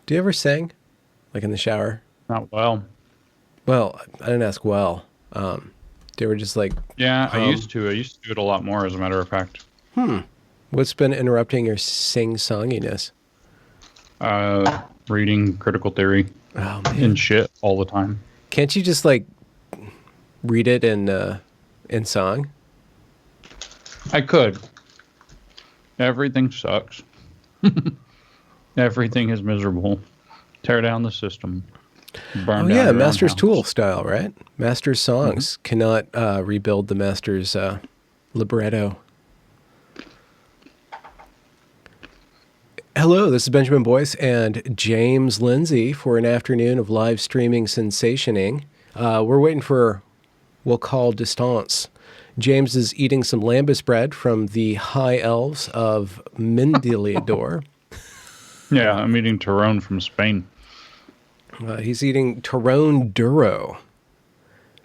Do you ever sing? Like in the shower? Not well. Well, I didn't ask well. Do you ever just like Yeah, I hum? used to. I used to do it a lot more, as a matter of fact. What's been interrupting your sing-songiness? Reading critical theory Oh and man. shit all the time. Can't you just like read it in song? I could. Everything sucks. Everything is miserable. Tear down the system. Oh Burn down yeah, your own Master's Tool house. style, right? Master's Hmm. songs cannot rebuild the Master's libretto. Hello, this is Benjamin Boyce and James Lindsay for an afternoon of live streaming sensationing. We're waiting for Wokal Distance. James is eating some lambus bread from the high elves of Mindiliador. Yeah, I'm eating Tyrone from Spain. He's eating Tyrone Duro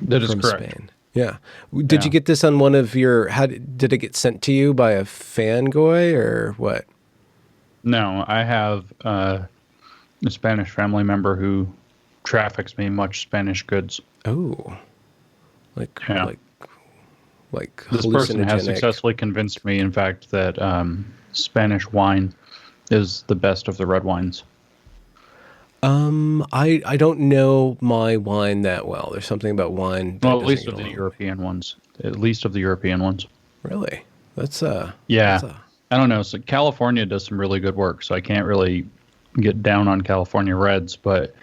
That is from correct. Spain. Yeah. Did you Yeah. get this on one of your, did it get sent to you by a fangoy or what? No, I have a Spanish family member who traffics me much Spanish goods. Oh, like, Yeah. like, like This person has hallucinogenic. successfully convinced me, in fact, that Spanish wine is the best of the red wines. I don't know my wine that well. There's something about wine that Well, at doesn't least get of the along. European ones. At least of the European ones. Really? That's Yeah. I don't know. So California does some really good work, so I can't really get down on California reds. But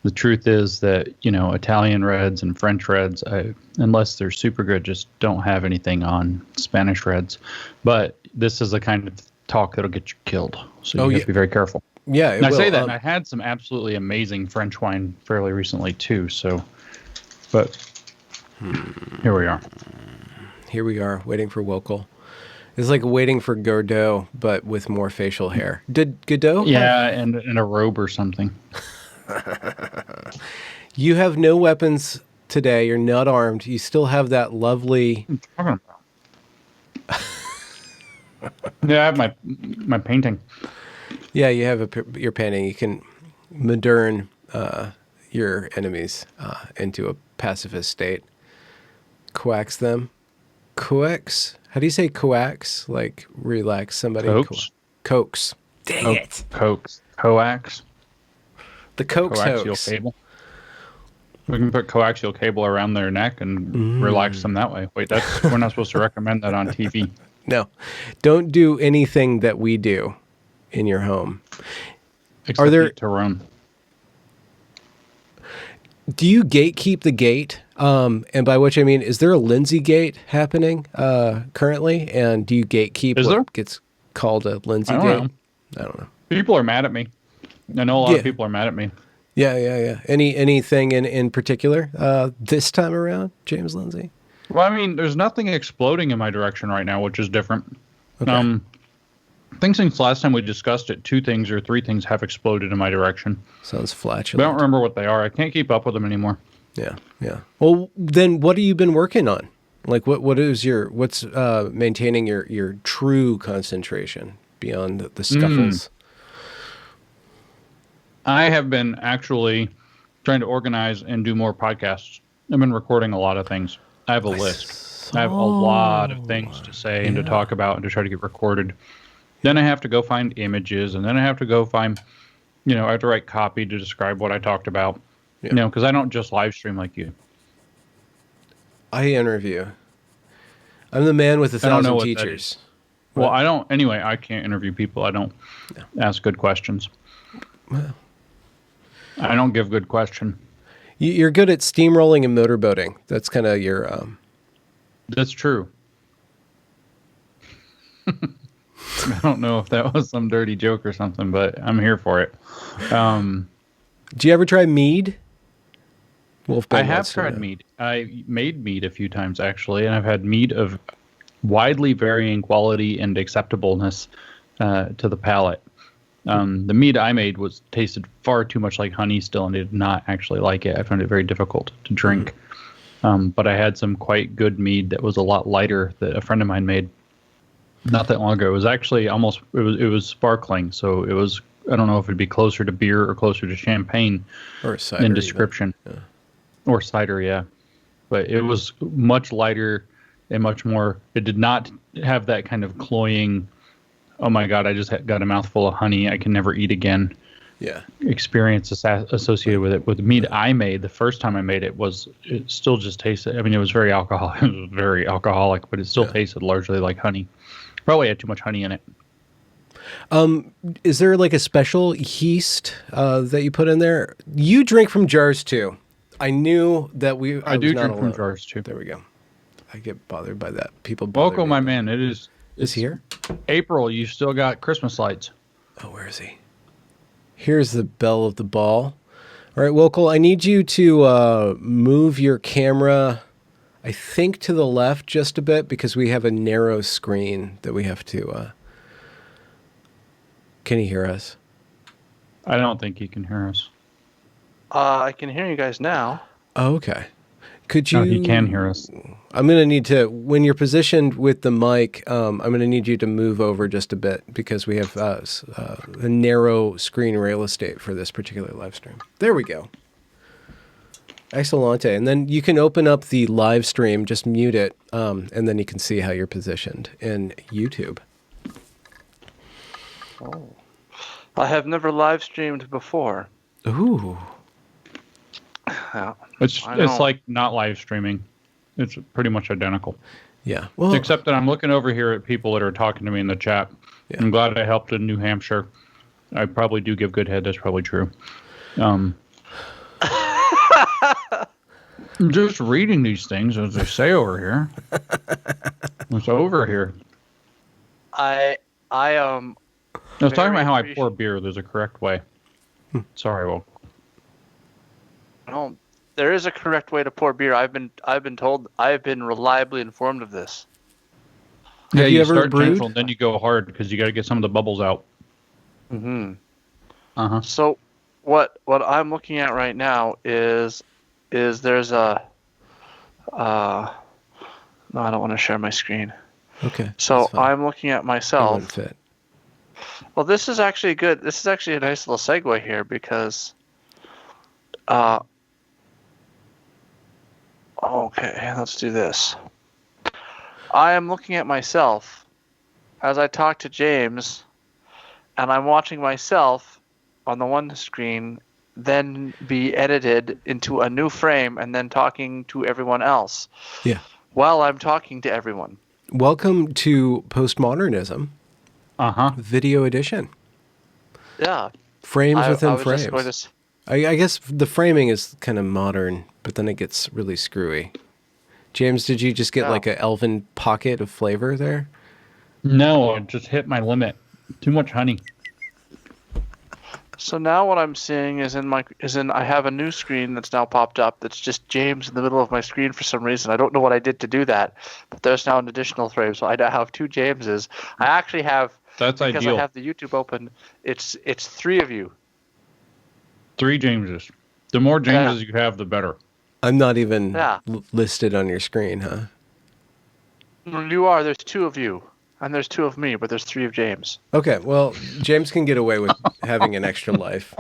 the truth is that, Italian reds and French reds, unless they're super good, just don't have anything on Spanish reds. But this is the kind of talk that'll get you killed. So you have to be very careful. Yeah, it And I will. say that, and I had some absolutely amazing French wine fairly recently too. So, but here we are. Here we are, waiting for Wokal. It's like waiting for Godot, but with more facial hair. Did Godot have... Yeah, and in a robe or something. You have no weapons today. You're not armed. You still have that lovely... Talking about. Yeah, I have my painting. Yeah, you have your painting. You can modern your enemies into a pacifist state. Coax them. Coax? How do you say coax? Like relax somebody? Coax? Coax. Dang it. Coax. Coax. The coax Coaxial hoax. cable. We can put coaxial cable around their neck and relax them that way. Wait, we're not supposed to recommend that on TV. No. Don't do anything that we do in your home. Except eat Tyrone. Do you gatekeep the gate? And by which I mean, is there a Lindsay gate happening currently? And do you gatekeep what gets called a Lindsay gate? I don't know. People are mad at me. I know a lot of people are mad at me. Yeah. Anything in particular this time around, James Lindsay? Well, I mean, there's nothing exploding in my direction right now, which is different. Okay. I think since last time we discussed it, 2 things or 3 things have exploded in my direction. Sounds flatulent. I don't remember what they are. I can't keep up with them anymore. Yeah. Well, then what have you been working on? Like what's maintaining your true concentration beyond the scuffles? I have been actually trying to organize and do more podcasts. I've been recording a lot of things. I have a list. I have a lot of things to say and to talk about and to try to get recorded. Then I have to go find images, and then I have to go find, I have to write copy to describe what I talked about. Yeah. Because I don't just live stream like you. I interview. I'm the man with 1,000 teachers. Well, I don't. Anyway, I can't interview people. I don't ask good questions. Well, I don't give good question. You're good at steamrolling and motorboating. That's kind of your... That's true. I don't know if that was some dirty joke or something, but I'm here for it. Do you ever try mead? I have tried mead. I made mead a few times, actually, and I've had mead of widely varying quality and acceptableness to the palate. The mead I made tasted far too much like honey still, and I did not actually like it. I found it very difficult to drink. But I had some quite good mead that was a lot lighter that a friend of mine made not that long ago. It was actually it was sparkling, so it was I don't know if it'd be closer to beer or closer to champagne or cider in description. Yeah. Or cider, yeah. But it was much lighter and much more. It did not have that kind of cloying, oh my God, I just got a mouthful of honey, I can never eat again. Yeah. Experience associated with it. With the mead I made, the first time I made it, it still just tasted, I mean, it was very alcoholic, but it still tasted largely like honey. Probably had too much honey in it. Is there like a special yeast that you put in there? You drink from jars too. I knew that I do drink from jars too. There we go. I get bothered by that. People bother Wokal, my man, it's here? April, you still got Christmas lights. Oh, where is he? Here's the bell of the ball. All right, Wokal, I need you to move your camera, I think, to the left just a bit because we have a narrow screen that we have to... Can you hear us? I don't think he can hear us. I can hear you guys now. Oh, okay. Could you... No, he can hear us. I'm going to need to... When you're positioned with the mic, I'm going to need you to move over just a bit because we have a narrow screen real estate for this particular live stream. There we go. Excellent. And then you can open up the live stream, just mute it, and then you can see how you're positioned in YouTube. Oh. I have never live streamed before. Ooh. Yeah. It's like not live streaming. It's pretty much identical. Yeah. Well, except that I'm looking over here at people that are talking to me in the chat. Yeah. I'm glad I helped in New Hampshire. I probably do give good head. That's probably true. I'm just reading these things as they say over here. It's over here. I was talking about how I pour beer. There's a correct way. Sorry, Will. No, there is a correct way to pour beer. I've been told. I've been reliably informed of this. Yeah, you ever start brewed? Gentle, and then you go hard because you got to get some of the bubbles out. Mm-hmm. Uh-huh. So, what I'm looking at right now is there's a. No, I don't want to share my screen. Okay. So I'm looking at myself. It wouldn't fit. Well, this is actually good. This is actually a nice little segue here because. Okay, let's do this. I am looking at myself as I talk to James, and I'm watching myself on the one screen then be edited into a new frame and then talking to everyone else. Yeah. While I'm talking to everyone. Welcome to Postmodernism. Uh-huh. Video edition. Yeah. Frames within frames. I guess the framing is kind of modern, but then it gets really screwy. James, did you just get like an elven pocket of flavor there? No, it just hit my limit. Too much honey. So now what I'm seeing is I have a new screen that's now popped up that's just James in the middle of my screen for some reason. I don't know what I did to do that, but there's now an additional frame. So I now have two Jameses. I actually have That's because ideal. I have the YouTube open. It's three of you. 3 Jameses. The more Jameses you have, the better. I'm not even listed on your screen, huh? You are. There's 2 of you. And there's 2 of me, but there's 3 of James. Okay, well, James can get away with having an extra life.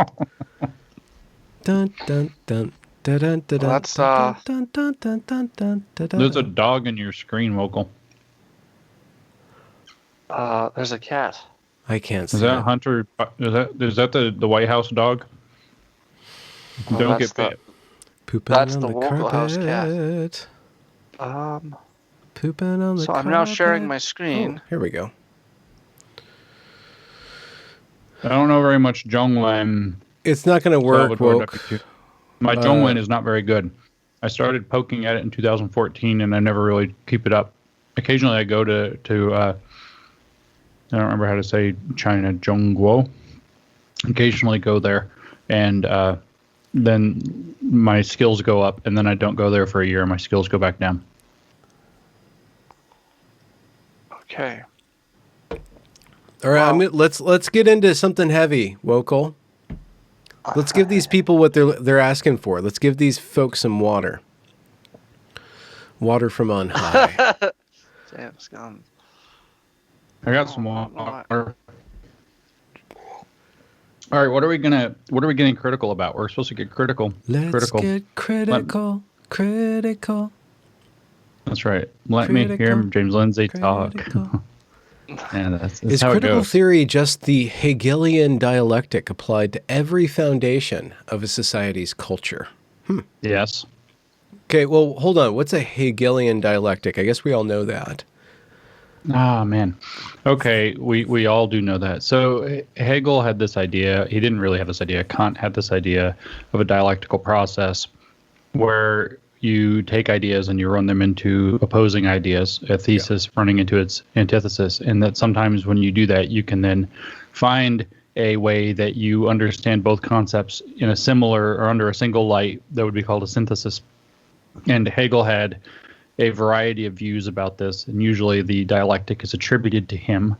Dun, dun, dun, dun, dun, dun, well, that's, dun, dun, dun, dun, dun, dun, dun, dun. There's a dog in your screen, Wokal. There's a cat. I can't see Is that it. Hunter? Is that the White House dog? Well, Don't get bit. Pooping that's on the Wokal House cat. Pooping on the So I'm now sharing my screen. Oh, here we go. I don't know very much Zhongwen. It's not going to work, Woke. My Zhongwen is not very good. I started poking at it in 2014, and I never really keep it up. Occasionally, I go to I don't remember how to say China, Zhongguo. Occasionally go there, and then my skills go up, and then I don't go there for a year, and my skills go back down. Okay. All right, let's get into something heavy, Wokal. Let's give these people what they're asking for. Let's give these folks some water. Water from on high. Sam's gone. I got some water. All right, what are we getting critical about? We're supposed to get critical. Let's get critical. Critical. That's right. Let me hear James Lindsay talk. Yeah, that's Is how critical it goes. theory just the Hegelian dialectic applied to every foundation of a society's culture? Yes. Okay, well, hold on. What's a Hegelian dialectic? I guess we all know that. Ah, man. Okay, we all do know that. So Hegel had this idea. He didn't really have this idea. Kant had this idea of a dialectical process where you take ideas and you run them into opposing ideas, a thesis running into its antithesis, and that sometimes when you do that, you can then find a way that you understand both concepts in a similar or under a single light that would be called a synthesis. And Hegel had a variety of views about this, and usually the dialectic is attributed to him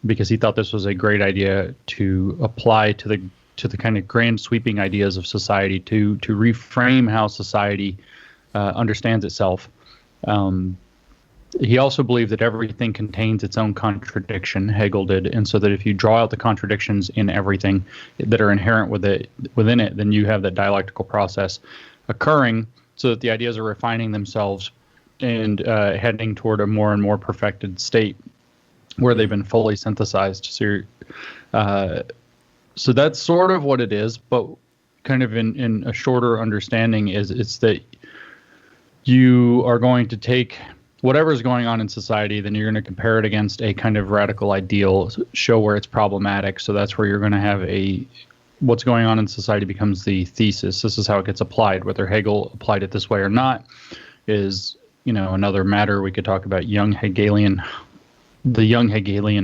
because he thought this was a great idea to apply to the kind of grand sweeping ideas of society, to reframe how society understands itself. He also believed that everything contains its own contradiction, Hegel did, and so that if you draw out the contradictions in everything that are inherent within it, then you have that dialectical process occurring so that the ideas are refining themselves and heading toward a more and more perfected state where they've been fully synthesized. So that's sort of what it is, but kind of in a shorter understanding it's that you are going to take whatever's going on in society, then you're going to compare it against a kind of radical ideal, show where it's problematic. So that's where you're going to have what's going on in society becomes the thesis. This is how it gets applied. Whether Hegel applied it this way or not is, another matter. We could talk about the young Hegelian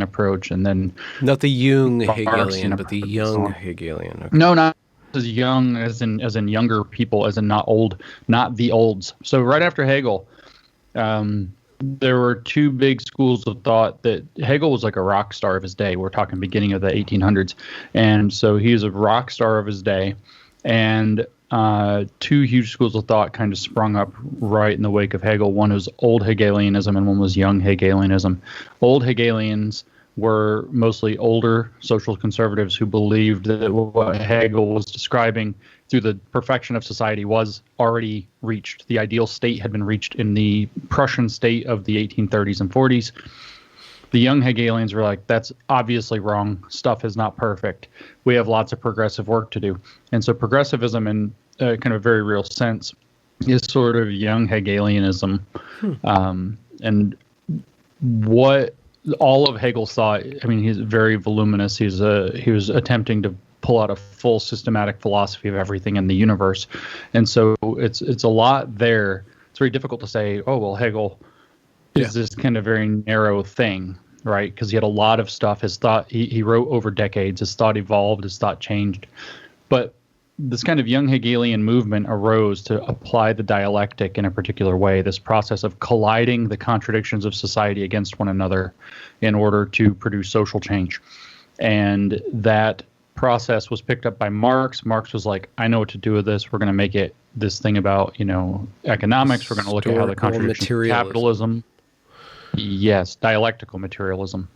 approach, and then not the Jung Hegelian, but the young Hegelian. Okay. No, not as young as in younger people, as in not old, not the olds. So right after Hegel, there were two big schools of thought. That Hegel was like a rock star of his day. We're talking beginning of the 1800s, and so he was a rock star of his day. And two huge schools of thought kind of sprung up right in the wake of Hegel. One was old Hegelianism and one was young Hegelianism. Old Hegelians were mostly older social conservatives who believed that what Hegel was describing through the perfection of society was already reached. The ideal state had been reached in the Prussian state of the 1830s and 40s. The young Hegelians were like, that's obviously wrong. Stuff is not perfect. We have lots of progressive work to do. And so progressivism, in kind of a very real sense, is sort of young Hegelianism. And what all of Hegel's thought, I mean, he's very voluminous. He was attempting to pull out a full systematic philosophy of everything in the universe. And so it's a lot there. It's very difficult to say, oh, well, Hegel is this kind of very narrow thing, right? Because he had a lot of stuff. His thought, he wrote over decades. His thought evolved. His thought changed. But this kind of young Hegelian movement arose to apply the dialectic in a particular way, this process of colliding the contradictions of society against one another in order to produce social change. And that process was picked up by Marx. Marx was like, I know what to do with this. We're going to make it this thing about, economics. We're going to look at how the contradictions of capitalism. Yes, dialectical materialism.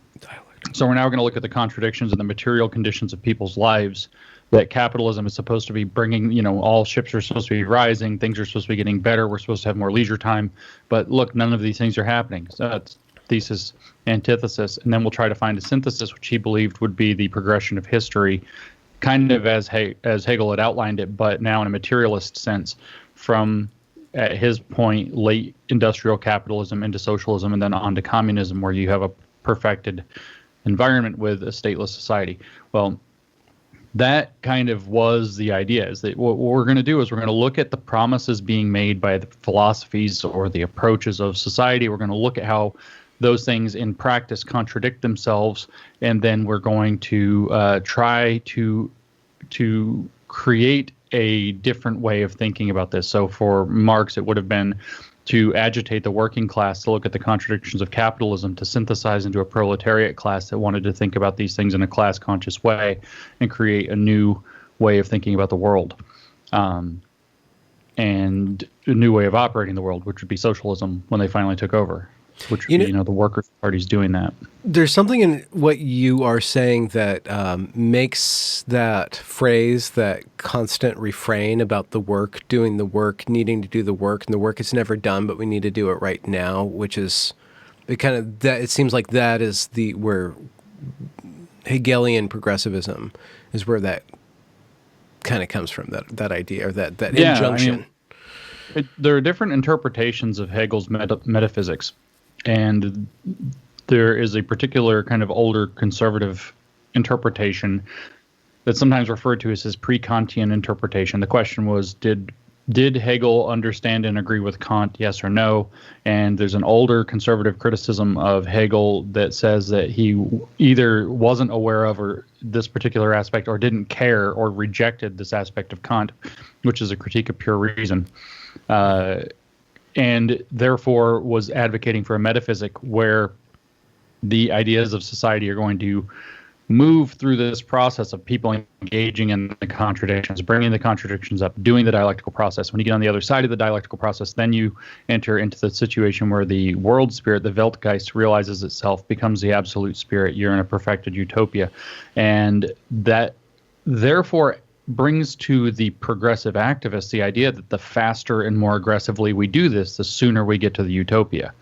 So we're now going to look at the contradictions in the material conditions of people's lives, that capitalism is supposed to be bringing, all ships are supposed to be rising, things are supposed to be getting better, we're supposed to have more leisure time. But look, none of these things are happening. So that's thesis, antithesis. And then we'll try to find a synthesis, which he believed would be the progression of history, kind of as Hegel had outlined it, but now in a materialist sense, from, at his point, late industrial capitalism into socialism and then on to communism, where you have a perfected environment with a stateless society. Well, that kind of was the idea, is that what we're going to do is we're going to look at the promises being made by the philosophies or the approaches of society. We're going to look at how those things in practice contradict themselves, and then we're going to try to create a different way of thinking about this. So for Marx, it would have been to agitate the working class to look at the contradictions of capitalism, to synthesize into a proletariat class that wanted to think about these things in a class-conscious way and create a new way of thinking about the world, and a new way of operating the world, which would be socialism when they finally took over. which would be, the Workers' Party's doing that. There's something in what you are saying that makes that phrase, that constant refrain about the work, doing the work, needing to do the work, and the work is never done, but we need to do it right now, which is it seems like that is where Hegelian progressivism is where that kind of comes from, that idea, or that injunction. There are different interpretations of Hegel's metaphysics, and there is a particular kind of older conservative interpretation that's sometimes referred to as his pre-Kantian interpretation. The question was, did Hegel understand and agree with Kant, yes or no? And there's an older conservative criticism of Hegel that says that he either wasn't aware of this particular aspect, or didn't care, or rejected this aspect of Kant, which is a critique of pure reason. And therefore was advocating for a metaphysic where the ideas of society are going to move through this process of people engaging in the contradictions, bringing the contradictions up, doing the dialectical process. When you get on the other side of the dialectical process, then you enter into the situation where the world spirit, the Weltgeist, realizes itself, becomes the absolute spirit. You're in a perfected utopia. And that therefore brings to the progressive activists the idea that the faster and more aggressively we do this, the sooner we get to the utopia.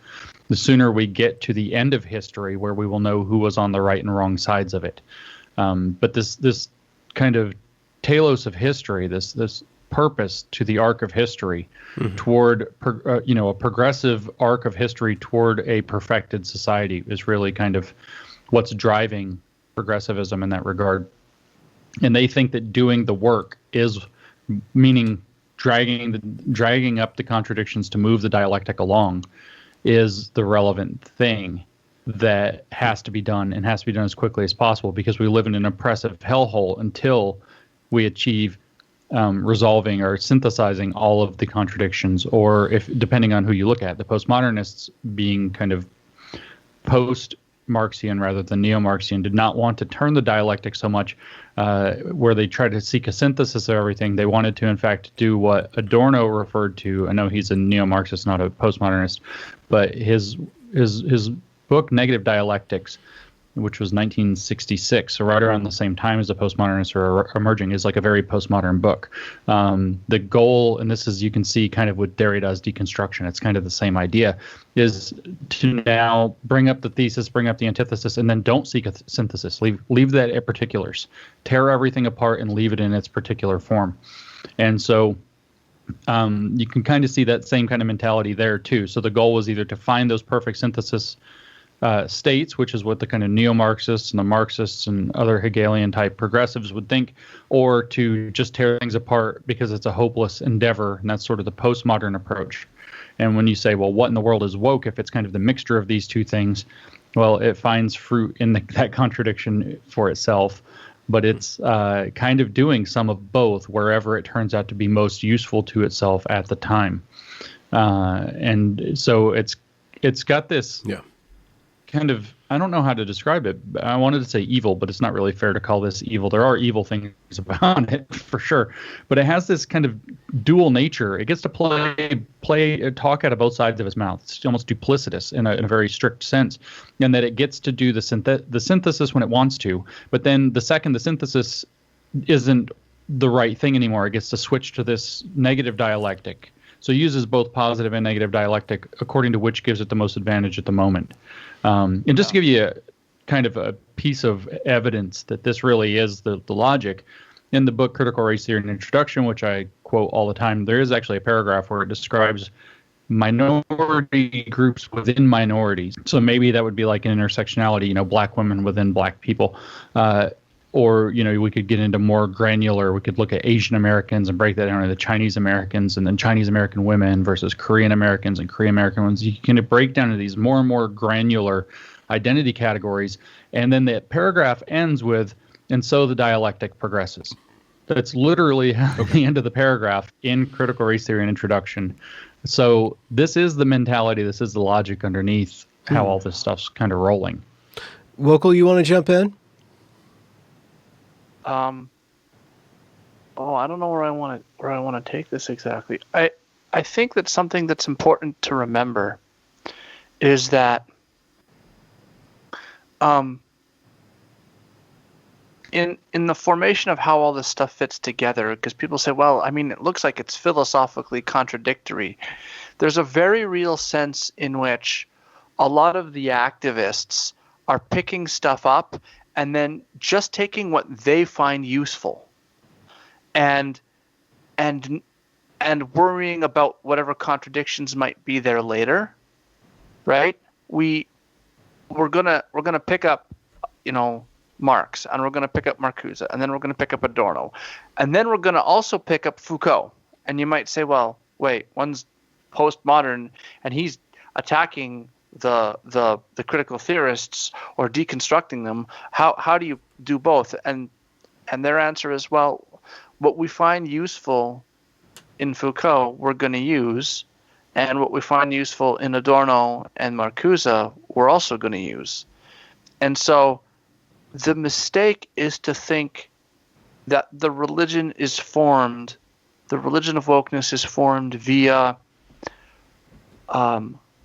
The sooner we get to the end of history, where we will know who was on the right and wrong sides of it. But this kind of telos of history, this purpose to the arc of history, toward a progressive arc of history toward a perfected society, is really kind of what's driving progressivism in that regard. And they think that doing the work is meaning dragging up the contradictions to move the dialectic along is the relevant thing that has to be done, and has to be done as quickly as possible, because we live in an oppressive hellhole until we achieve resolving or synthesizing all of the contradictions, or, if depending on who you look at, the postmodernists being kind of post-Marxian rather than neo-Marxian, did not want to turn the dialectic so much where they tried to seek a synthesis of everything. They wanted to, in fact, do what Adorno referred to. I know he's a neo-Marxist, not a postmodernist, but his book Negative Dialectics, which was 1966, so right around the same time as the postmodernists are emerging, is like a very postmodern book. The goal, and this is, you can see kind of with Derrida's deconstruction, it's kind of the same idea, is to now bring up the thesis, bring up the antithesis, and then don't seek a synthesis. Leave that at particulars. Tear everything apart and leave it in its particular form. And so you can kind of see that same kind of mentality there too. So the goal was either to find those perfect synthesis states, which is what the kind of neo-Marxists and the Marxists and other Hegelian type progressives would think, or to just tear things apart because it's a hopeless endeavor. And that's sort of the postmodern approach. And when you say, well, what in the world is woke if it's kind of the mixture of these two things? Well, it finds fruit in that contradiction for itself, but it's kind of doing some of both wherever it turns out to be most useful to itself at the time. And so it's got this kind of, I don't know how to describe it. I wanted to say evil, but it's not really fair to call this evil. There are evil things about it for sure, but it has this kind of dual nature. It gets to talk out of both sides of its mouth. It's almost duplicitous in a very strict sense, and that it gets to do the synthesis when it wants to, but then the second the synthesis isn't the right thing anymore, it gets to switch to this negative dialectic. So it uses both positive and negative dialectic according to which gives it the most advantage at the moment. And just to give you kind of a piece of evidence that this really is the logic, in the book Critical Race Theory and Introduction, which I quote all the time, there is actually a paragraph where it describes minority groups within minorities. So maybe that would be like an intersectionality, black women within black people. Or, we could get into more granular. We could look at Asian Americans and break that down into Chinese Americans, and then Chinese American women versus Korean Americans and Korean American ones. You can break down into these more and more granular identity categories. And then the paragraph ends with, and so the dialectic progresses. That's literally the end of the paragraph in Critical Race Theory and Introduction. So this is the mentality. This is the logic underneath how all this stuff's kind of rolling. Wokal, you want to jump in? I don't know where I want to take this exactly. I think that something that's important to remember is that in the formation of how all this stuff fits together, because people say, well, I mean, it looks like it's philosophically contradictory. There's a very real sense in which a lot of the activists are picking stuff up and then just taking what they find useful and worrying about whatever contradictions might be there later, right? We're gonna pick up, Marx, and we're gonna pick up Marcuse, and then we're gonna pick up Adorno, and then we're gonna also pick up Foucault. And you might say, well, wait, one's postmodern and he's attacking the critical theorists or deconstructing them. How do you do both? And their answer is, well, what we find useful in Foucault we're going to use, and what we find useful in Adorno and Marcuse we're also going to use. And so the mistake is to think that the religion of wokeness is formed via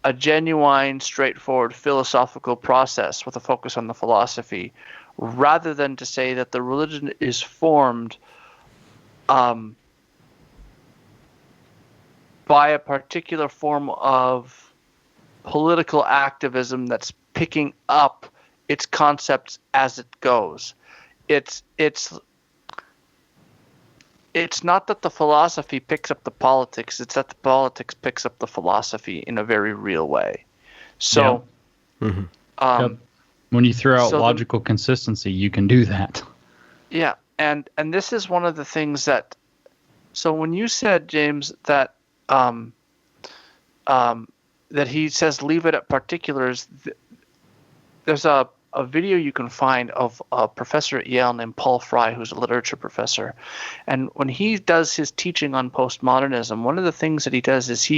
a genuine, straightforward philosophical process with a focus on the philosophy, rather than to say that the religion is formed by a particular form of political activism that's picking up its concepts as it goes. It's not that the philosophy picks up the politics, it's that the politics picks up the philosophy in a very real way. So when you throw out logical consistency, you can do that. Yeah, and this is one of the things that, so when you said, James, that that he says leave it at particulars, there's a video you can find of a professor at Yale named Paul Fry, who's a literature professor. And when he does his teaching on postmodernism, one of the things that he does is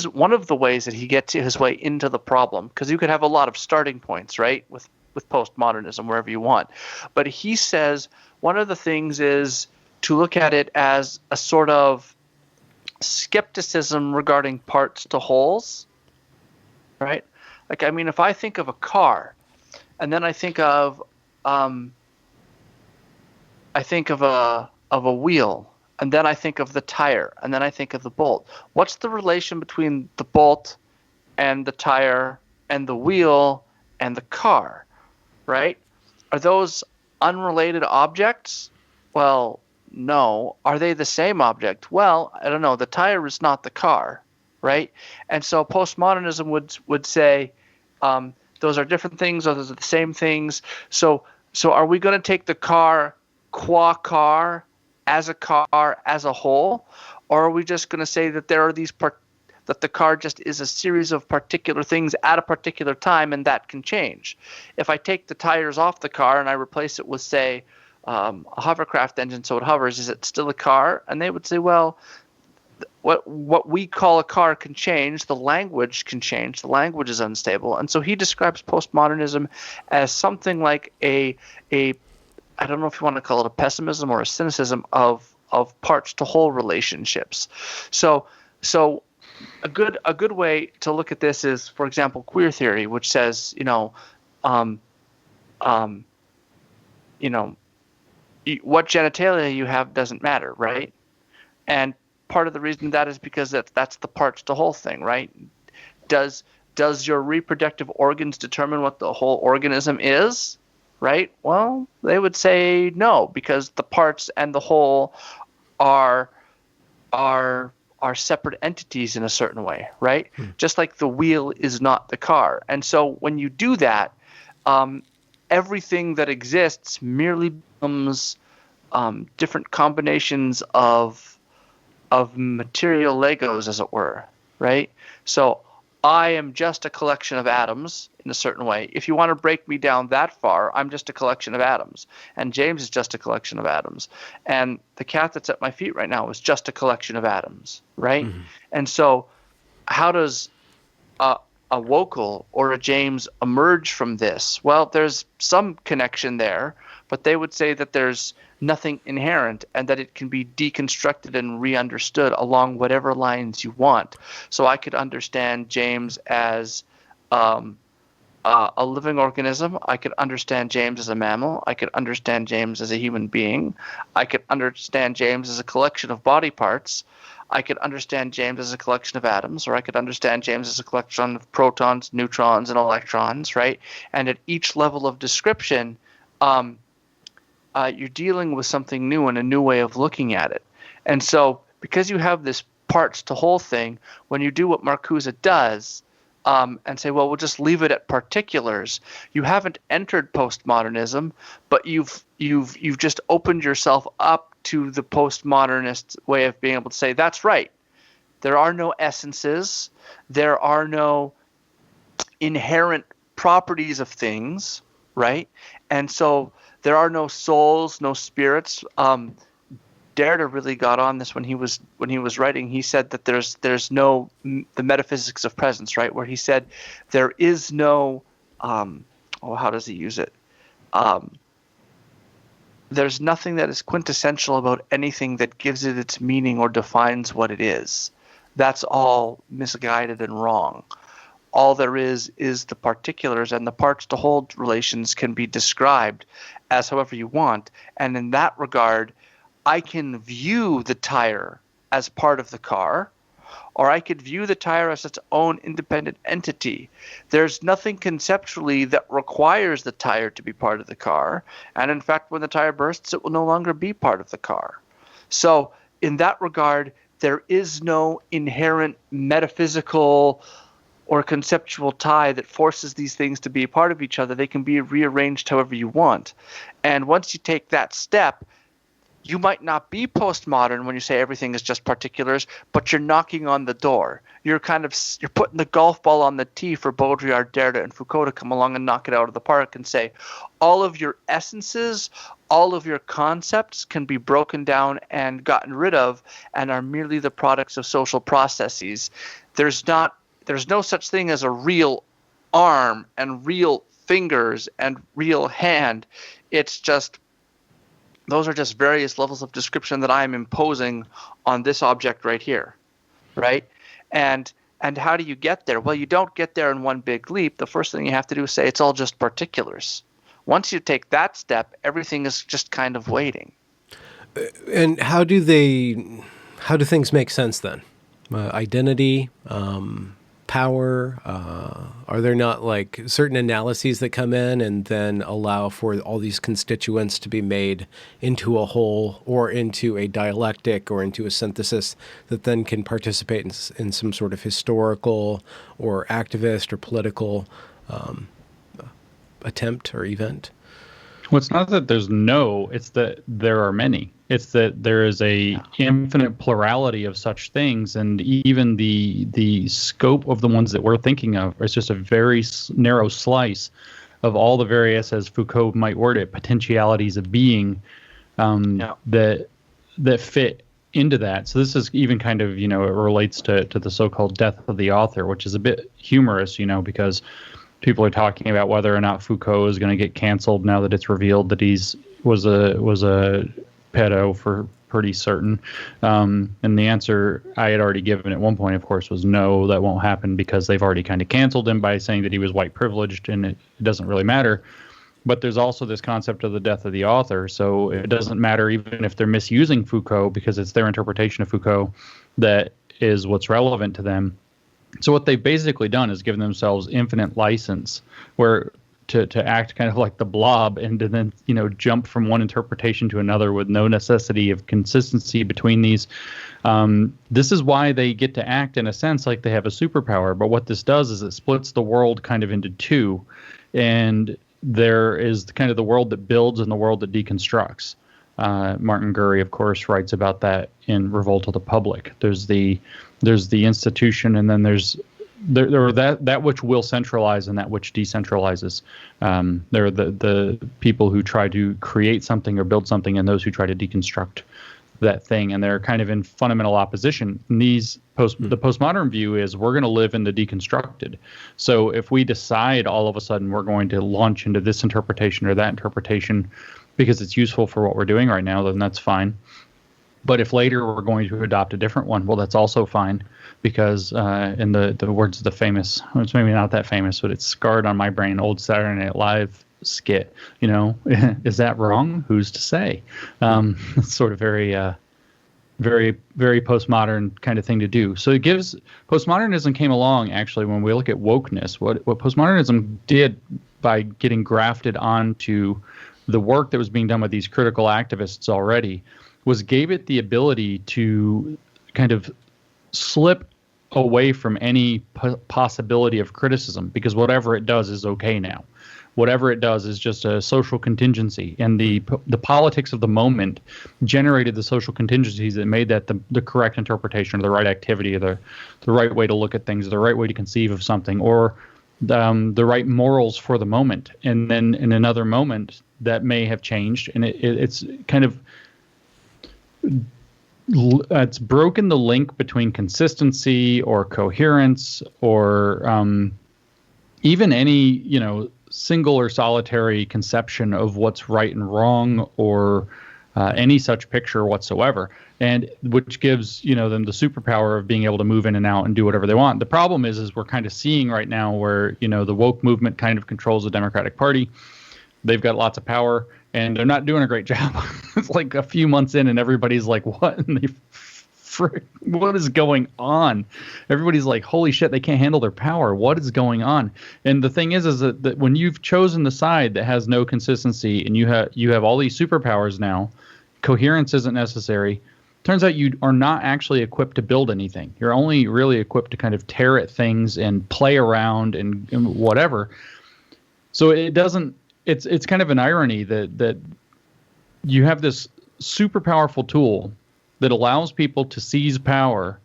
one of the ways that he gets his way into the problem, because you could have a lot of starting points, right, with postmodernism wherever you want. But he says one of the things is to look at it as a sort of skepticism regarding parts to wholes, right? Like, I mean, if I think of a car, and then I think of a wheel, and then I think of the tire, and then I think of the bolt. What's the relation between the bolt and the tire and the wheel and the car, right? Are those unrelated objects? Well, no. Are they the same object? Well, I don't know. The tire is not the car, right? And so postmodernism would say those are different things, or those are the same things. So are we going to take the car qua car as a whole, or are we just going to say that there are that the car just is a series of particular things at a particular time, and that can change? If I take the tires off the car and I replace it with, say, a hovercraft engine so it hovers, is it still a car? And they would say, well, what we call a car can change, the language can change, the language is unstable. And so he describes postmodernism as something like a I don't know if you want to call it a pessimism or a cynicism of parts to whole relationships. So a good way to look at this is, for example, queer theory, which says, what genitalia you have doesn't matter, right? And part of the reason that is because that's the parts to whole thing, right? Does your reproductive organs determine what the whole organism is, right? Well, they would say no, because the parts and the whole are separate entities in a certain way, right? Just like the wheel is not the car. And so when you do that, everything that exists merely becomes different combinations of material Legos, as it were, right? So I am just a collection of atoms in a certain way. If you want to break me down that far, I'm just a collection of atoms. And James is just a collection of atoms. And the cat that's at my feet right now is just a collection of atoms, right? Mm-hmm. And so how does a Wokal or a James emerge from this? Well, there's some connection there, but they would say that there's nothing inherent and that it can be deconstructed and re-understood along whatever lines you want. So I could understand James as a living organism. I could understand James as a mammal. I could understand James as a human being. I could understand James as a collection of body parts. I could understand James as a collection of atoms, or I could understand James as a collection of protons, neutrons, and electrons, right? And at each level of description, you're dealing with something new and a new way of looking at it. And so because you have this parts to whole thing, when you do what Marcuse does, and say, well, we'll just leave it at particulars, you haven't entered postmodernism, but you've just opened yourself up to the postmodernist way of being able to say, that's right. There are no essences. There are no inherent properties of things, right? And so there are no souls, no spirits. Derrida really got on this when he was writing. He said that there's no the metaphysics of presence, right? Where he said there is no how does he use it? There's nothing that is quintessential about anything that gives it its meaning or defines what it is. That's all misguided and wrong. All there is the particulars, and the parts to whole relations can be described as however you want. And in that regard, I can view the tire as part of the car, or I could view the tire as its own independent entity. There's nothing conceptually that requires the tire to be part of the car. And in fact, when the tire bursts, it will no longer be part of the car. So in that regard, there is no inherent metaphysical or conceptual tie that forces these things to be a part of each other. They can be rearranged however you want. And once you take that step, you might not be postmodern when you say everything is just particulars, but you're knocking on the door. You're putting the golf ball on the tee for Baudrillard, Derrida, and Foucault to come along and knock it out of the park and say, all of your essences, all of your concepts can be broken down and gotten rid of and are merely the products of social processes. There's no such thing as a real arm and real fingers and real hand. It's just those are just various levels of description that I'm imposing on this object right here, right? And how do you get there? Well, you don't get there in one big leap. The first thing you have to do is say it's all just particulars. Once you take that step, everything is just kind of waiting. And how do things make sense then? Identity, power, are there not like certain analyses that come in and then allow for all these constituents to be made into a whole or into a dialectic or into a synthesis that then can participate in some sort of historical or activist or political attempt or event? Well, it's not that it's that there are many. It's that there is a infinite plurality of such things, and even the scope of the ones that we're thinking of is just a very narrow slice of all the various, as Foucault might word it, potentialities of being that fit into that. So this is even kind of, it relates to the so-called death of the author, which is a bit humorous, because people are talking about whether or not Foucault is going to get canceled now that it's revealed that was a pedo for pretty certain. And the answer I had already given at one point, of course, was no, that won't happen because they've already kind of canceled him by saying that he was white privileged and it doesn't really matter. But there's also this concept of the death of the author. So it doesn't matter even if they're misusing Foucault because it's their interpretation of Foucault that is what's relevant to them. So what they've basically done is given themselves infinite license where to act kind of like the Blob and to then, jump from one interpretation to another with no necessity of consistency between these. This is why they get to act in a sense like they have a superpower. But what this does is it splits the world kind of into two. And there is kind of the world that builds and the world that deconstructs. Martin Gurry, of course, writes about that in Revolt of the Public. There's the institution, and then there's that which will centralize and that which decentralizes. There are the people who try to create something or build something, and those who try to deconstruct that thing, and they're kind of in fundamental opposition. And the postmodern view is we're going to live in the deconstructed. So if we decide all of a sudden we're going to launch into this interpretation or that interpretation because it's useful for what we're doing right now, then that's fine. But if later we're going to adopt a different one, well, that's also fine, because in the words of the famous, well, it's maybe not that famous, but it's scarred on my brain, old Saturday Night Live skit, is that wrong? Who's to say? It's sort of very, very, very postmodern kind of thing to do. So postmodernism came along, actually, when we look at wokeness, what postmodernism did by getting grafted onto the work that was being done by these critical activists already was gave it the ability to kind of slip away from any possibility of criticism, because whatever it does is okay now. Whatever it does is just a social contingency, and the politics of the moment generated the social contingencies that made that the correct interpretation, or the right activity, or the right way to look at things, or the right way to conceive of something, or the right morals for the moment. And then in another moment that may have changed, and it's kind of it's broken the link between consistency or coherence or even any single or solitary conception of what's right and wrong, or any such picture whatsoever, and which gives them the superpower of being able to move in and out and do whatever they want. The problem is we're kind of seeing right now where the woke movement kind of controls the Democratic Party. They've got lots of power, and they're not doing a great job. It's like a few months in, and everybody's like, "What? What is going on?" Everybody's like, "Holy shit! They can't handle their power. What is going on?" And the thing is that when you've chosen the side that has no consistency, and you have all these superpowers now, coherence isn't necessary. Turns out you are not actually equipped to build anything. You're only really equipped to kind of tear at things and play around and whatever. So it doesn't. It's kind of an irony that you have this super powerful tool that allows people to seize power,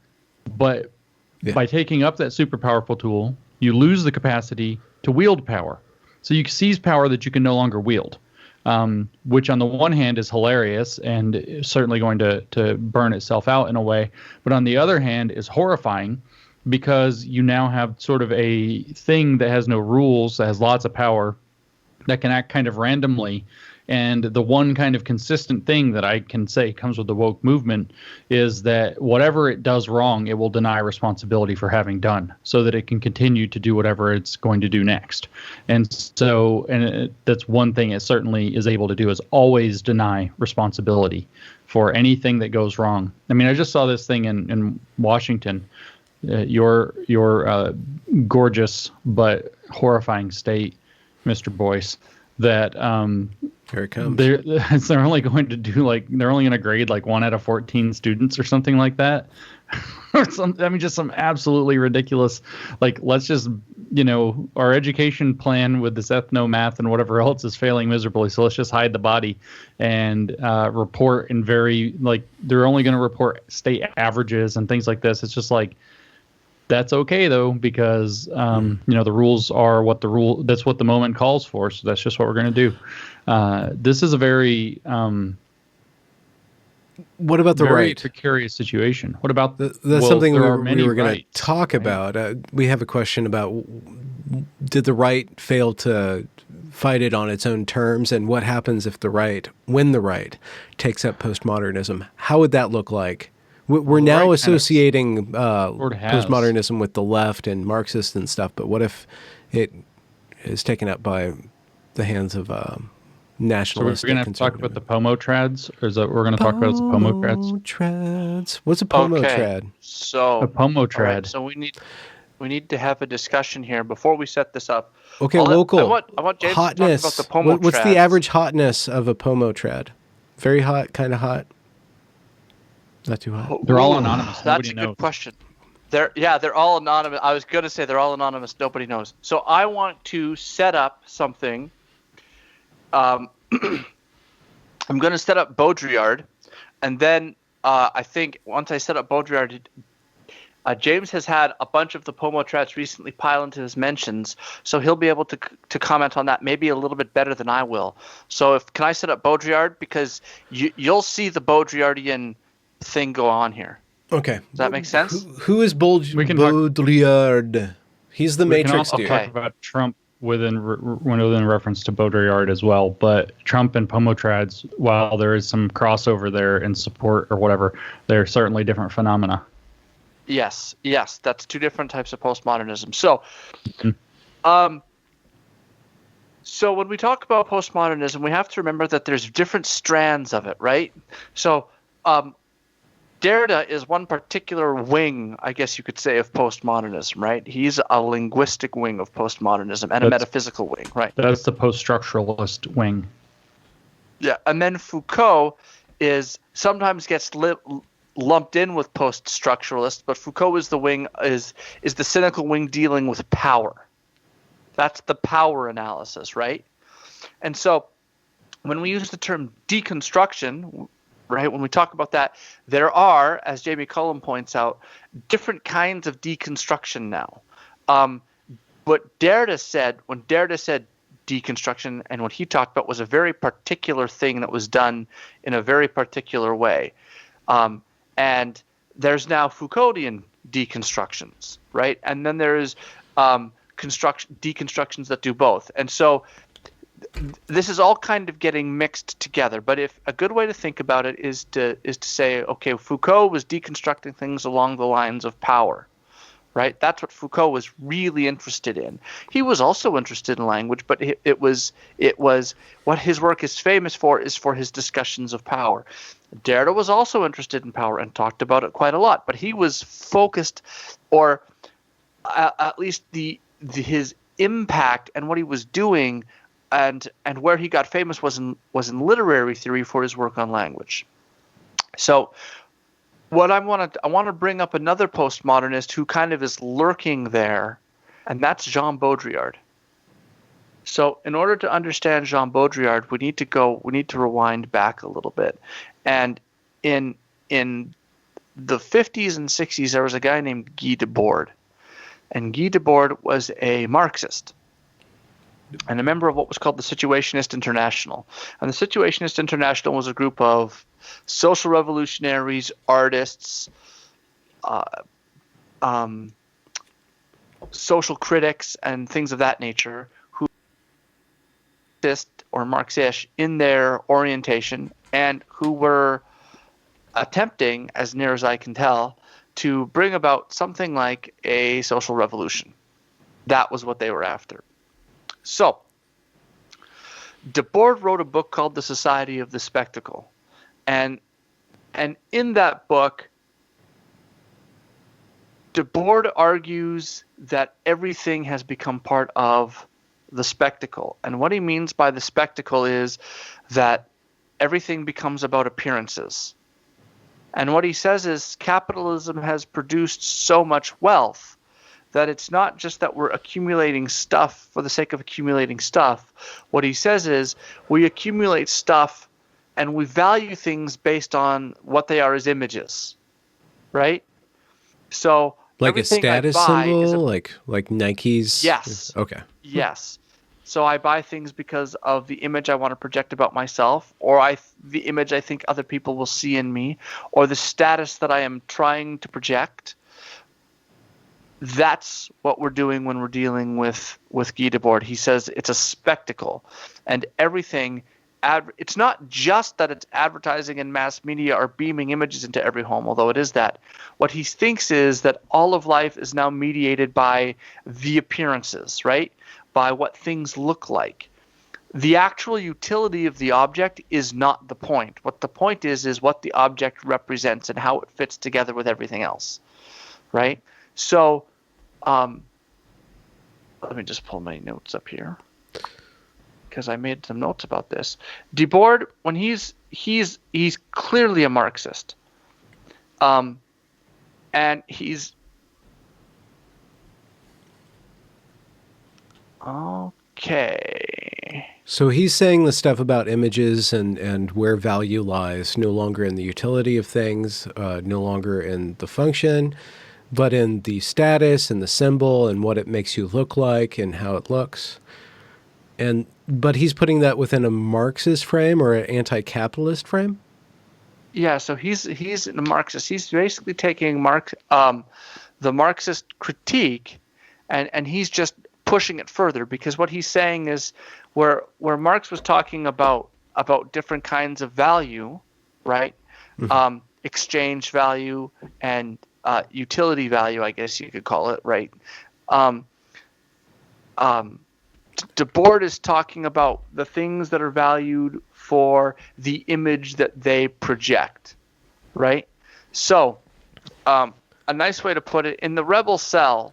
but by taking up that super powerful tool, you lose the capacity to wield power. So you seize power that you can no longer wield, which on the one hand is hilarious and certainly going to burn itself out in a way, but on the other hand is horrifying, because you now have sort of a thing that has no rules, that has lots of power, that can act kind of randomly. And the one kind of consistent thing that I can say comes with the woke movement is that whatever it does wrong, it will deny responsibility for having done, so that it can continue to do whatever it's going to do next. And so, that's one thing it certainly is able to do, is always deny responsibility for anything that goes wrong. I mean, I just saw this thing in Washington, your gorgeous but horrifying state, Mr. Boyce, that here it comes. They're only going to do they're only going to grade 1 out of 14 students or something like that. Or just some absolutely ridiculous, let's just, our education plan with this ethno math and whatever else is failing miserably. So let's just hide the body and report in very, they're only going to report state averages and things like this. It's just that's okay though, because the rules are that's what the moment calls for. So that's just what we're going to do. This is a very what about the very right? Precarious situation. What about that's something we were going to talk about. We have a question about, did the right fail to fight it on its own terms, and what happens when the right takes up postmodernism? How would that look like? We're now associating postmodernism with the left and Marxist and stuff, but what if it is taken up by the hands of nationalists? So we're going to have to talk about the pomotrads, or is that what we're going to talk about as the pomotrads? What's a pomotrad? So a pomotrad. Right, so we need to have a discussion here before we set this up. Okay, Wokal. I want James hotness. to talk about the pomotrads. What's the average hotness of a pomotrad? Very hot, kind of hot. Not too hot. They're all anonymous. That's a good question. They're all anonymous. I was going to say they're all anonymous. Nobody knows. So I want to set up something. I'm going to set up Baudrillard, and then I think once I set up Baudrillard, James has had a bunch of the pomotrads recently pile into his mentions, so he'll be able to comment on that maybe a little bit better than I will. So can I set up Baudrillard, because you'll see the Baudrillardian thing go on here. Okay. Does that make sense? Who is Baudrillard? He's the Matrix dude. Talk about Trump within reference to Baudrillard as well. But Trump and Pomotrads, while there is some crossover there in support or whatever, they're certainly different phenomena. Yes, that's two different types of postmodernism. So, so when we talk about postmodernism, we have to remember that there's different strands of it, right? So, Derrida is one particular wing, I guess you could say, of postmodernism, right? He's a linguistic wing of postmodernism and a metaphysical wing, right? That's the post-structuralist wing. Yeah, and then Foucault sometimes gets lumped in with post-structuralist, but Foucault is the cynical wing dealing with power. That's the power analysis, right? And so when we use the term deconstruction, right, when we talk about that, there are, as Jamie Cullum points out, different kinds of deconstruction now. What Derrida said, when Derrida said deconstruction, and what he talked about was a very particular thing that was done in a very particular way. And there's now Foucauldian deconstructions, right? And then there's deconstructions that do both. And so this is all kind of getting mixed together. But if a good way to think about it is to say, okay, Foucault was deconstructing things along the lines of power, right? That's what Foucault was really interested in. He was also interested in language, but it was what his work is famous for is for his discussions of power. Derrida was also interested in power and talked about it quite a lot, but he was focused, or at least his impact and what he was doing and where he got famous was in literary theory for his work on language. So what I want to bring up another postmodernist who kind of is lurking there, and that's Jean Baudrillard. So in order to understand Jean Baudrillard, we need to rewind back a little bit. And in the 50s and 60s, there was a guy named Guy Debord. And Guy Debord was a Marxist and a member of what was called the Situationist International. And the Situationist International was a group of social revolutionaries, artists, social critics, and things of that nature who were Marxist or Marxish in their orientation and who were attempting, as near as I can tell, to bring about something like a social revolution. That was what they were after. So, Debord wrote a book called The Society of the Spectacle. And in that book, Debord argues that everything has become part of the spectacle. And what he means by the spectacle is that everything becomes about appearances. And what he says is capitalism has produced so much wealth that it's not just that we're accumulating stuff for the sake of accumulating stuff. What he says is we accumulate stuff and we value things based on what they are as images, right? So like a status symbol, like Nike's. Yes. Okay. Yes. So I buy things because of the image I want to project about myself, or the image I think other people will see in me, or the status that I am trying to project. That's what we're doing when we're dealing with Guy Debord. He says it's a spectacle, and everything. It's not just that it's advertising and mass media are beaming images into every home, although it is that. What he thinks is that all of life is now mediated by the appearances, right? By what things look like. The actual utility of the object is not the point. What the point is what the object represents and how it fits together with everything else, right? So, let me just pull my notes up here because I made some notes about this. Debord, when he's clearly a Marxist, and he's okay. So he's saying the stuff about images and where value lies, no longer in the utility of things, no longer in the function, but in the status and the symbol and what it makes you look like and how it looks. But he's putting that within a Marxist frame or an anti-capitalist frame? Yeah, so he's a Marxist. He's basically taking the Marxist critique and he's just pushing it further, because what he's saying is where Marx was talking about different kinds of value, right? Mm-hmm. Exchange value and utility value, I guess you could call it, right? Debord is talking about the things that are valued for the image that they project, right? So a nice way to put it, in the Rebel Cell,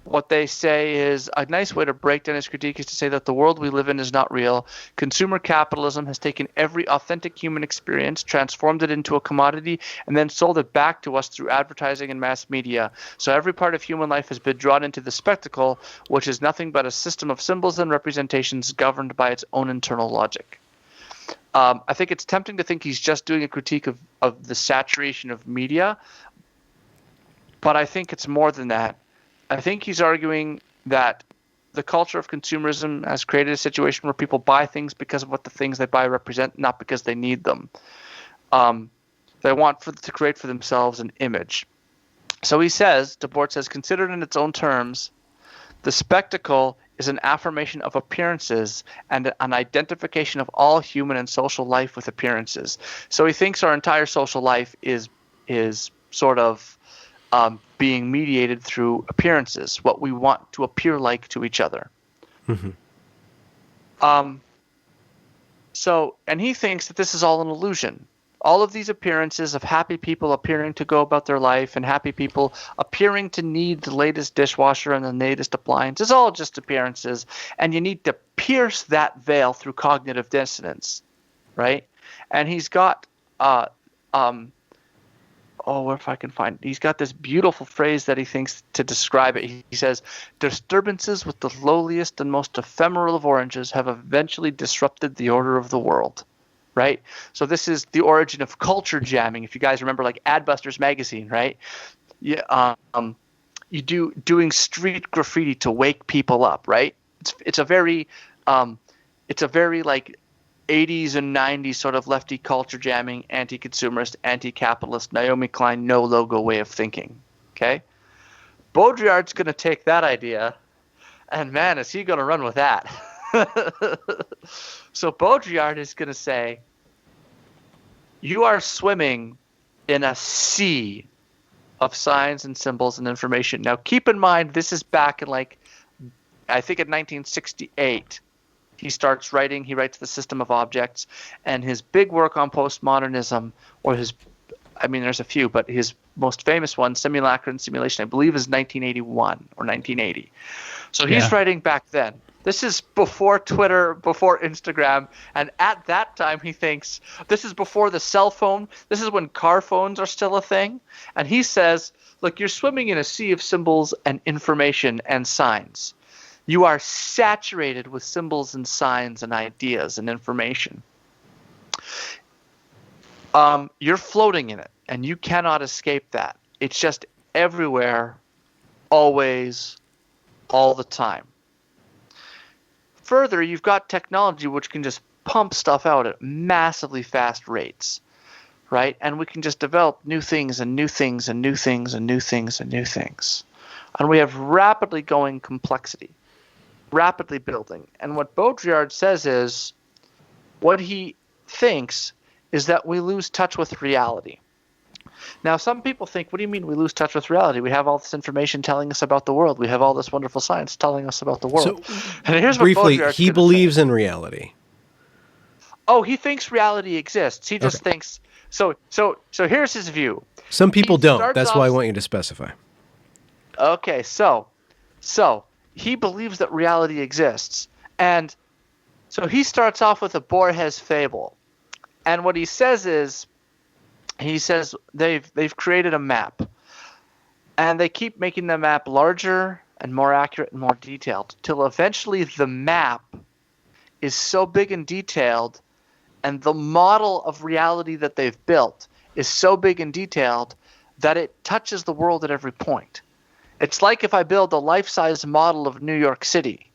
what they say is a nice way to break down his critique is to say that the world we live in is not real. Consumer capitalism has taken every authentic human experience, transformed it into a commodity, and then sold it back to us through advertising and mass media. So every part of human life has been drawn into the spectacle, which is nothing but a system of symbols and representations governed by its own internal logic. I think it's tempting to think he's just doing a critique of the saturation of media, but I think it's more than that. I think he's arguing that the culture of consumerism has created a situation where people buy things because of what the things they buy represent, not because they need them. They want to create for themselves an image. So he says, Debord says, considered in its own terms, the spectacle is an affirmation of appearances and an identification of all human and social life with appearances. So he thinks our entire social life is sort of being mediated through appearances, what we want to appear like to each other. Mm-hmm. And he thinks that this is all an illusion. All of these appearances of happy people appearing to go about their life and happy people appearing to need the latest dishwasher and the latest appliance is all just appearances, and you need to pierce that veil through cognitive dissonance, right? And he's got if I can find it. He's got this beautiful phrase that he thinks to describe it. He says, disturbances with the lowliest and most ephemeral of oranges have eventually disrupted the order of the world, right? So this is the origin of culture jamming. If you guys remember, like Adbusters magazine, right? Yeah, doing street graffiti to wake people up, right? It's a very like 80s and 90s sort of lefty culture jamming, anti-consumerist, anti-capitalist, Naomi Klein, no logo way of thinking. Okay? Baudrillard's going to take that idea, and man, is he going to run with that. So Baudrillard is going to say, you are swimming in a sea of signs and symbols and information. Now, keep in mind, this is back in I think in 1968. He starts writing, he writes The System of Objects, and his big work on postmodernism, there's a few, but his most famous one, Simulacra and Simulation, I believe is 1981 or 1980. So he's writing back then. This is before Twitter, before Instagram, and at that time he thinks, this is before the cell phone, this is when car phones are still a thing, and he says, look, you're swimming in a sea of symbols and information and signs. You are saturated with symbols and signs and ideas and information. You're floating in it, and you cannot escape that. It's just everywhere, always, all the time. Further, you've got technology which can just pump stuff out at massively fast rates, right? And we can just develop new things and new things and new things and new things and new things. And we have rapidly going complexity. Rapidly building. And what Baudrillard says is, what he thinks is that we lose touch with reality. Now, some people think, what do you mean we lose touch with reality? We have all this information telling us about the world. We have all this wonderful science telling us about the world. So, and here's briefly, he believes in reality. Oh, he thinks reality exists. He just thinks so here's his view. Some people don't. That's why I want you to specify. Okay, so he believes that reality exists. And so he starts off with a Borges fable. And what he says is, they've created a map. And they keep making the map larger and more accurate and more detailed till eventually the map is so big and detailed, and the model of reality that they've built is so big and detailed that it touches the world at every point. It's like if I build a life-size model of New York City,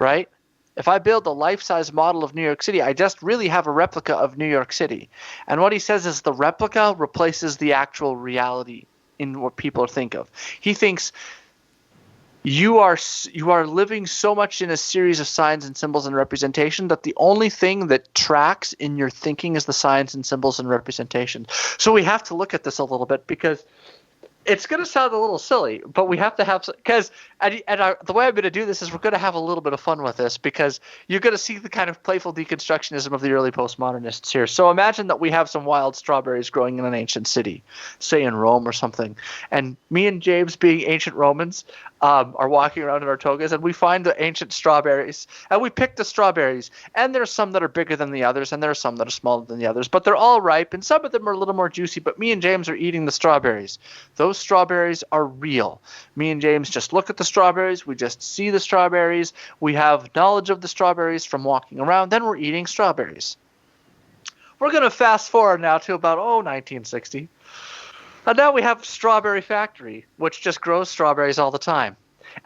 right? If I build a life-size model of New York City, I just really have a replica of New York City. And what he says is the replica replaces the actual reality in what people think of. He thinks you are living so much in a series of signs and symbols and representation that the only thing that tracks in your thinking is the signs and symbols and representation. So we have to look at this a little bit, because it's going to sound a little silly, but we have to have – because the way I'm going to do this is we're going to have a little bit of fun with this, because you're going to see the kind of playful deconstructionism of the early postmodernists here. So imagine that we have some wild strawberries growing in an ancient city, say in Rome or something, and me and James, being ancient Romans, are walking around in our togas, and we find the ancient strawberries, and we pick the strawberries, and there are some that are bigger than the others, and there are some that are smaller than the others, but they're all ripe, and some of them are a little more juicy, but me and James are eating the strawberries. Those strawberries are real. Me and James just look at the strawberries, we just see the strawberries, we have knowledge of the strawberries from walking around, then we're eating strawberries. We're going to fast forward now to about 1960. And now we have a strawberry factory, which just grows strawberries all the time.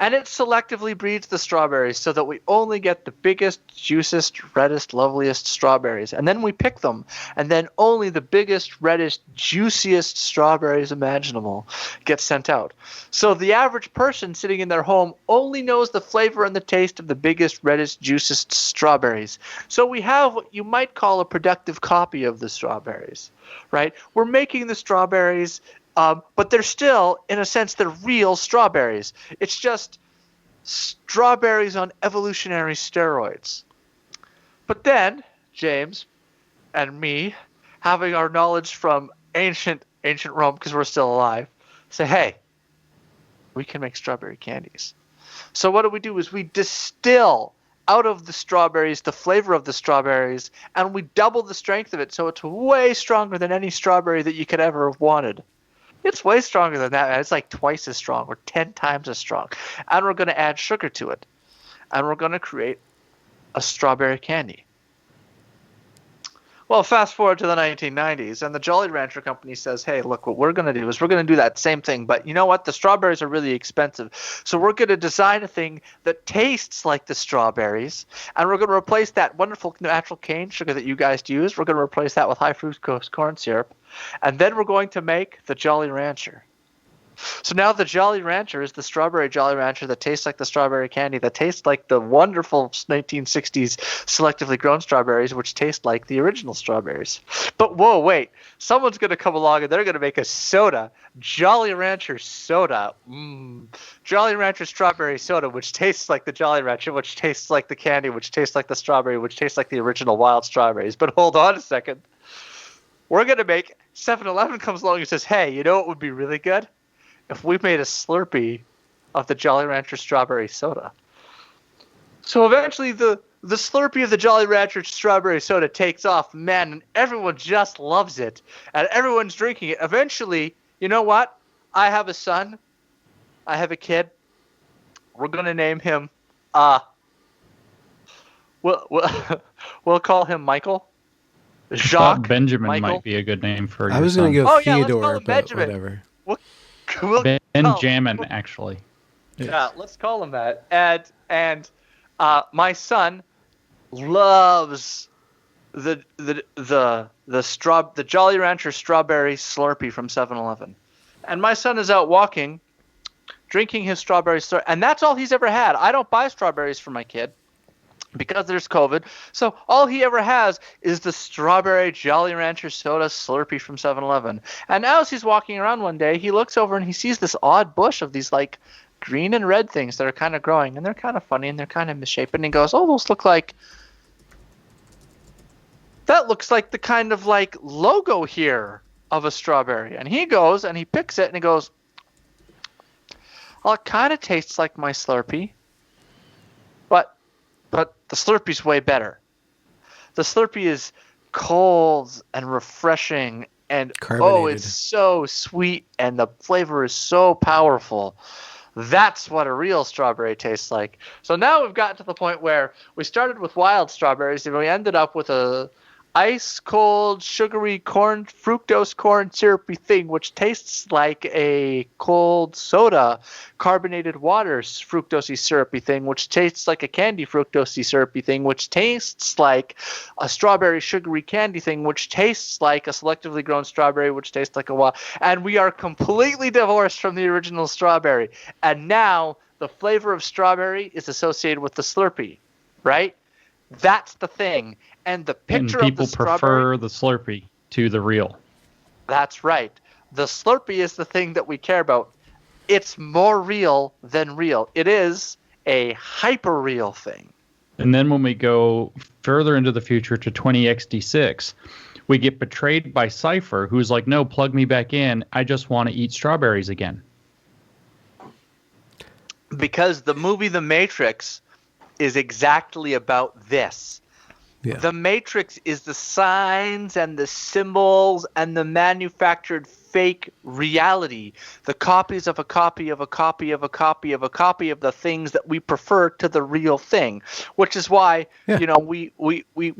And it selectively breeds the strawberries so that we only get the biggest, juiciest, reddest, loveliest strawberries. And then we pick them, and then only the biggest, reddest, juiciest strawberries imaginable get sent out. So the average person sitting in their home only knows the flavor and the taste of the biggest, reddest, juiciest strawberries. So we have what you might call a productive copy of the strawberries, right? We're making the strawberries, but they're still, in a sense, they're real strawberries. It's just strawberries on evolutionary steroids. But then, James and me, having our knowledge from ancient Rome, because we're still alive, say, hey, we can make strawberry candies. So what do is we distill out of the strawberries the flavor of the strawberries, and we double the strength of it, so it's way stronger than any strawberry that you could ever have wanted. It's way stronger than that. It's like twice as strong or 10 times as strong. And we're going to add sugar to it. And we're going to create a strawberry candy. Well, fast forward to the 1990s, and the Jolly Rancher company says, hey, look, what we're going to do is we're going to do that same thing. But you know what? The strawberries are really expensive. So we're going to design a thing that tastes like the strawberries, and we're going to replace that wonderful natural cane sugar that you guys use. We're going to replace that with high fructose corn syrup. And then we're going to make the Jolly Rancher. So now the Jolly Rancher is the strawberry Jolly Rancher that tastes like the strawberry candy, that tastes like the wonderful 1960s selectively grown strawberries, which taste like the original strawberries. But whoa, wait. Someone's going to come along and they're going to make a soda. Jolly Rancher soda. Jolly Rancher strawberry soda, which tastes like the Jolly Rancher, which tastes like the candy, which tastes like the strawberry, which tastes like the original wild strawberries. But hold on a second. We're going to make 7-Eleven comes along and says, hey, you know what would be really good? If we made a Slurpee of the Jolly Rancher strawberry soda. So eventually the Slurpee of the Jolly Rancher strawberry soda takes off, man, and everyone just loves it. And everyone's drinking it. Eventually, you know what? I have a son. I have a kid. We're going to name him, we'll call him Michael. Jacques. Benjamin Michael. Might be a good name for I was going to go Theodore, let's call him but Benjamin. whatever. Benjamin, actually. Yeah, let's call him that. And my son loves the Jolly Rancher strawberry Slurpee from 7-Eleven. And my son is out walking, drinking his strawberry Slurpee, and that's all he's ever had. I don't buy strawberries for my kid because there's COVID. So all he ever has is the strawberry Jolly Rancher soda Slurpee from 7-Eleven. And now as he's walking around one day, he looks over and he sees this odd bush of these like green and red things that are kind of growing, and they're kind of funny and they're kind of misshapen. And he goes, oh, those look like – that looks like the kind of like logo here of a strawberry. And he goes and he picks it and he goes, well, it kind of tastes like my Slurpee, but the Slurpee's way better. The Slurpee is cold and refreshing, and carbonated. It's so sweet, and the flavor is so powerful. That's what a real strawberry tastes like. So now we've gotten to the point where we started with wild strawberries, and we ended up with a ice cold, sugary fructose corn syrupy thing, which tastes like a cold soda, carbonated water fructosey syrupy thing, which tastes like a candy fructosey syrupy thing, which tastes like a strawberry sugary candy thing, which tastes like a selectively grown strawberry, which tastes like a wild. And we are completely divorced from the original strawberry. And now the flavor of strawberry is associated with the Slurpee, right? That's the thing. And the picture of the strawberry... people prefer the Slurpee to the real. That's right. The Slurpee is the thing that we care about. It's more real than real. It is a hyper-real thing. And then when we go further into the future to 20XD6, we get betrayed by Cypher, who's like, no, plug me back in. I just want to eat strawberries again. Because the movie The Matrix is exactly about this. Yeah. The Matrix is the signs and the symbols and the manufactured fake reality, the copies of a copy of a copy of a copy of a copy of the things that we prefer to the real thing, which is why we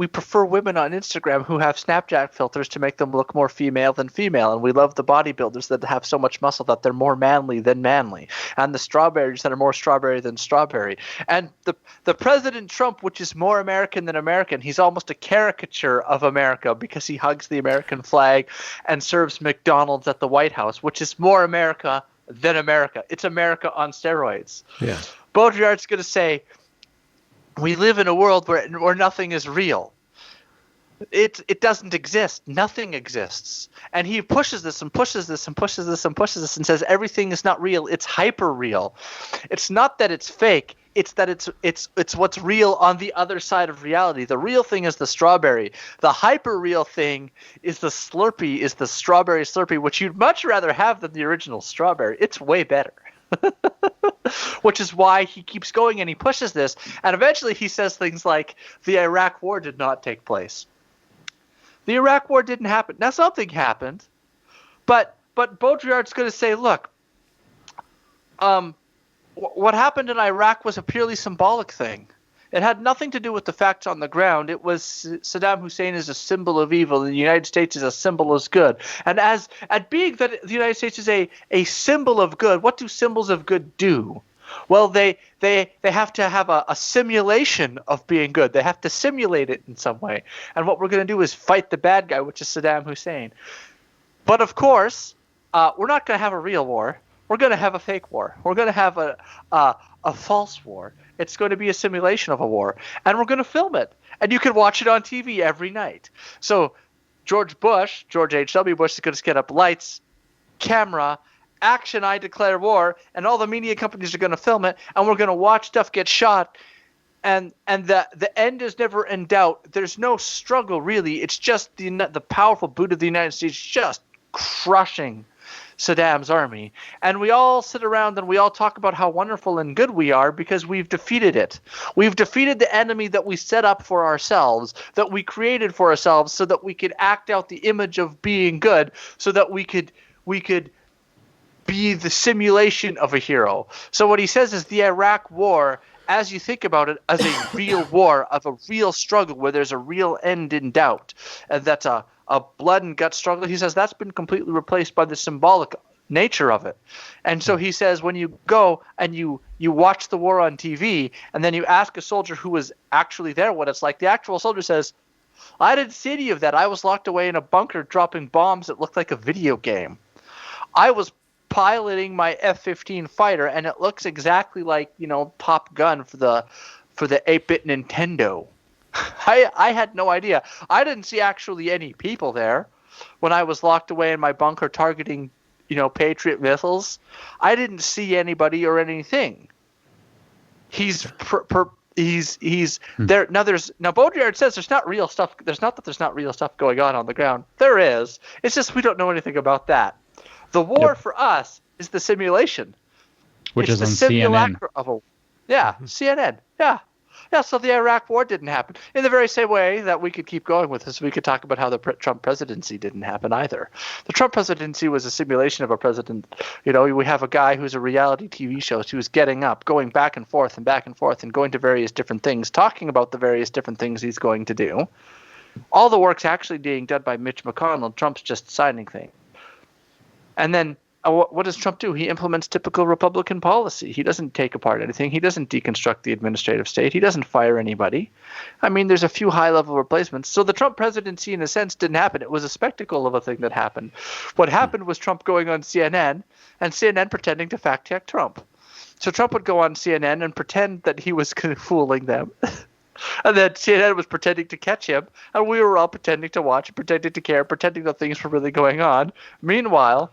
prefer women on Instagram who have Snapchat filters to make them look more female than female, and we love the bodybuilders that have so much muscle that they're more manly than manly, and the strawberries that are more strawberry than strawberry, and the President Trump, which is more American than American. He's almost a caricature of America because he hugs the American flag and serves McDonald's at the White House, which is more America than America. It's America on steroids. Yeah. Baudrillard's going to say, we live in a world where nothing is real. It doesn't exist. Nothing exists. And he pushes this and pushes this and pushes this and pushes this and says everything is not real. It's hyper real. It's not that it's fake. It's that it's what's real on the other side of reality. The real thing is the strawberry. The hyper real thing is the Slurpee, is the strawberry Slurpee, which you'd much rather have than the original strawberry. It's way better. Which is why he keeps going and he pushes this. And eventually he says things like, the Iraq War did not take place. The Iraq War didn't happen. Now something happened, but Baudrillard's going to say, look, what happened in Iraq was a purely symbolic thing. It had nothing to do with the facts on the ground. It was Saddam Hussein is a symbol of evil, and the United States is a symbol of good. And being that the United States is a symbol of good, what do symbols of good do? Well, they have to have a simulation of being good. They have to simulate it in some way. And what we're going to do is fight the bad guy, which is Saddam Hussein. But of course, we're not going to have a real war. We're going to have a fake war. We're going to have a false war. It's going to be a simulation of a war. And we're going to film it. And you can watch it on TV every night. So George H.W. Bush is going to get up lights, camera, action, I declare war, and all the media companies are going to film it, and we're going to watch stuff get shot, and the end is never in doubt. There's no struggle, really. It's just the powerful boot of the United States just crushing Saddam's army. And we all sit around and we all talk about how wonderful and good we are because we've defeated it. We've defeated the enemy that we set up for ourselves, that we created for ourselves so that we could act out the image of being good, so that we could be the simulation of a hero. So what he says is the Iraq War, as you think about it, as a real war, of a real struggle where there's a real end in doubt, and that's a blood and gut struggle, he says that's been completely replaced by the symbolic nature of it. And so he says when you go and you watch the war on TV and then you ask a soldier who was actually there what it's like, the actual soldier says, I didn't see any of that. I was locked away in a bunker dropping bombs that looked like a video game. I was piloting my F-15 fighter, and it looks exactly like, Top Gun for the 8-bit Nintendo. I had no idea. I didn't see actually any people there when I was locked away in my bunker targeting, Patriot missiles. I didn't see anybody or anything. He's there now. Baudrillard says there's not real stuff. There's not that there's not real stuff going on the ground. There is. It's just we don't know anything about that. The war for us is the simulation, which is on CNN. CNN. Yeah. So the Iraq War didn't happen in the very same way that we could keep going with this. We could talk about how the Trump presidency didn't happen either. The Trump presidency was a simulation of a president. We have a guy who's a reality TV show who's getting up, going back and forth and going to various different things, talking about the various different things he's going to do. All the work's actually being done by Mitch McConnell. Trump's just signing things. And then what does Trump do? He implements typical Republican policy. He doesn't take apart anything. He doesn't deconstruct the administrative state. He doesn't fire anybody. I mean, there's a few high-level replacements. So the Trump presidency, in a sense, didn't happen. It was a spectacle of a thing that happened. What happened was Trump going on CNN and CNN pretending to fact-check Trump. So Trump would go on CNN and pretend that he was fooling them. And then CNN was pretending to catch him, and we were all pretending to watch, pretending to care, pretending that things were really going on. Meanwhile,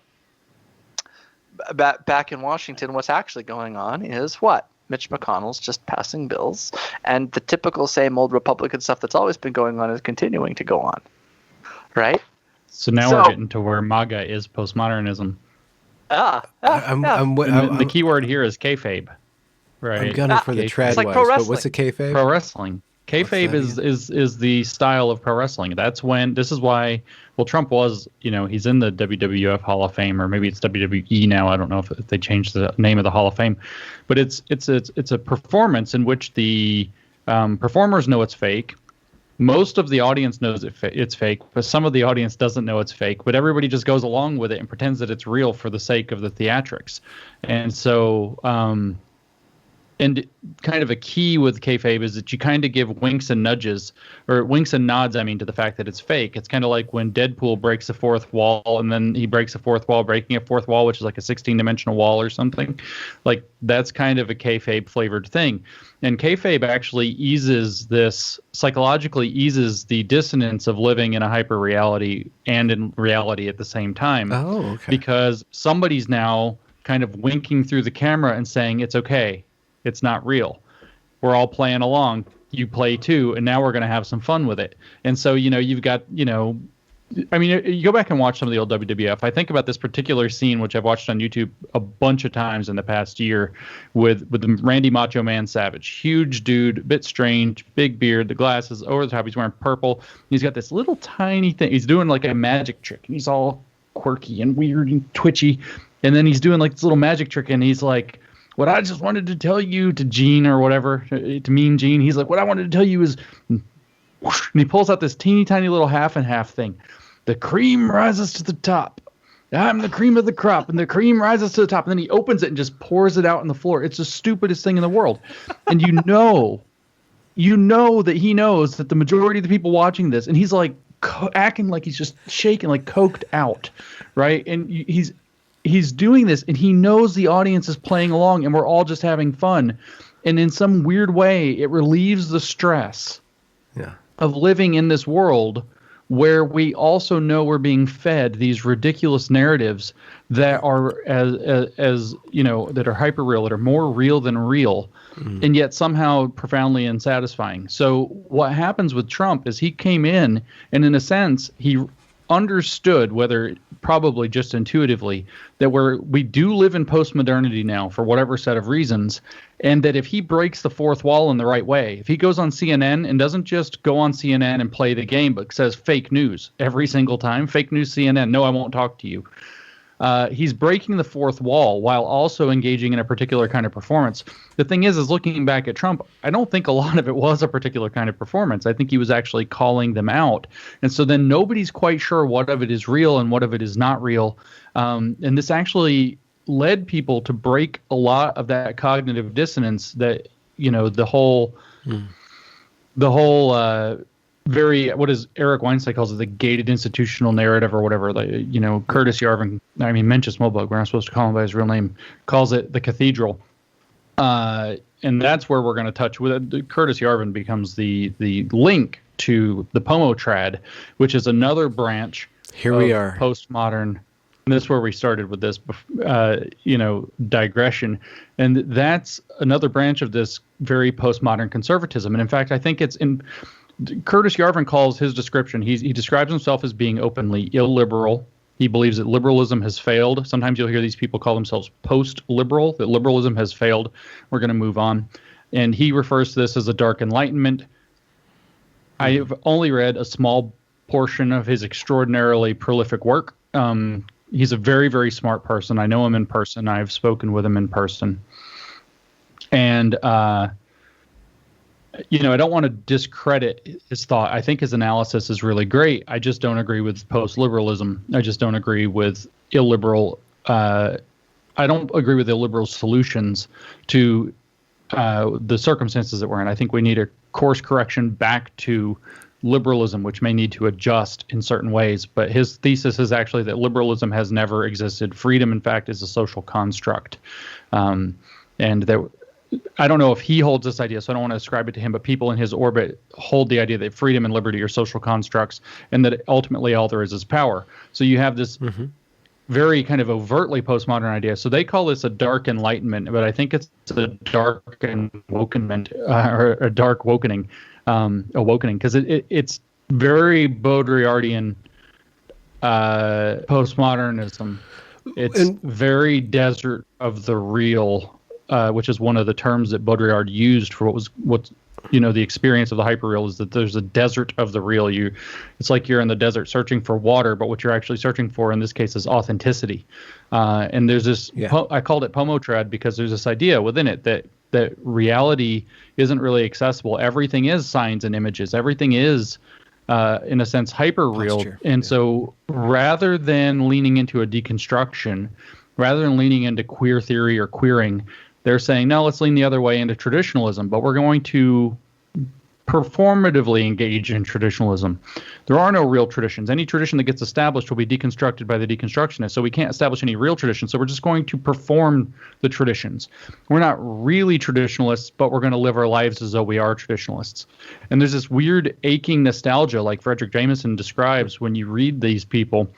back in Washington, what's actually going on is what? Mitch McConnell's just passing bills, and the typical same old Republican stuff that's always been going on is continuing to go on, right? So now we're getting to where MAGA is postmodernism. The key word here is kayfabe. Right. I'm gunning for the trad like wise, but what's a kayfabe? Pro wrestling. Kayfabe is the style of pro wrestling. This is why, Trump was, he's in the WWF Hall of Fame, or maybe it's WWE now. I don't know if they changed the name of the Hall of Fame, but it's a performance in which the performers know it's fake. Most of the audience knows it's fake, but some of the audience doesn't know it's fake. But everybody just goes along with it and pretends that it's real for the sake of the theatrics. And so, and kind of a key with kayfabe is that you kind of give winks and nods, to the fact that it's fake. It's kind of like when Deadpool breaks the fourth wall, and then he breaks a fourth wall, breaking a fourth wall, which is like a 16-dimensional wall or something. Like, that's kind of a kayfabe flavored thing. And kayfabe actually psychologically eases the dissonance of living in a hyper-reality and in reality at the same time. Oh, okay. Because somebody's now kind of winking through the camera and saying, it's okay. It's not real. We're all playing along. You play too, and now we're going to have some fun with it. And so, you've got, you go back and watch some of the old WWF. I think about this particular scene, which I've watched on YouTube a bunch of times in the past year, with the Randy Macho Man Savage. Huge dude, a bit strange, big beard, the glasses over the top. He's wearing purple. He's got this little tiny thing. He's doing like a magic trick, and he's all quirky and weird and twitchy. And then he's doing like this little magic trick, and he's like, what I just wanted to tell you to Gene or whatever, to Mean Gene, he's like, what I wanted to tell you is, whoosh, and he pulls out this teeny tiny little half and half thing. The cream rises to the top. I'm the cream of the crop, and the cream rises to the top. And then he opens it and just pours it out on the floor. It's the stupidest thing in the world. And you know that he knows that the majority of the people watching this, and he's like acting like he's just shaking, like coked out, right? And he's doing this, and he knows the audience is playing along, and we're all just having fun. And in some weird way, it relieves the stress of living in this world where we also know we're being fed these ridiculous narratives that are that are hyper real, that are more real than real, and yet somehow profoundly unsatisfying. So what happens with Trump is he came in, and in a sense, he understood, whether probably just intuitively, that we do live in postmodernity now for whatever set of reasons, and that if he breaks the fourth wall in the right way, if he goes on CNN and doesn't just go on CNN and play the game, but says fake news every single time, fake news CNN, no, I won't talk to you. He's breaking the fourth wall while also engaging in a particular kind of performance. The thing is looking back at Trump, I don't think a lot of it was a particular kind of performance. I think he was actually calling them out. And so then nobody's quite sure what of it is real and what of it is not real. And this actually led people to break a lot of that cognitive dissonance that, the whole very, what is Eric Weinstein calls it, the gated institutional narrative or whatever, Curtis Yarvin, Mencius Moblug, we're not supposed to call him by his real name, calls it the cathedral. And that's where we're going to touch with it. Curtis Yarvin becomes the link to the Pomo-trad, which is another branch Here we are. Postmodern. And that's where we started with this, digression. And that's another branch of this very postmodern conservatism. And in fact, I think it's in Curtis Yarvin calls his description, he describes himself as being openly illiberal. He believes that liberalism has failed. Sometimes you'll hear these people call themselves post-liberal, that liberalism has failed. We're going to move on. And he refers to this as a dark enlightenment. I've only read a small portion of his extraordinarily prolific work. He's a very, very smart person. I know him in person. I've spoken with him in person. And, I don't want to discredit his thought. I think his analysis is really great. I just don't agree with post-liberalism. I just don't agree with illiberal. I don't agree with illiberal solutions to the circumstances that we're in. I think we need a course correction back to liberalism, which may need to adjust in certain ways. But his thesis is actually that liberalism has never existed. Freedom, in fact, is a social construct. And I don't know if he holds this idea, so I don't want to ascribe it to him, but people in his orbit hold the idea that freedom and liberty are social constructs, and that ultimately all there is power. So you have this very kind of overtly postmodern idea. So they call this a dark enlightenment, but I think it's a dark awakening, or a dark awakening, because it's very Baudrillardian postmodernism. It's very desert of the real, which is one of the terms that Baudrillard used for what's the experience of the hyperreal, is that there's a desert of the real. It's like you're in the desert searching for water, but what you're actually searching for in this case is authenticity. And there's this, I called it pomotrad because there's this idea within it that reality isn't really accessible. Everything is signs and images. Everything is, in a sense, hyperreal. And so rather than leaning into a deconstruction, rather than leaning into queer theory or queering, they're saying, no, let's lean the other way into traditionalism, but we're going to performatively engage in traditionalism. There are no real traditions. Any tradition that gets established will be deconstructed by the deconstructionists. So we can't establish any real traditions. So we're just going to perform the traditions. We're not really traditionalists, but we're going to live our lives as though we are traditionalists. And there's this weird aching nostalgia, like Frederick Jameson describes when you read these people.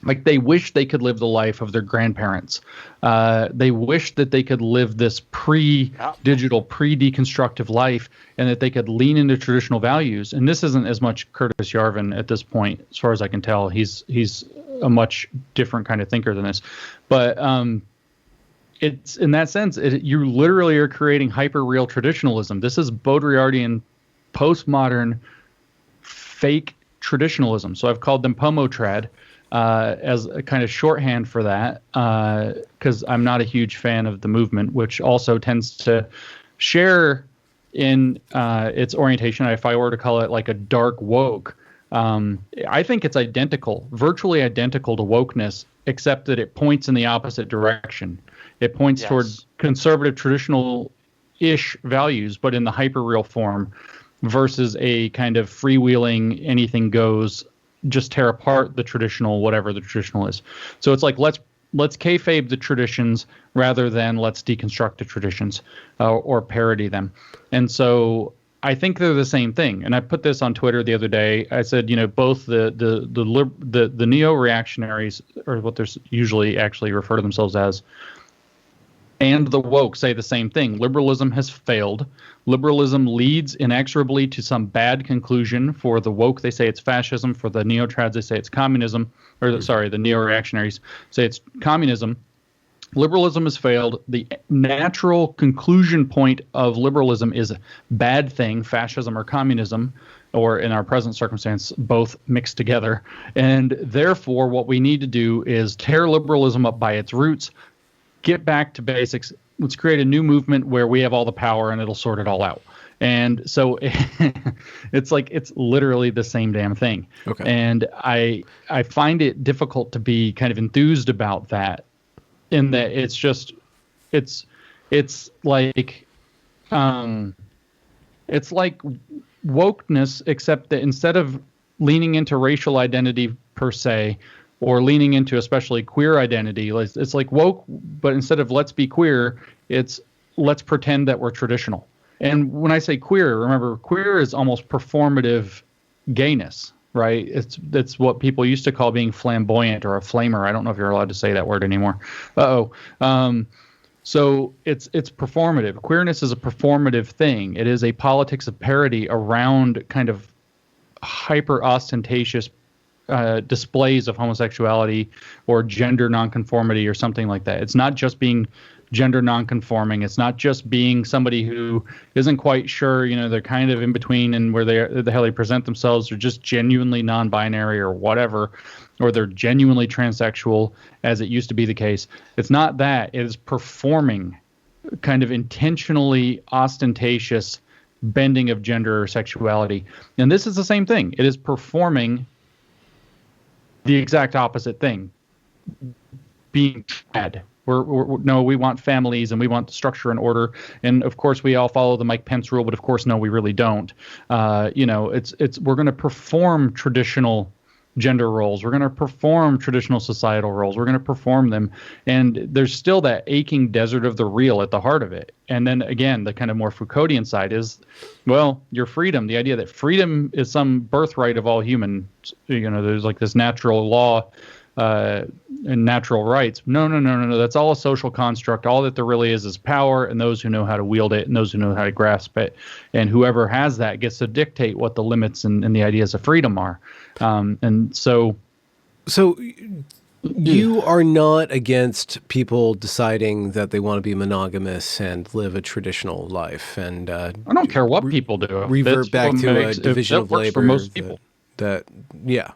Like they wish they could live the life of their grandparents. They wish that they could live this pre-digital, pre-deconstructive life, and that they could lean into traditional values. And this isn't as much Curtis Yarvin at this point, as far as I can tell. He's a much different kind of thinker than this. But it's in that sense, you literally are creating hyper-real traditionalism. This is Baudrillardian, postmodern, fake traditionalism. So I've called them pomotrad. As a kind of shorthand for that, because I'm not a huge fan of the movement, which also tends to share in its orientation. If I were to call it like a dark woke, I think it's virtually identical to wokeness, except that it points in the opposite direction. It points toward conservative, traditional-ish values, but in the hyper-real form, versus a kind of freewheeling, anything goes, just tear apart the traditional, whatever the traditional is. So it's like, let's kayfabe the traditions rather than let's deconstruct the traditions or parody them. And so I think they're the same thing. And I put this on Twitter the other day. I said, both the neo-reactionaries, or what they're usually actually refer to themselves as, and the woke say the same thing. Liberalism has failed. Liberalism leads inexorably to some bad conclusion. For the woke, they say it's fascism. For the neo-trads, they say it's communism. The neo-reactionaries say it's communism. Liberalism has failed. The natural conclusion point of liberalism is a bad thing, fascism or communism, or in our present circumstance, both mixed together. And therefore, what we need to do is tear liberalism up by its roots, get back to basics. Let's create a new movement where we have all the power and it'll sort it all out. And so it's like, it's literally the same damn thing. Okay. And I find it difficult to be kind of enthused about that, in that it's just, it's like wokeness, except that instead of leaning into racial identity per se, or leaning into especially queer identity, it's like woke, but instead of let's be queer, it's let's pretend that we're traditional. And when I say queer, remember, queer is almost performative gayness, right? It's what people used to call being flamboyant or a flamer. I don't know if you're allowed to say that word anymore. So it's performative. Queerness is a performative thing. It is a politics of parody around kind of hyper ostentatious displays of homosexuality or gender nonconformity or something like that. It's not just being gender nonconforming. It's not just being somebody who isn't quite sure, they're kind of in between and where the hell they present themselves, or just genuinely non-binary or whatever, or they're genuinely transsexual, as it used to be the case. It's not that. It is performing kind of intentionally ostentatious bending of gender or sexuality. And this is the same thing. It is performing the exact opposite thing, being trad. No, we want families and we want structure and order, and of course we all follow the Mike Pence rule, but of course no, we really don't. We're going to perform traditional gender roles. We're going to perform traditional societal roles. We're going to perform them. And there's still that aching desert of the real at the heart of it. And then again, the kind of more Foucauldian side is, well, your freedom, the idea that freedom is some birthright of all humans. There's like this natural law and natural rights. No. That's all a social construct. All that there really is power, and those who know how to wield it, and those who know how to grasp it. And whoever has that gets to dictate what the limits and the ideas of freedom are. And so you are not against people deciding that they want to be monogamous and live a traditional life, and I don't care what people do. Revert back to a division of labor for most people. Yeah.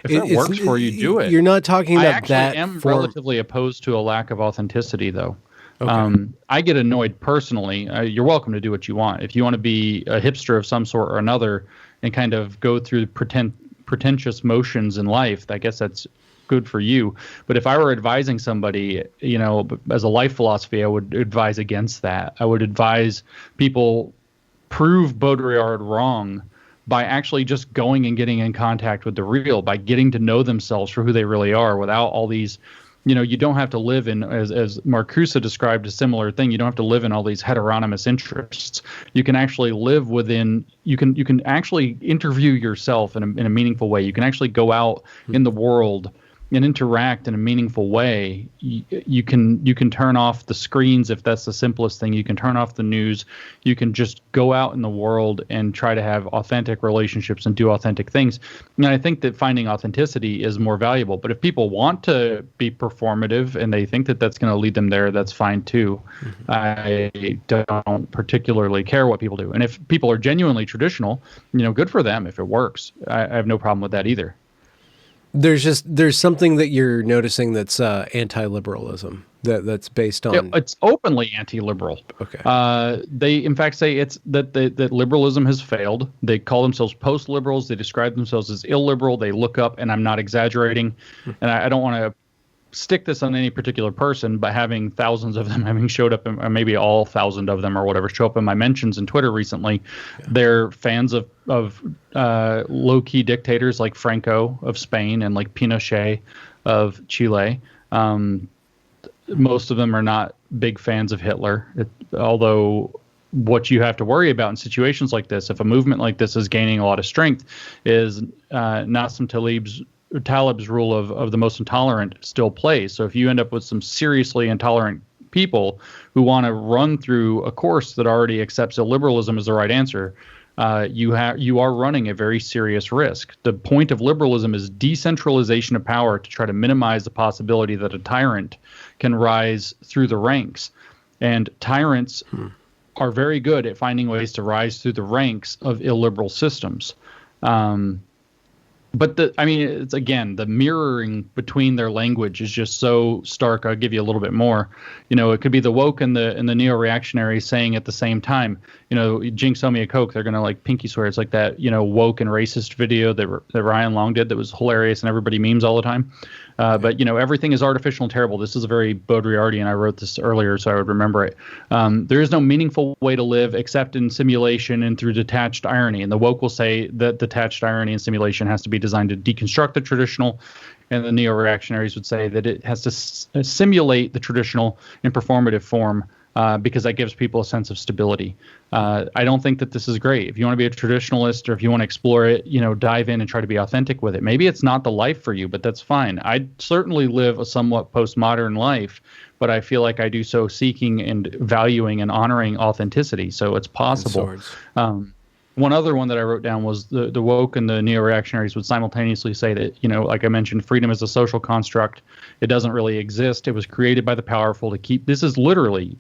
If it works for you, do it. You're not talking about that. I actually am relatively opposed to a lack of authenticity, though. Okay. I get annoyed personally. You're welcome to do what you want. If you want to be a hipster of some sort or another and kind of go through pretentious motions in life, I guess that's good for you. But if I were advising somebody, as a life philosophy, I would advise against that. I would advise people prove Baudrillard wrong by actually just going and getting in contact with the real, by getting to know themselves for who they really are without all these, you don't have to live in, as Marcuse described a similar thing, you don't have to live in all these heteronymous interests. You can actually live within, you can actually interview yourself in a meaningful way. You can actually go out in the world and interact in a meaningful way. You can turn off the screens if that's the simplest thing. You can turn off the news. You can just go out in the world and try to have authentic relationships and do authentic things. And I think that finding authenticity is more valuable. But if people want to be performative and they think that that's going to lead them there, that's fine too. Mm-hmm. I don't particularly care what people do. And if people are genuinely traditional, good for them if it works. I have no problem with that either. There's something that you're noticing that's anti-liberalism that's based on. It's openly anti-liberal. Okay. They in fact say that liberalism has failed. They call themselves post-liberals. They describe themselves as illiberal. They look up, and I'm not exaggerating, and I don't want to stick this on any particular person, but having thousands of them having showed up, or maybe all 1,000 of them or whatever, show up in my mentions in Twitter recently. Yeah. They're fans of low-key dictators like Franco of Spain and like Pinochet of Chile. Most of them are not big fans of Hitler, although what you have to worry about in situations like this, if a movement like this is gaining a lot of strength, is Nassim Taleb's rule of the most intolerant still plays. So if you end up with some seriously intolerant people who want to run through a course that already accepts illiberalism as the right answer, you are running a very serious risk. The point of liberalism is decentralization of power to try to minimize the possibility that a tyrant can rise through the ranks. And tyrants are very good at finding ways to rise through the ranks of illiberal systems. But it's again, the mirroring between their language is just so stark. I'll give you a little bit more. It could be the woke and the neo-reactionary saying at the same time, jinx owe me a Coke. They're going to like pinky swear. It's like that, woke and racist video that Ryan Long did that was hilarious and everybody memes all the time. But everything is artificial and terrible. This is a very Baudrillardian. I wrote this earlier, so I would remember it. There is no meaningful way to live except in simulation and through detached irony. And the woke will say that detached irony and simulation has to be designed to deconstruct the traditional, and the neo-reactionaries would say that it has to simulate the traditional in performative form. Because that gives people a sense of stability. I don't think that this is great. If you want to be a traditionalist or if you want to explore it, dive in and try to be authentic with it. Maybe it's not the life for you, but that's fine. I certainly live a somewhat postmodern life, but I feel like I do so seeking and valuing and honoring authenticity. So it's possible. One other one that I wrote down was the woke and the neo-reactionaries would simultaneously say that, like I mentioned, freedom is a social construct. It doesn't really exist. It was created by the powerful to keep. This is literally.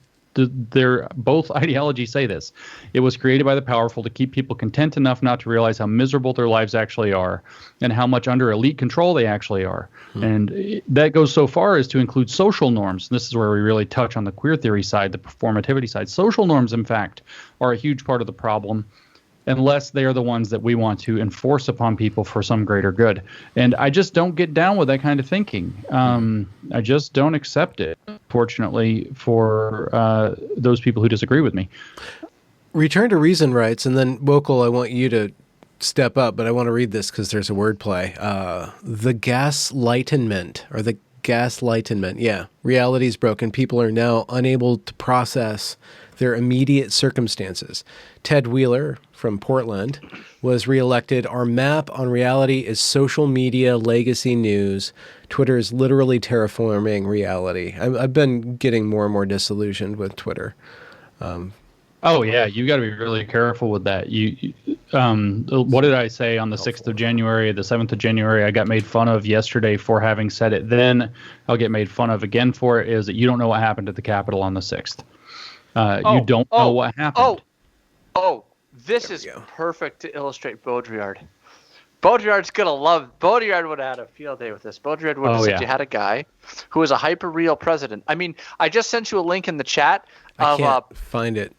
Both ideologies say this. It was created by the powerful to keep people content enough not to realize how miserable their lives actually are and how much under elite control they actually are. And that goes so far as to include social norms. This is where we really touch on the queer theory side, the performativity side. Social norms, in fact, are a huge part of the problem, unless they are the ones that we want to enforce upon people for some greater good. And I just don't get down with that kind of thinking. I just don't accept it, fortunately, for those people who disagree with me. Return to Reason writes, and then Wokal, I want you to step up, but I want to read this because there's a wordplay. The gaslightenment, or the gaslightenment. Yeah. Reality is broken. People are now unable to process their immediate circumstances. Ted Wheeler from Portland was reelected. Our map on reality is social media legacy news. Twitter is literally terraforming reality. I've been getting more and more disillusioned with Twitter. Oh yeah, you got to be really careful with that. What did I say on the 6th of January, the 7th of January? I got made fun of yesterday for having said it. Then I'll get made fun of again for it. Is that you don't know what happened at the Capitol on the 6th? You don't know what happened. This is perfect to illustrate Baudrillard. Baudrillard would have had a field day with this. Baudrillard would have said you had a guy who was a hyper-real president. I mean, I just sent you a link in the chat. I can't find it.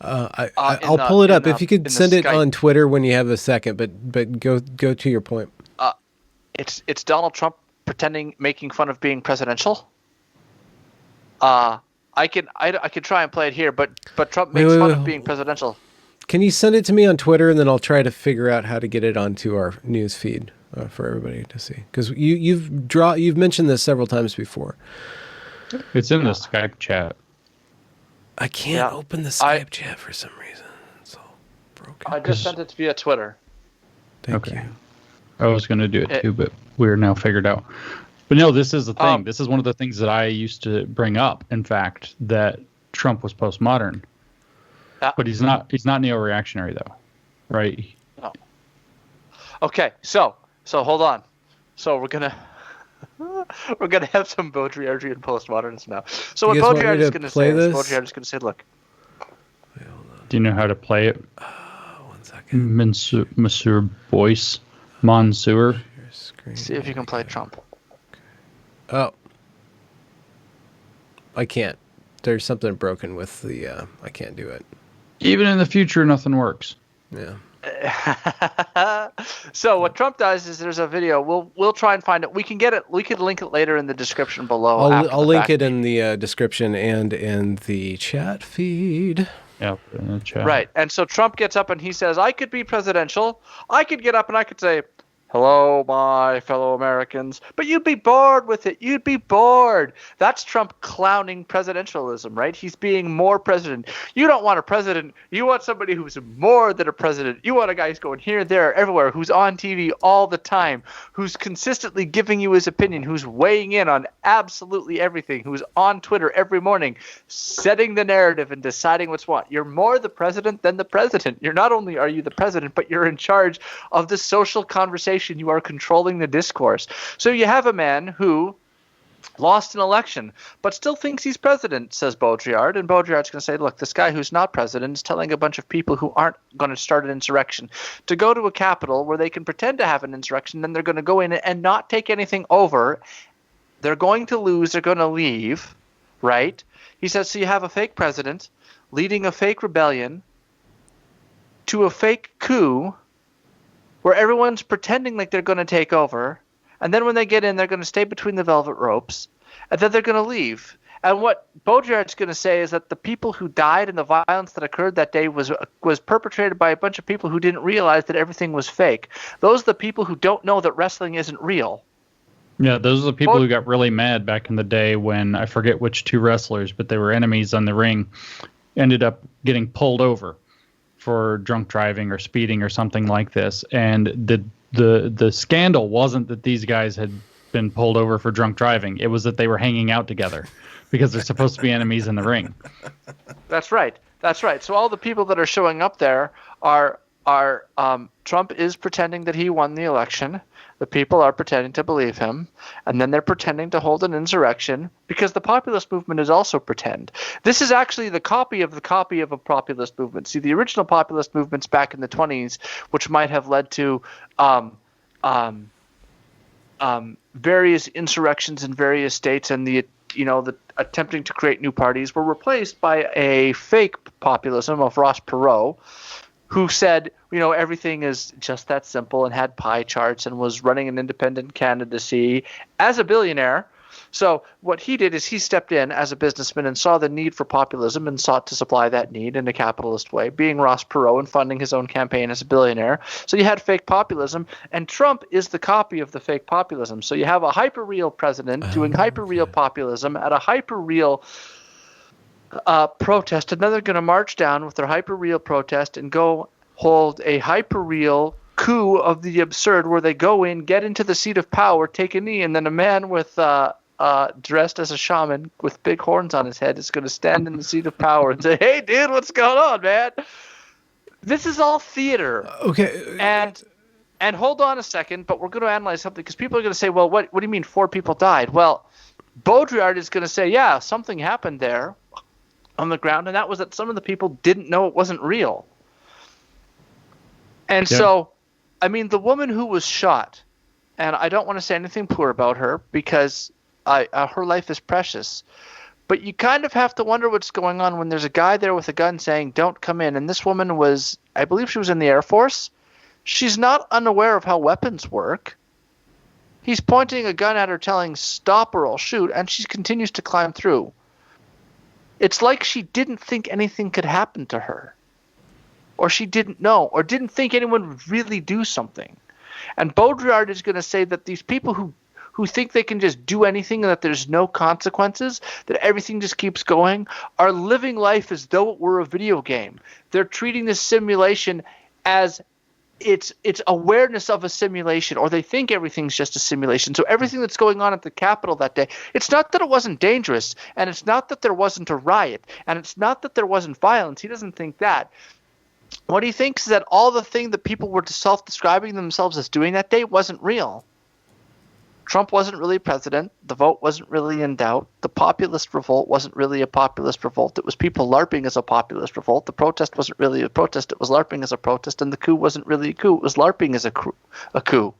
I'll pull it up. If you could send it on Twitter when you have a second, but go to your point. It's Donald Trump making fun of being presidential. I could try and play it here, but Trump makes fun of being presidential. Can you send it to me on Twitter, and then I'll try to figure out how to get it onto our news feed for everybody to see? Because you've mentioned this several times before. It's in the Skype chat. I can't open the Skype chat for some reason. It's all broken. I just sent it via Twitter. Thank you. I was going to do it too, but we're now figured out. But no, this is the thing. This is one of the things that I used to bring up, in fact, that Trump was postmodern. But he's not neo-reactionary, though, right? No. Okay, so hold on. So we're gonna have some Baudrillard and postmodernism now. So what Baudrillard is gonna say is Baudrillard is gonna say, look. Wait, hold on. Do you know how to play it? 1 second. Monsieur Boyce, Monsieur. See if you can play Trump. Oh, I can't. There's something broken with the. I can't do it. Even in the future, nothing works. Yeah. So what Trump does is there's a video. We'll try and find it. We can get it. We could link it later in the description below. I'll link it in the description and in the chat feed. Yeah, in the chat. Right. And so Trump gets up and he says, "I could be presidential. I could get up and I could say, 'Hello, my fellow Americans.' But you'd be bored with it. You'd be bored." That's Trump clowning presidentialism, right? He's being more president. You don't want a president. You want somebody who's more than a president. You want a guy who's going here, there, everywhere, who's on TV all the time, who's consistently giving you his opinion, who's weighing in on absolutely everything, who's on Twitter every morning, setting the narrative and deciding what's what. You're more the president than the president. You're not only are you the president, but you're in charge of the social conversation. You are controlling the discourse. So you have a man who lost an election, but still thinks he's president, says Baudrillard. And Baudrillard's going to say, look, this guy who's not president is telling a bunch of people who aren't going to start an insurrection to go to a capital where they can pretend to have an insurrection. Then they're going to go in and not take anything over. They're going to lose. They're going to leave, right? He says, so you have a fake president leading a fake rebellion to a fake coup where everyone's pretending like they're going to take over, and then when they get in, they're going to stay between the velvet ropes, and then they're going to leave. And what Baudrillard's going to say is that the people who died and the violence that occurred that day was perpetrated by a bunch of people who didn't realize that everything was fake. Those are the people who don't know that wrestling isn't real. Yeah, those are the people who got really mad back in the day when, I forget which two wrestlers, but they were enemies on the ring, ended up getting pulled over for drunk driving or speeding or something like this. And the scandal wasn't that these guys had been pulled over for drunk driving. It was that they were hanging out together because they're supposed to be enemies in the ring. That's right. So all the people that are showing up there are Trump is pretending that he won the election. The people are pretending to believe him, and then they're pretending to hold an insurrection because the populist movement is also pretend. This is actually the copy of a populist movement. See, the original populist movements back in the 1920s, which might have led to various insurrections in various states and the attempting to create new parties, were replaced by a fake populism of Ross Perot, who said, everything is just that simple and had pie charts and was running an independent candidacy as a billionaire So what he did is he stepped in as a businessman and saw the need for populism and sought to supply that need in a capitalist way, being Ross Perot and funding his own campaign as a billionaire. So you had fake populism, and Trump is the copy of the fake populism. So you have a hyper-real president doing hyper-real populism at a hyper-real protest, and then they're going to march down with their hyper-real protest and go hold a hyper-real coup of the absurd where they go in, get into the seat of power, take a knee, and then a man with dressed as a shaman with big horns on his head is going to stand in the seat of power and say, "Hey, dude, what's going on, man?" This is all theater. Okay. And hold on a second, but we're going to analyze something because people are going to say, well, what do you mean 4 people died? Well, Baudrillard is going to say, yeah, something happened there on the ground, and that was that some of the people didn't know it wasn't real. And so, I mean, the woman who was shot, and I don't want to say anything poor about her because her life is precious, but you kind of have to wonder what's going on when there's a guy there with a gun saying, "Don't come in." And this woman was, I believe she was in the Air Force. She's not unaware of how weapons work. He's pointing a gun at her telling, "Stop or I'll shoot," and she continues to climb through. It's like she didn't think anything could happen to her, or she didn't know, or didn't think anyone would really do something. And Baudrillard is going to say that these people who think they can just do anything and that there's no consequences, that everything just keeps going, are living life as though it were a video game. They're treating this simulation as it's awareness of a simulation, or they think everything's just a simulation. So everything that's going on at the Capitol that day, it's not that it wasn't dangerous, and it's not that there wasn't a riot, and it's not that there wasn't violence. He doesn't think that. What he thinks is that all the thing that people were self-describing themselves as doing that day wasn't real. Trump wasn't really president. The vote wasn't really in doubt. The populist revolt wasn't really a populist revolt. It was people LARPing as a populist revolt. The protest wasn't really a protest. It was LARPing as a protest. And the coup wasn't really a coup. It was LARPing as a coup.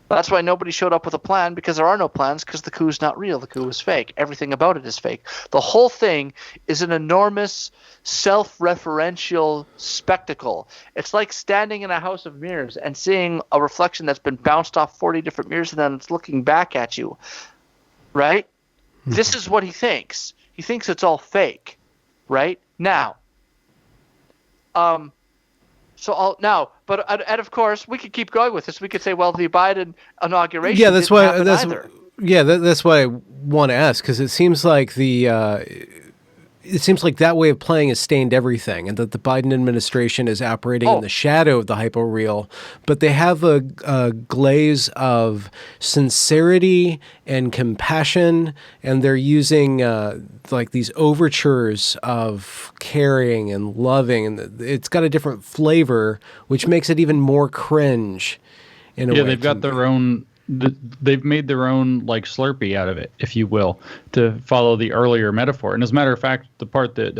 That's why nobody showed up with a plan, because there are no plans, because the coup is not real. The coup is fake. Everything about it is fake. The whole thing is an enormous self-referential spectacle. It's like standing in a house of mirrors and seeing a reflection that's been bounced off 40 different mirrors, and then it's looking back at you, right? This is what he thinks. He thinks it's all fake, right? Now, and of course, we could keep going with this. We could say, well, the Biden inauguration. Yeah, that's why. Either. Yeah, that's what I want to ask, because it seems like that way of playing has stained everything, and that the Biden administration is operating in the shadow of the hyperreal, but they have a glaze of sincerity and compassion, and they're using like these overtures of caring and loving, and it's got a different flavor, which makes it even more cringe in a way. Yeah, they've got their own... They've made their own like Slurpee out of it, if you will, to follow the earlier metaphor. And as a matter of fact, the part that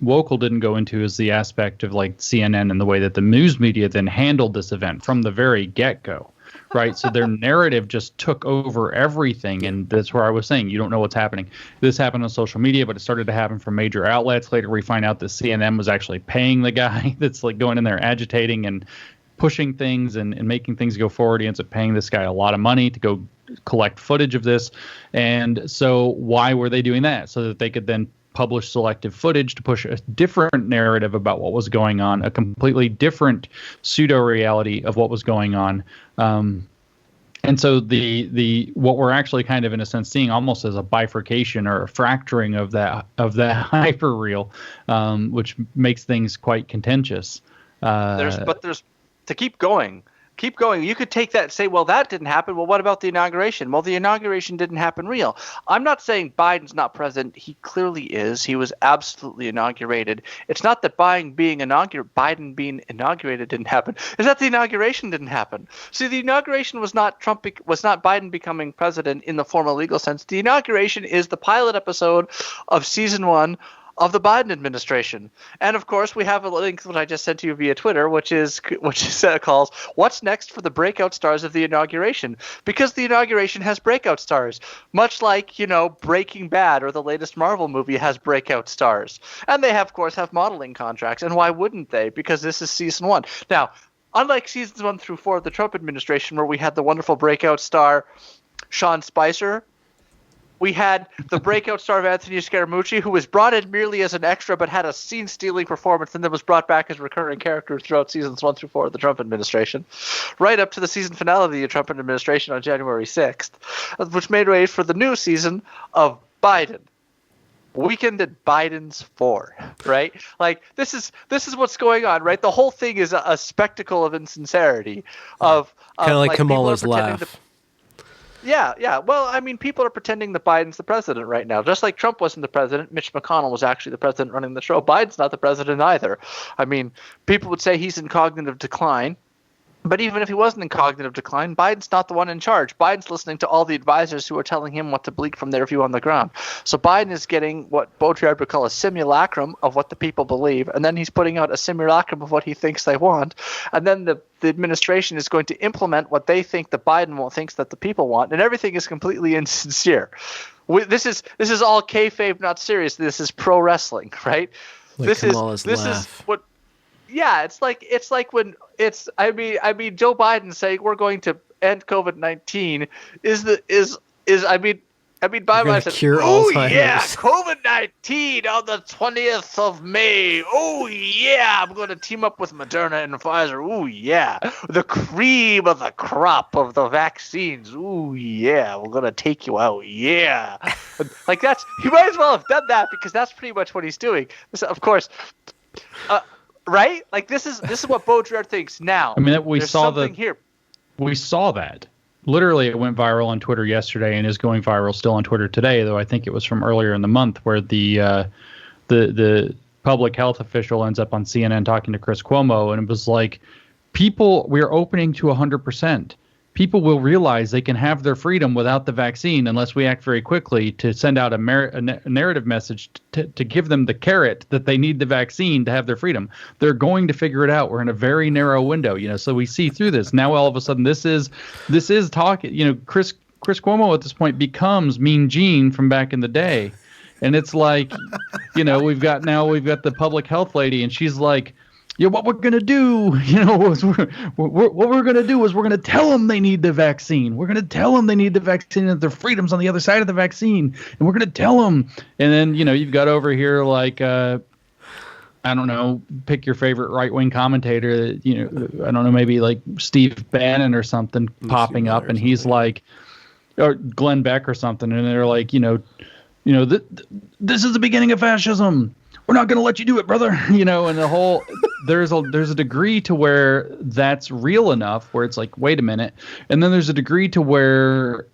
Wokal didn't go into is the aspect of like CNN and the way that the news media then handled this event from the very get-go, right? So their narrative just took over everything, and that's where I was saying you don't know what's happening. This happened on social media, but it started to happen from major outlets. Later, we find out that CNN was actually paying the guy that's like going in there agitating and pushing things and making things go forward. He ends up paying this guy a lot of money to go collect footage of this. And so why were they doing that? So that they could then publish selective footage to push a different narrative about what was going on, a completely different pseudo-reality of what was going on. And so the what we're actually kind of in a sense seeing almost as a bifurcation or a fracturing of that hyperreal, which makes things quite contentious. There's to keep going. You could take that and say, well, that didn't happen. Well, what about the inauguration? Well, the inauguration didn't happen real. I'm not saying Biden's not president. He clearly is. He was absolutely inaugurated. It's not that Biden being inaugurated didn't happen. It's that the inauguration didn't happen. See, the inauguration was not Biden becoming president in the formal legal sense. The inauguration is the pilot episode of season 1 of the Biden administration. And of course, we have a link that I just sent to you via Twitter, which calls "What's next for the breakout stars of the inauguration?" Because the inauguration has breakout stars, much like, Breaking Bad or the latest Marvel movie has breakout stars. And they of course have modeling contracts. And why wouldn't they? Because this is season 1. Now, unlike seasons 1 through 4 of the Trump administration, where we had the wonderful breakout star Sean Spicer, We had the breakout star of Anthony Scaramucci, who was brought in merely as an extra but had a scene-stealing performance and then was brought back as a recurring character throughout seasons 1 through 4 of the Trump administration, right up to the season finale of the Trump administration on January 6th, which made way for the new season of Biden. Weekend at Biden's 4, right? Like, this is what's going on, right? The whole thing is a spectacle of insincerity, of kind of like Kamala's laugh. Yeah. Well, I mean, people are pretending that Biden's the president right now. Just like Trump wasn't the president, Mitch McConnell was actually the president running the show. Biden's not the president either. I mean, people would say he's in cognitive decline. But even if he wasn't in cognitive decline, Biden's not the one in charge. Biden's listening to all the advisors who are telling him what to believe from their view on the ground. So Biden is getting what Baudrillard would call a simulacrum of what the people believe, and then he's putting out a simulacrum of what he thinks they want. And then the administration is going to implement what they think that Biden thinks that the people want, and everything is completely insincere. This is all kayfabe, not serious. This is pro wrestling, right? Like this Kamala's is laugh. what. Yeah, it's like when it's I mean Joe Biden saying we're going to end COVID-19 Biden said, cure oh Alzheimer's. yeah, COVID-19 on the 20th of May. Oh yeah, I'm going to team up with Moderna and Pfizer. Oh yeah, the cream of the crop of the vaccines. Oh yeah, we're going to take you out. Yeah, like that's he might as well have done that because that's pretty much what he's doing. So, of course. Right? Like this is what Baudrillard thinks now. I mean, we saw that. Literally, it went viral on Twitter yesterday and is going viral still on Twitter today, though I think it was from earlier in the month where the public health official ends up on CNN talking to Chris Cuomo, and it was like, we're opening to 100%. People will realize they can have their freedom without the vaccine unless we act very quickly to send out a narrative message to give them the carrot that they need the vaccine to have their freedom. They're going to figure it out. We're in a very narrow window, so we see through this. Now all of a sudden this is talk. Chris Cuomo at this point becomes Mean Gene from back in the day, and it's like, we've got the public health lady, and she's like, yeah, what we're going to do, what we're going to do is we're going to tell them they need the vaccine. We're going to tell them they need the vaccine and their freedom's on the other side of the vaccine. And we're going to tell them. And then, you've got over here like, I don't know, pick your favorite right-wing commentator, I don't know, maybe like Steve Bannon or something popping up. And he's like, or Glenn Beck or something. And they're like, this is the beginning of fascism. We're not going to let you do it, brother. And the whole there's a degree to where that's real enough where it's like, wait a minute. And then there's a degree to where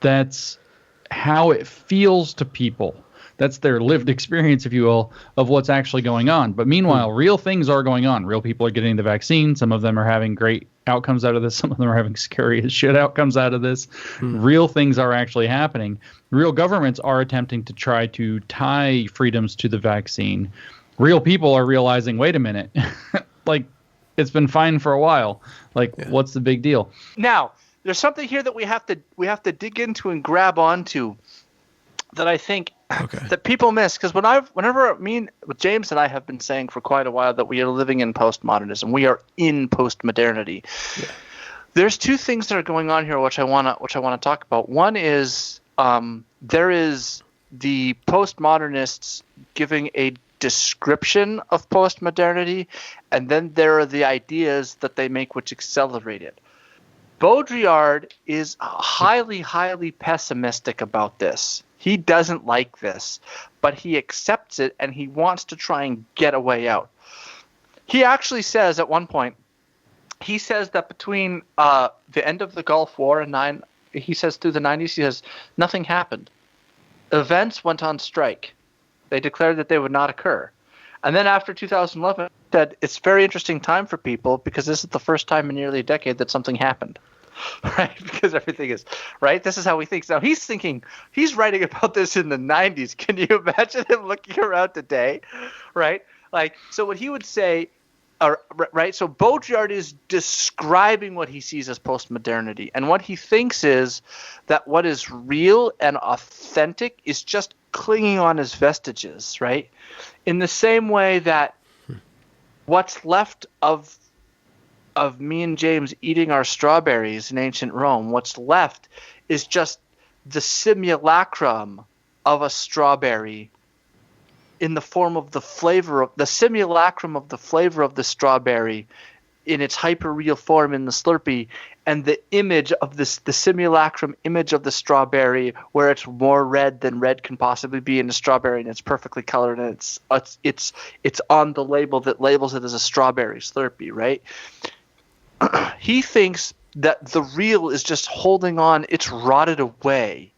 that's how it feels to people. That's their lived experience, if you will, of what's actually going on. But meanwhile, real things are going on. Real people are getting the vaccine. Some of them are having great outcomes out of this. Some of them are having scary as shit outcomes out of this. Real things are actually happening. Real governments are attempting to try to tie freedoms to the vaccine. Real people are realizing, wait a minute, like it's been fine for a while. Like, what's the big deal? Now, there's something here that we have to dig into and grab onto that I think that people miss, because whenever James and I have been saying for quite a while that we are living in postmodernism, we are in postmodernity. Yeah. There's two things that are going on here which I want to talk about. One is there is the postmodernists giving a description of postmodernity, and then there are the ideas that they make which accelerate it. Baudrillard is highly, highly pessimistic about this. He doesn't like this, but he accepts it and he wants to try and get a way out. He actually says at one point, he says that between the end of the Gulf War and he says through the 90s, he says nothing happened. Events went on strike. They declared that they would not occur. And then after 2011, he said it's a very interesting time for people because this is the first time in nearly a decade that something happened. Right, because everything is right. This is how he thinks. Now he's writing about this in the 90s. Can you imagine him looking around today? Right, like, so what he would say, right. So Baudrillard is describing what he sees as postmodernity, and what he thinks is that what is real and authentic is just clinging on as vestiges. Right, in the same way that what's left of me and James eating our strawberries in ancient Rome, what's left is just the simulacrum of a strawberry in the form of the flavor of the simulacrum of the flavor of the strawberry in its hyperreal form in the Slurpee, and the image of this, the simulacrum image of the strawberry, where it's more red than red can possibly be in a strawberry, and it's perfectly colored, and it's on the label that labels it as a strawberry Slurpee, right? He thinks that the real is just holding on, it's rotted away.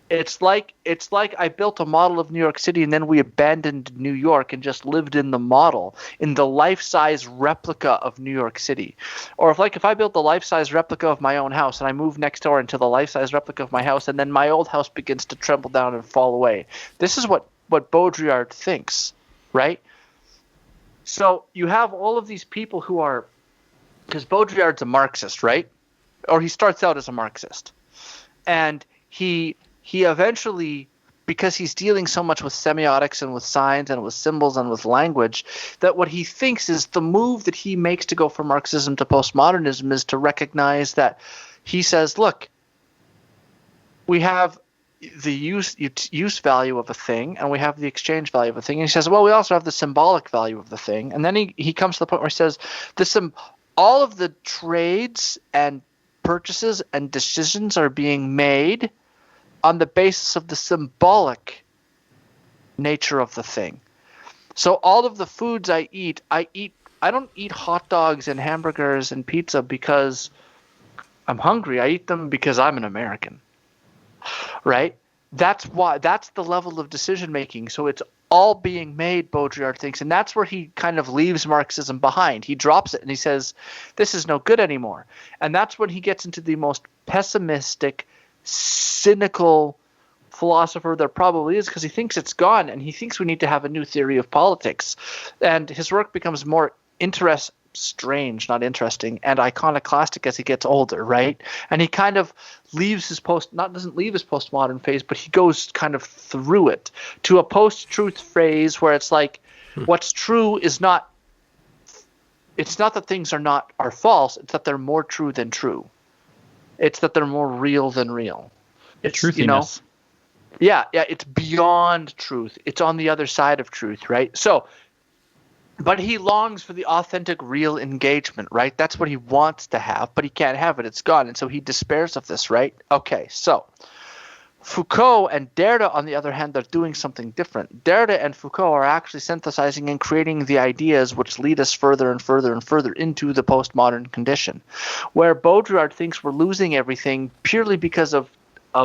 It's like I built a model of New York City and then we abandoned New York and just lived in the model, in the life-size replica of New York City. Or if I built the life-size replica of my own house and I move next door into the life-size replica of my house, and then my old house begins to tremble down and fall away. This is what Baudrillard thinks, right? So you have all of these people who are, because Baudrillard's a Marxist, right? Or he starts out as a Marxist. And he eventually, because he's dealing so much with semiotics and with signs and with symbols and with language, that what he thinks is the move that he makes to go from Marxism to postmodernism is to recognize that he says, look, we have the use value of a thing and we have the exchange value of a thing. And he says, well, we also have the symbolic value of the thing. And then he comes to the point where he says, all of the trades and purchases and decisions are being made on the basis of the symbolic nature of the thing. So all of the foods I don't eat hot dogs and hamburgers and pizza because I'm hungry. I eat them because I'm an American, right? That's the level of decision making. So it's all being made, Baudrillard thinks, and that's where he kind of leaves Marxism behind. He drops it and he says, this is no good anymore. And that's when he gets into the most pessimistic, cynical philosopher there probably is, because he thinks it's gone and he thinks we need to have a new theory of politics. And his work becomes more strange, not interesting, and iconoclastic as he gets older, right? And he kind of leaves his doesn't leave his postmodern phase, but he goes kind of through it to a post-truth phase where it's like what's true is not, it's not that things are false, it's that they're more true than true. It's that they're more real than real. It's truthiness. Yeah, it's beyond truth. It's on the other side of truth, right? So, but he longs for the authentic, real engagement, right? That's what he wants to have, but he can't have it. It's gone. And so he despairs of this, right? Okay, so Foucault and Derrida, on the other hand, they're doing something different. Derrida and Foucault are actually synthesizing and creating the ideas which lead us further and further and further into the postmodern condition, where Baudrillard thinks we're losing everything purely because of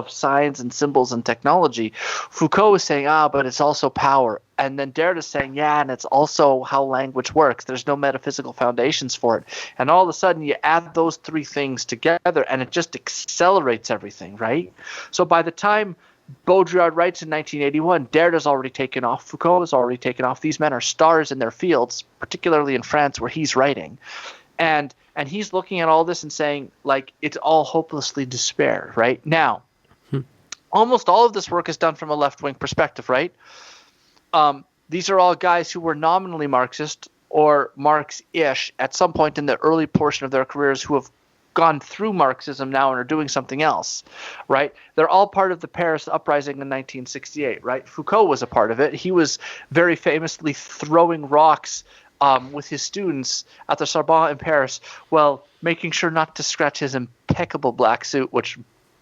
signs and symbols and technology. Foucault is saying, but it's also power. And then Derrida is saying, and it's also how language works. There's no metaphysical foundations for it. And all of a sudden you add those three things together and it just accelerates everything, right? So by the time Baudrillard writes in 1981, Derrida's already taken off. Foucault has already taken off. These men are stars in their fields, particularly in France where he's writing. And he's looking at all this and saying, like, it's all hopelessly despair, right? Now, almost all of this work is done from a left-wing perspective, right? These are all guys who were nominally Marxist or Marx-ish at some point in the early portion of their careers, who have gone through Marxism now and are doing something else, right? They're all part of the Paris uprising in 1968, right? Foucault was a part of it. He was very famously throwing rocks with his students at the Sorbonne in Paris, while making sure not to scratch his impeccable black suit, which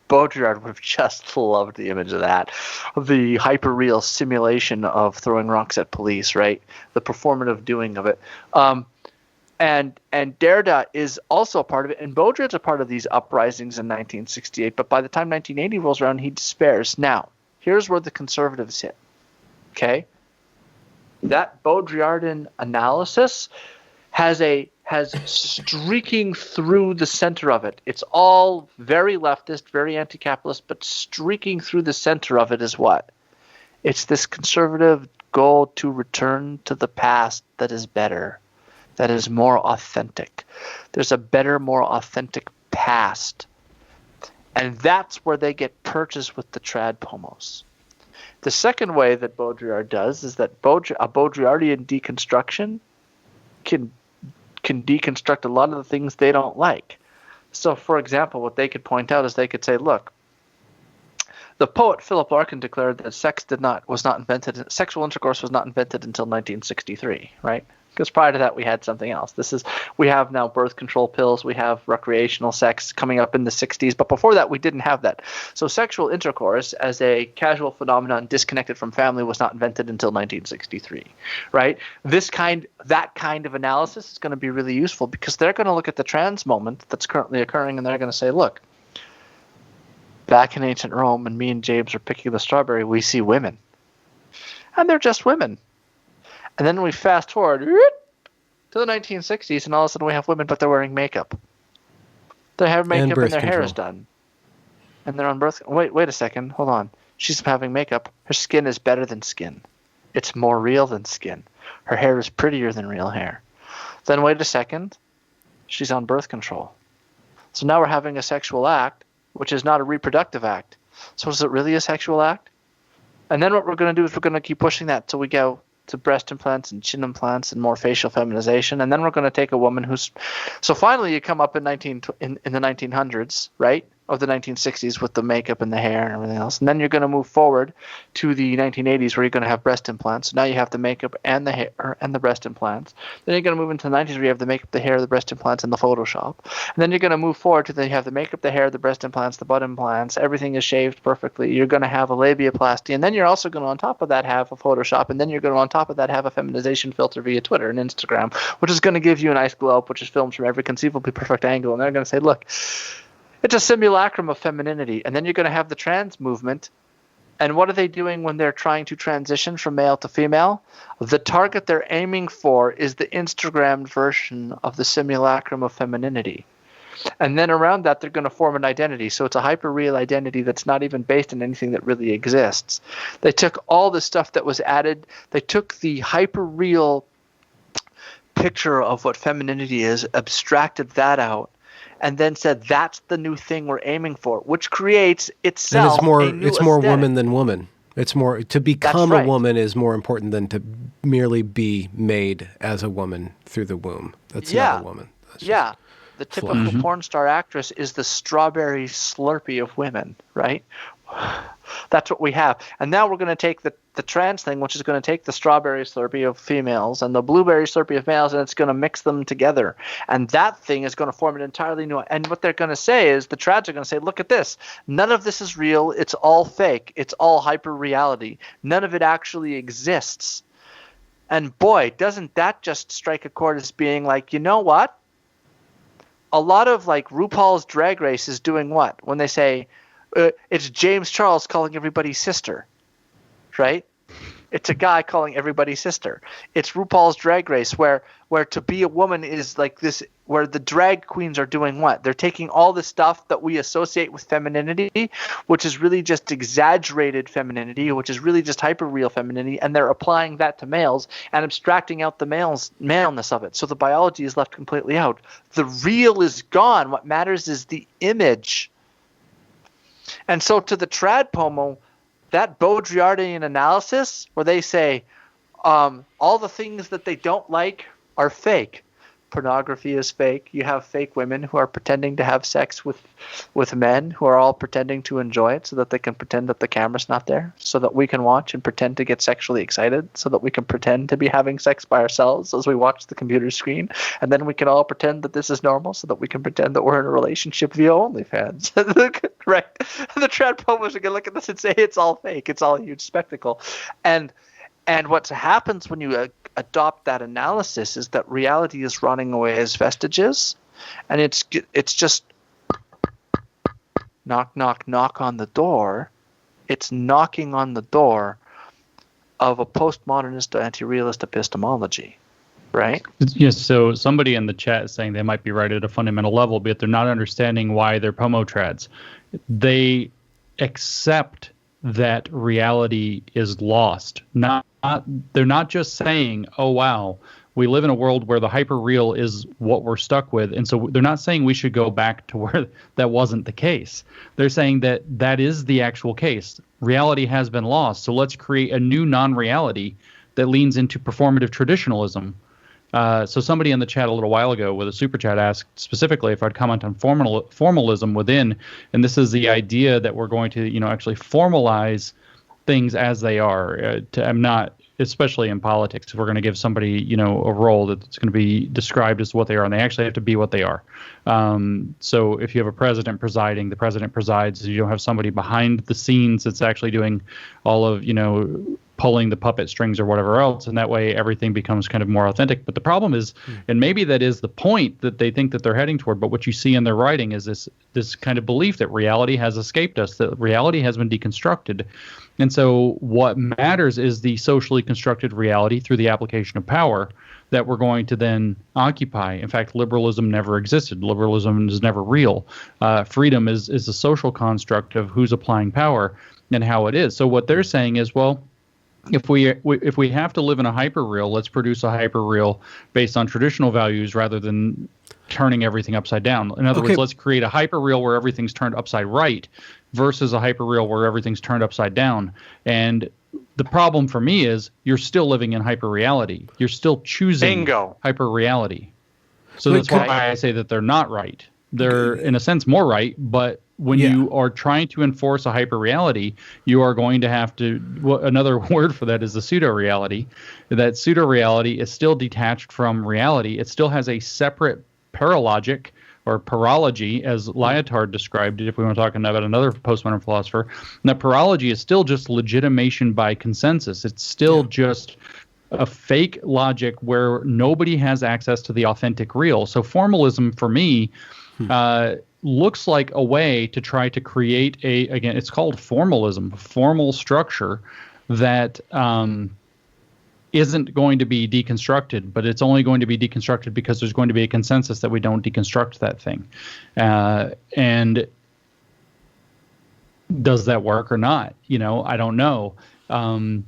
Baudrillard would have just loved the image of that. The hyperreal simulation of throwing rocks at police, right? The performative doing of it. And Derrida is also a part of it, and Baudrillard's a part of these uprisings in 1968, but by the time 1980 rolls around, he despairs. Now, here's where the conservatives hit, okay? That Baudrillardian analysis has streaking through the center of it. It's all very leftist, very anti-capitalist, but streaking through the center of it is what? It's this conservative goal to return to the past that is better, that is more authentic. There's a better, more authentic past. And that's where they get purchased with the trad pomos. The second way that Baudrillard does is that a Baudrillardian deconstruction can deconstruct a lot of the things they don't like. So, for example, what they could point out is they could say, look, The poet Philip Larkin declared that sexual intercourse was not invented until 1963, right? Because prior to that, we had something else. We have now birth control pills. We have recreational sex coming up in the 60s. But before that, we didn't have that. So sexual intercourse as a casual phenomenon disconnected from family was not invented until 1963, right? That kind of analysis is going to be really useful because they're going to look at the trans moment that's currently occurring and they're going to say, look, back in ancient Rome, and me and James are picking the strawberry, we see women. And they're just women. And then we fast forward to the 1960s, and all of a sudden we have women, but they're wearing makeup. They have makeup and their hair is done. And they're on birth. Wait a second. Hold on. She's having makeup. Her skin is better than skin. It's more real than skin. Her hair is prettier than real hair. Then wait a second. She's on birth control. So now we're having a sexual act, which is not a reproductive act. So is it really a sexual act? And then what we're going to do is we're going to keep pushing that till we go to breast implants and chin implants and more facial feminization. And then we're going to take a woman who's... So finally you come up in the 1900s, right? Of the 1960s with the makeup and the hair and everything else. And then you're going to move forward to the 1980s where you're going to have breast implants. So now you have the makeup and the hair and the breast implants. Then you're going to move into the 90s where you have the makeup, the hair, the breast implants, and the Photoshop. And then you're going to move forward to you have the makeup, the hair, the breast implants, the butt implants. Everything is shaved perfectly. You're going to have a labiaplasty. And then you're also going to, on top of that, have a Photoshop. And then you're going to, on top of that, have a feminization filter via Twitter and Instagram, which is going to give you a nice glow up, which is filmed from every conceivably perfect angle. And they're going to say, look, it's a simulacrum of femininity. And then you're going to have the trans movement. And what are they doing when they're trying to transition from male to female? The target they're aiming for is the Instagrammed version of the simulacrum of femininity. And then around that, they're going to form an identity. So it's a hyper-real identity that's not even based on anything that really exists. They took all the stuff that was added. They took the hyper-real picture of what femininity is, abstracted that out, and then said that's the new thing we're aiming for, which creates itself and it's more woman than woman. It's more to become a woman is more important than to merely be made as a woman through the womb. That's not a woman. The typical porn star actress is the strawberry Slurpee of women, right? That's what we have. And now we're going to take the trans thing, which is going to take the strawberry Slurpee of females and the blueberry Slurpee of males, and it's going to mix them together. And that thing is going to form an entirely new... And what they're going to say is, the trads are going to say, look at this. None of this is real. It's all fake. It's all hyper-reality. None of it actually exists. And boy, doesn't that just strike a chord as being like, you know what? A lot of like RuPaul's Drag Race is doing what? When they say... it's James Charles calling everybody sister, right? It's a guy calling everybody sister. It's RuPaul's Drag Race where to be a woman is like this, where the drag queens are doing what? They're taking all the stuff that we associate with femininity, which is really just exaggerated femininity, which is really just hyper-real femininity, and they're applying that to males and abstracting out the maleness of it. So the biology is left completely out. The real is gone. What matters is the image. And so to the trad pomo, that Baudrillardian analysis where they say all the things that they don't like are fake. Pornography is fake. You have fake women who are pretending to have sex with men who are all pretending to enjoy it so that they can pretend that the camera's not there, so that we can watch and pretend to get sexually excited, so that we can pretend to be having sex by ourselves as we watch the computer screen, and then we can all pretend that this is normal so that we can pretend that we're in a relationship via OnlyFans. Right? The trad promos are going to look at this and say it's all fake. It's all a huge spectacle. And what happens when you adopt that analysis is that reality is running away as vestiges, and it's just knock, knock, knock on the door. It's knocking on the door of a postmodernist anti-realist epistemology, right? Yes, so somebody in the chat is saying they might be right at a fundamental level, but they're not understanding why they're pomotrads. They accept that reality is lost. They're not just saying, oh, wow, we live in a world where the hyper-real is what we're stuck with. And so they're not saying we should go back to where that wasn't the case. They're saying that that is the actual case. Reality has been lost. So let's create a new non-reality that leans into performative traditionalism So somebody in the chat a little while ago with a super chat asked specifically if I'd comment on formalism within, and this is the idea that we're going to, actually formalize things as they are. I'm not, especially in politics, if we're going to give somebody, a role that's going to be described as what they are, and they actually have to be what they are. So if you have a president presiding, the president presides. You don't have somebody behind the scenes that's actually doing all of, pulling the puppet strings or whatever else, and that way everything becomes kind of more authentic. But the problem is, and maybe that is the point that they think that they're heading toward, but what you see in their writing is this kind of belief that reality has escaped us, that reality has been deconstructed. And so what matters is the socially constructed reality through the application of power that we're going to then occupy. In fact, liberalism never existed. Liberalism is never real. Freedom is a social construct of who's applying power and how it is. So what they're saying is, well, if we have to live in a hyperreal, let's produce a hyperreal based on traditional values rather than turning everything upside down. In other words, let's create a hyperreal where everything's turned upside right versus a hyperreal where everything's turned upside down. And the problem for me is you're still living in hyperreality. You're still choosing hyperreality. So that's why I say that they're not right. They're, in a sense, more right, but when you are trying to enforce a hyperreality, you are going to have to, another word for that is the pseudo-reality. That pseudo-reality is still detached from reality. It still has a separate paralogic or paralogy, as Lyotard described it, if we want to talk about another postmodern philosopher. And that paralogy is still just legitimation by consensus. It's still just a fake logic where nobody has access to the authentic real. So formalism, for me, looks like a way to try to create again, it's called formalism, formal structure that isn't going to be deconstructed, but it's only going to be deconstructed because there's going to be a consensus that we don't deconstruct that thing. And does that work or not? I don't know.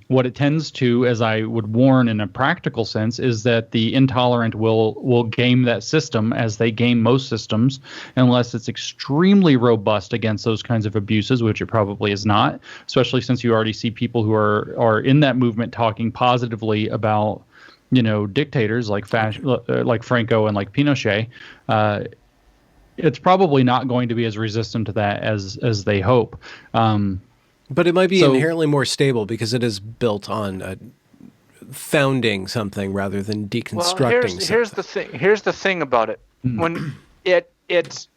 What it tends to, as I would warn in a practical sense, is that the intolerant will game that system as they game most systems, unless it's extremely robust against those kinds of abuses, which it probably is not, especially since you already see people who are in that movement talking positively about, dictators like Franco and like Pinochet. It's probably not going to be as resistant to that as they hope. But it might be inherently more stable because it is built on founding something rather than deconstructing something. Here's the thing about it. When it's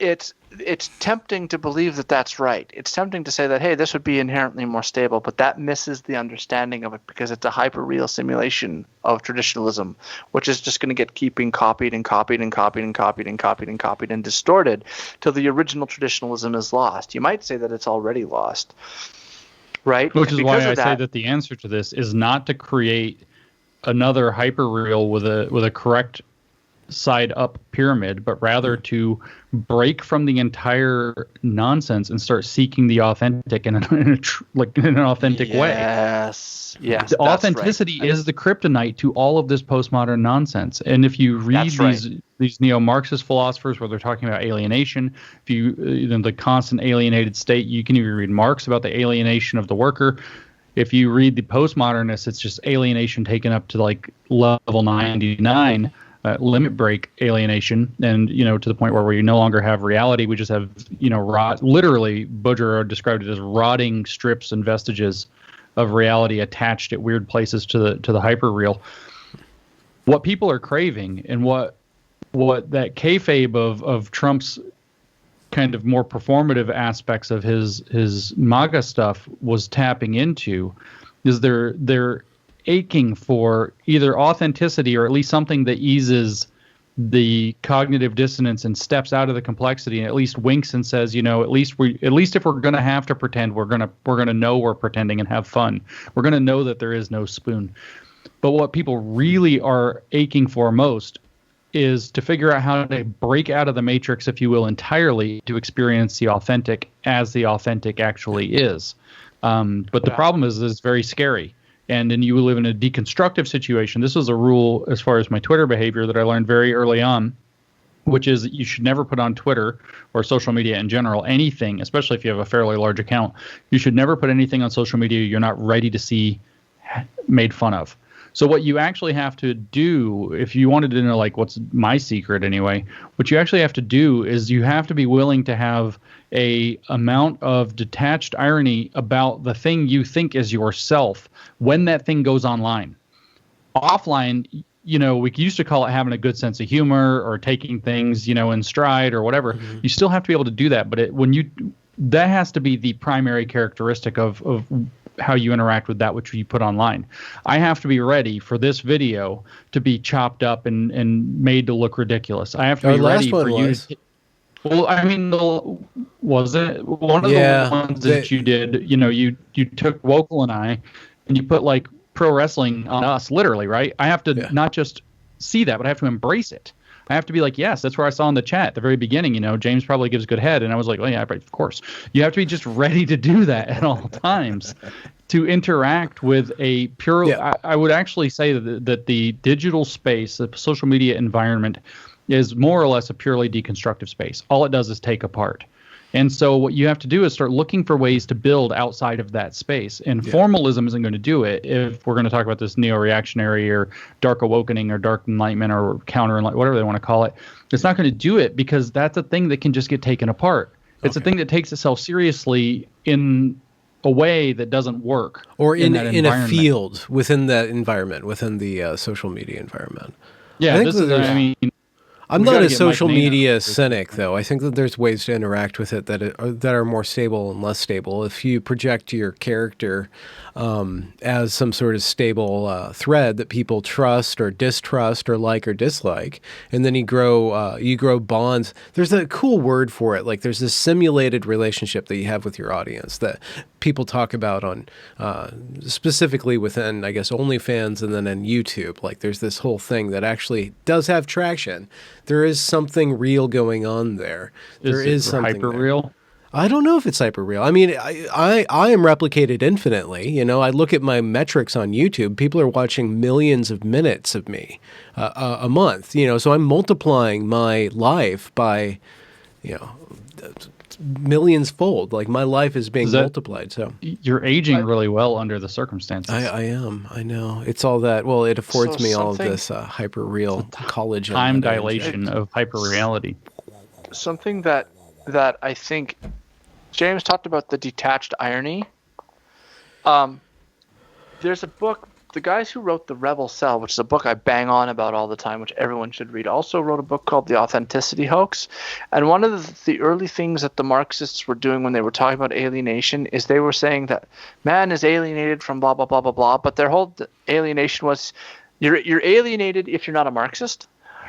tempting to believe that that's right. It's tempting to say that, hey, this would be inherently more stable, but that misses the understanding of it because it's a hyperreal simulation of traditionalism, which is just going to keeping copied and copied and copied and copied and copied and copied and distorted till the original traditionalism is lost. You might say that it's already lost. Right. Which is why I say that the answer to this is not to create another hyperreal with a correct side up pyramid, but rather to break from the entire nonsense and start seeking the authentic in an authentic way. Yes. The authenticity is the kryptonite to all of this postmodern nonsense. And if you read these neo-Marxist philosophers where they're talking about alienation, if you the constant alienated state, you can even read Marx about the alienation of the worker. If you read the postmodernists, it's just alienation taken up to like level 99. Limit break alienation, and to the point where we no longer have reality. We just have literally Baudrillard described it as rotting strips and vestiges of reality attached at weird places to the hyperreal. What people are craving, and what that kayfabe of Trump's kind of more performative aspects of his MAGA stuff was tapping into, is they're aching for either authenticity or at least something that eases the cognitive dissonance and steps out of the complexity and at least winks and says, at least if we're going to have to pretend, we're going to know we're pretending and have fun. We're going to know that there is no spoon. But what people really are aching for most is to figure out how to break out of the matrix, if you will, entirely to experience the authentic as the authentic actually is. But the problem is it's very scary. And then you live in a deconstructive situation. This was a rule as far as my Twitter behavior that I learned very early on, which is that you should never put on Twitter or social media in general anything, especially if you have a fairly large account. You should never put anything on social media you're not ready to see made fun of. So what you actually have to do, if you wanted to know, like, what's my secret anyway, what you actually have to do is you have to be willing to have a amount of detached irony about the thing you think is yourself when that thing goes online. Offline, we used to call it having a good sense of humor or taking things, in stride or whatever. Mm-hmm. You still have to be able to do that, but that has to be the primary characteristic of how you interact with that which you put online. I have to be ready for this video to be chopped up and made to look ridiculous. I have to be ready for you to. Well, I mean, was it one of the ones that you did? You took Wokal and I, and you put like pro wrestling on us, literally, right? I have to not just see that, but I have to embrace it. I have to be like, yes, that's where I saw in the chat at the very beginning, James probably gives good head. And I was like, oh, yeah, of course. You have to be just ready to do that at all times to interact with a pure. Yeah. I would actually say that the digital space, the social media environment, is more or less a purely deconstructive space. All it does is take apart. And so what you have to do is start looking for ways to build outside of that space. And formalism isn't going to do it if we're going to talk about this neo-reactionary or dark awakening or dark enlightenment or counter enlightenment, whatever they want to call it. It's not going to do it because that's a thing that can just get taken apart. It's a thing that takes itself seriously in a way that doesn't work. Or in a field within that environment, within the social media environment. Yeah, I'm not a social media cynic, though. I think that there's ways to interact with it that are more stable and less stable. If you project your character as some sort of stable thread that people trust or distrust or like or dislike, and then you grow bonds. There's a cool word for it. Like there's this simulated relationship that you have with your audience that people talk about on specifically within, I guess, OnlyFans and then on YouTube. Like there's this whole thing that actually does have traction. There is something real going on there. There is something hyper real. I don't know if it's hyper real. I mean, I am replicated infinitely. I look at my metrics on YouTube. People are watching millions of minutes of me a month. So I'm multiplying my life by, millions fold. Like my life is being multiplied. So you're aging really well under the circumstances. I am. I know. It's all that. Well, it affords me all of this hyper real college time dilation of hyperreality. Something that I think James talked about, the detached irony. There's a book. The guys who wrote The Rebel Cell, which is a book I bang on about all the time, which everyone should read, also wrote a book called The Authenticity Hoax. And one of the early things that the Marxists were doing when they were talking about alienation is they were saying that man is alienated from blah, blah, blah, blah, blah. But their whole alienation was you're alienated if you're not a Marxist,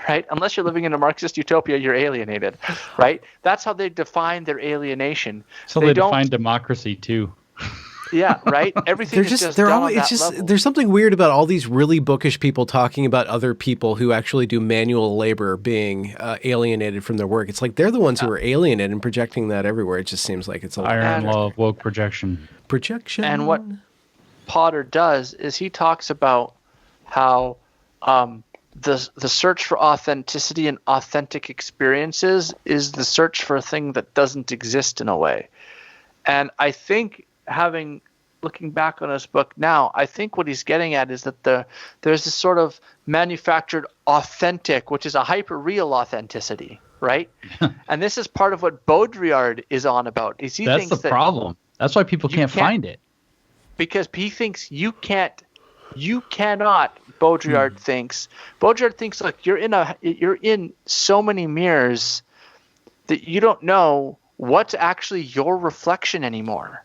right? Unless you're living in a Marxist utopia, you're alienated, right? That's how they define their alienation. So they define democracy too. Yeah, right. Everything is just done on that level. There's something weird about all these really bookish people talking about other people who actually do manual labor being alienated from their work. It's like they're the ones who are alienated and projecting that everywhere. It just seems like it's a iron law of woke projection. And what Potter does is he talks about how the search for authenticity and authentic experiences is the search for a thing that doesn't exist in a way. And I think looking back on his book now, I think what he's getting at is that there's this sort of manufactured authentic, which is a hyper-real authenticity, right? And this is part of what Baudrillard is on about. That's the problem. That's why people can't find it. Because he thinks you cannot, Baudrillard thinks like you're in so many mirrors that you don't know what's actually your reflection anymore.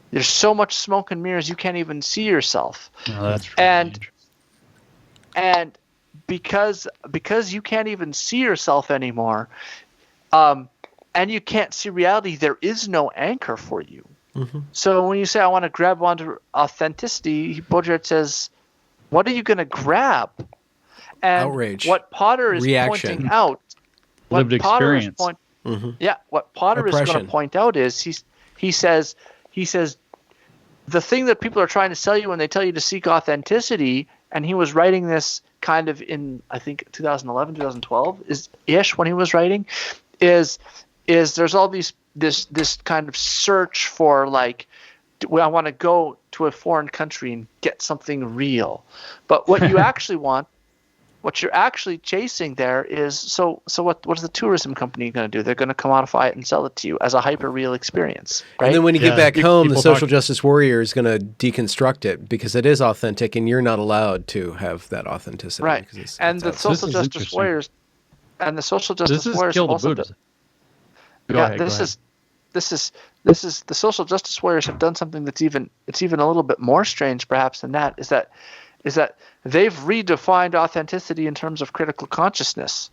There's so much smoke and mirrors you can't even see yourself. Oh, that's really and because you can't even see yourself anymore, and you can't see reality, there is no anchor for you. Mm-hmm. So when you say I want to grab onto authenticity, Baudrillard says, what are you going to grab? And outrage. What Potter is pointing out, lived experience. What Potter is going to point out is he says the thing that people are trying to sell you when they tell you to seek authenticity, and he was writing this kind of in, I think, 2011, 2012 is when he was writing, is there's all this kind of search for like I want to go to a foreign country and get something real. But what you actually want, what you're actually chasing there is, so what is the tourism company going to do? They're going to commodify it and sell it to you as a hyper-real experience, right? And then when you get back home, the social justice warrior is going to deconstruct it because it is authentic, and you're not allowed to have that authenticity. Right. And the social justice warriors, the also Go ahead. This is the social justice warriors have done something that's even a little bit more strange perhaps than that, is that they've redefined authenticity in terms of critical consciousness,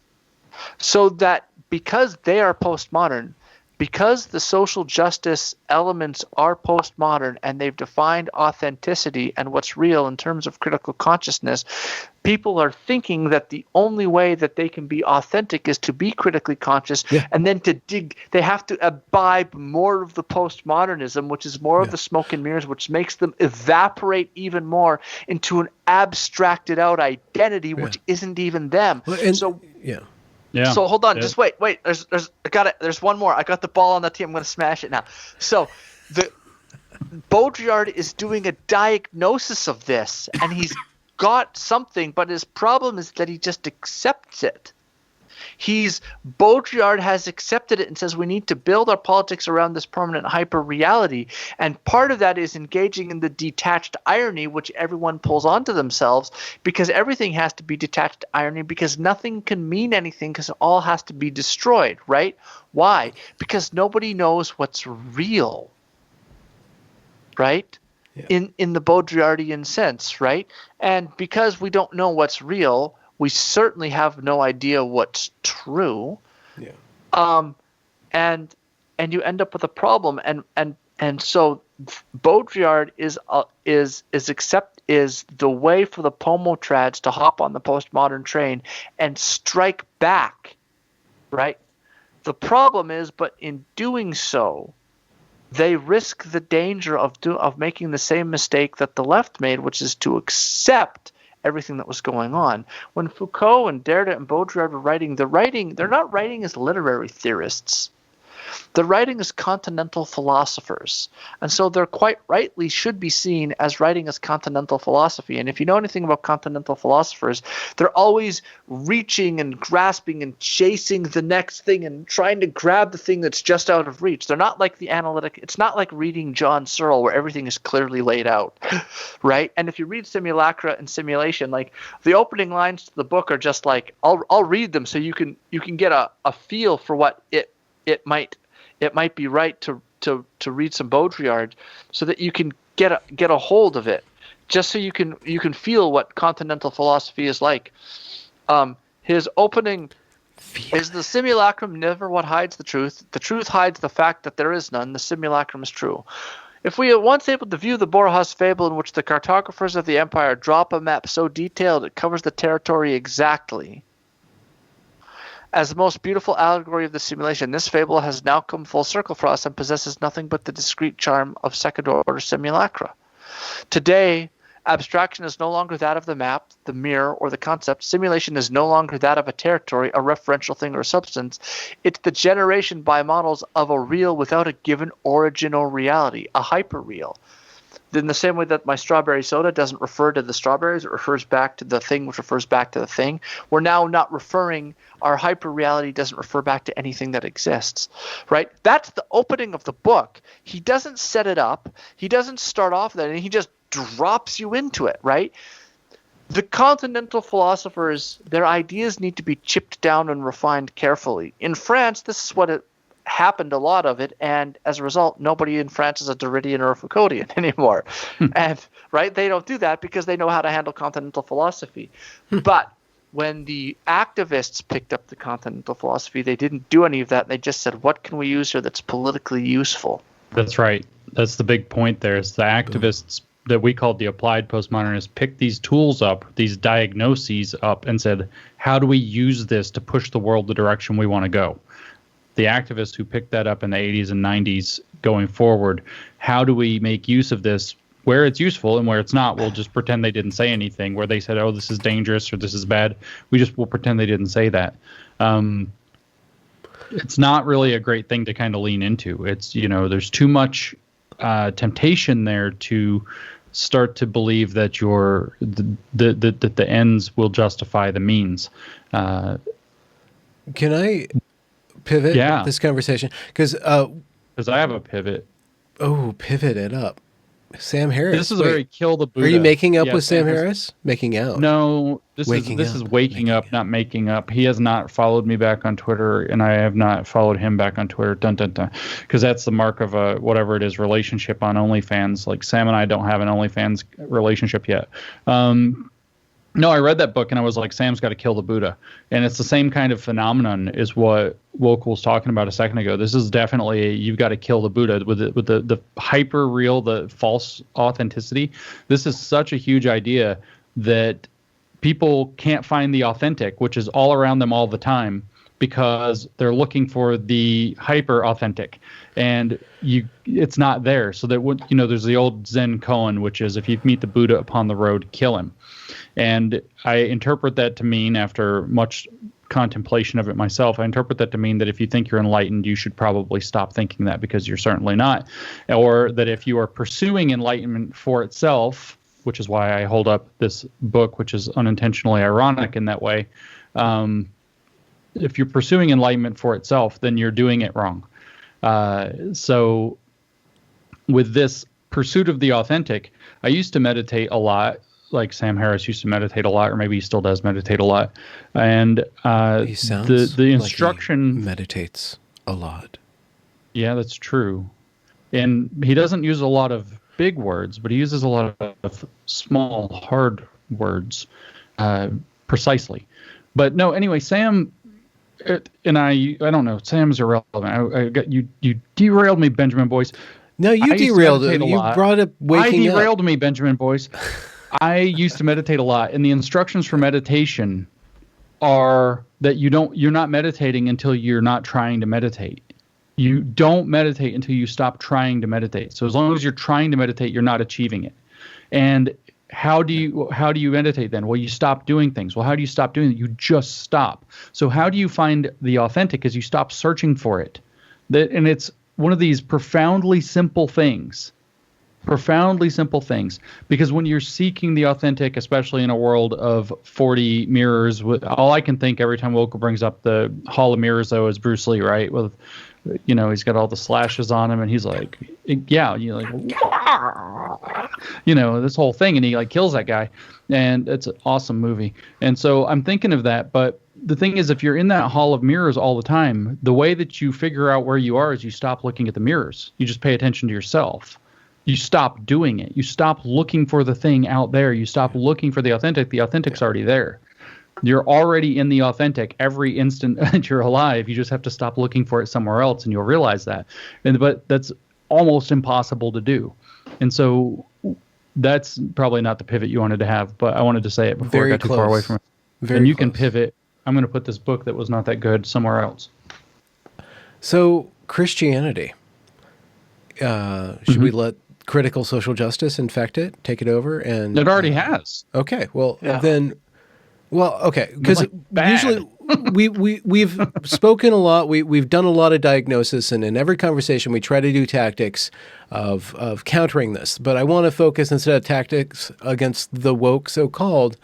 so that because they are postmodern, because the social justice elements are postmodern and they've defined authenticity and what's real in terms of critical consciousness, people are thinking that the only way that they can be authentic is to be critically conscious, and then they have to imbibe more of the postmodernism, which is more of the smoke and mirrors, which makes them evaporate even more into an abstracted out identity, which isn't even them. So hold on, just wait. There's one more. I got the ball on the tee. I'm going to smash it now. So Baudrillard is doing a diagnosis of this, and he's got something, but his problem is that he just accepts it. Baudrillard has accepted it and says we need to build our politics around this permanent hyper-reality, and part of that is engaging in the detached irony, which everyone pulls onto themselves, because everything has to be detached irony, because nothing can mean anything, because it all has to be destroyed, right? Why? Because nobody knows what's real, right? In the Baudrillardian sense, right? And because we don't know what's real, we certainly have no idea what's true. And you end up with a problem, and so Baudrillard is the way for the pomotrads to hop on the postmodern train and strike back, right? The problem is, but in doing so, they risk the danger of making the same mistake that the left made, which is to accept everything that was going on. When Foucault and Derrida and Baudrillard were writing, they're not writing as literary theorists. They're writing as continental philosophers. And so they're quite rightly should be seen as writing as continental philosophy. And if you know anything about continental philosophers, they're always reaching and grasping and chasing the next thing and trying to grab the thing that's just out of reach. They're not like the analytic. It's not like reading John Searle where everything is clearly laid out, right? And if you read Simulacra and Simulation, like the opening lines to the book are just like, I'll read them so you can get a feel for what it might be right to read some Baudrillard, so that you can get a hold of it, just so you can feel what continental philosophy is like. His opening is the simulacrum never what hides the truth. The truth hides the fact that there is none. The simulacrum is true. If we are once able to view the Borjas fable in which the cartographers of the empire drop a map so detailed it covers the territory exactly, as the most beautiful allegory of the simulation, this fable has now come full circle for us and possesses nothing but the discrete charm of second-order simulacra. Today, abstraction is no longer that of the map, the mirror, or the concept. Simulation is no longer that of a territory, a referential thing or a substance. It's the generation by models of a real without a given origin or reality, a hyperreal. In the same way that my strawberry soda doesn't refer to the strawberries, it refers back to the thing which refers back to the thing. We're now not referring, our hyper-reality doesn't refer back to anything that exists, right? That's the opening of the book. He doesn't set it up. He doesn't start off that, and he just drops you into it, right? The continental philosophers, their ideas need to be chipped down and refined carefully. In France, this is what it happened, a lot of it, and as a result nobody in France is a Derridian or a Foucauldian anymore. And right, they don't do that because they know how to handle continental philosophy. But when the activists picked up the continental philosophy, they didn't do any of that. They just said, what can we use here that's politically useful? That's right. That's the big point there, is the activists that we called the applied postmodernists picked these tools up, these diagnoses up, and said, how do we use this to push the world the direction we want to go? The activists who picked that up in the 80s and 90s going forward, how do we make use of this where it's useful, and where it's not, we'll just pretend they didn't say anything. Where they said, oh, this is dangerous or this is bad, we'll pretend they didn't say that. It's not really a great thing to kind of lean into. It's, there's too much temptation there to start to believe that the ends will justify the means. Can I pivot this conversation? Because I have a pivot. Oh, pivot it up. Sam Harris. This is a very kill the Buddha. Are you making up with Sam Harris? Making out. No, this is waking up, not making up. He has not followed me back on Twitter, and I have not followed him back on Twitter. Dun dun dun. Because that's the mark of a whatever it is relationship on OnlyFans. Like Sam and I don't have an OnlyFans relationship yet. No, I read that book and I was like, Sam's got to kill the Buddha. And it's the same kind of phenomenon is what Wokal was talking about a second ago. This is definitely you've got to kill the Buddha with the hyper real, the false authenticity. This is such a huge idea that people can't find the authentic, which is all around them all the time, because they're looking for the hyper authentic, and it's not there. So that there's the old Zen koan, which is if you meet the Buddha upon the road, kill him. And I interpret that to mean, after much contemplation of it myself, I interpret that to mean that if you think you're enlightened, you should probably stop thinking that, because you're certainly not. Or that if you are pursuing enlightenment for itself, which is why I hold up this book, which is unintentionally ironic in that way, if you're pursuing enlightenment for itself, then you're doing it wrong. So with this pursuit of the authentic, I used to meditate a lot. Like Sam Harris used to meditate a lot, or maybe he still does meditate a lot. And he sounds the instruction like he meditates a lot. Yeah, that's true. And he doesn't use a lot of big words, but he uses a lot of small, hard words precisely. But no, anyway, Sam and I don't know. Sam's irrelevant. I got you derailed me, Benjamin Boyce. No, you derailed it. You brought up waking up. I derailed me, Benjamin Boyce. I used to meditate a lot, and the instructions for meditation are that you're not meditating until you're not trying to meditate. You don't meditate until you stop trying to meditate. So as long as you're trying to meditate, you're not achieving it. And how do you meditate then? Well, you stop doing things. Well, how do you stop doing it? You just stop. So how do you find the authentic? Is you stop searching for it. And it's one of these profoundly simple things. Because when you're seeking the authentic, especially in a world of 40 mirrors, all I can think every time Wokal brings up the Hall of Mirrors, though, is Bruce Lee, right? With, he's got all the slashes on him, and he's like, yeah, this whole thing, and he like kills that guy, and it's an awesome movie. And so I'm thinking of that, but the thing is, if you're in that Hall of Mirrors all the time, the way that you figure out where you are is you stop looking at the mirrors. You just pay attention to yourself. You stop doing it. You stop looking for the thing out there. You stop looking for the authentic. The authentic's already there. You're already in the authentic every instant that you're alive. You just have to stop looking for it somewhere else, and you'll realize that. But that's almost impossible to do. And so that's probably not the pivot you wanted to have, but I wanted to say it before I got too far away from it. And you can pivot. I'm going to put this book that was not that good somewhere else. So Christianity. Should we let critical social justice infect it, take it over? And it already has. Okay, well, then, okay, because usually we've spoken a lot, we've done a lot of diagnosis, and in every conversation we try to do tactics of countering this. But I want to focus, instead of tactics against the woke so-called,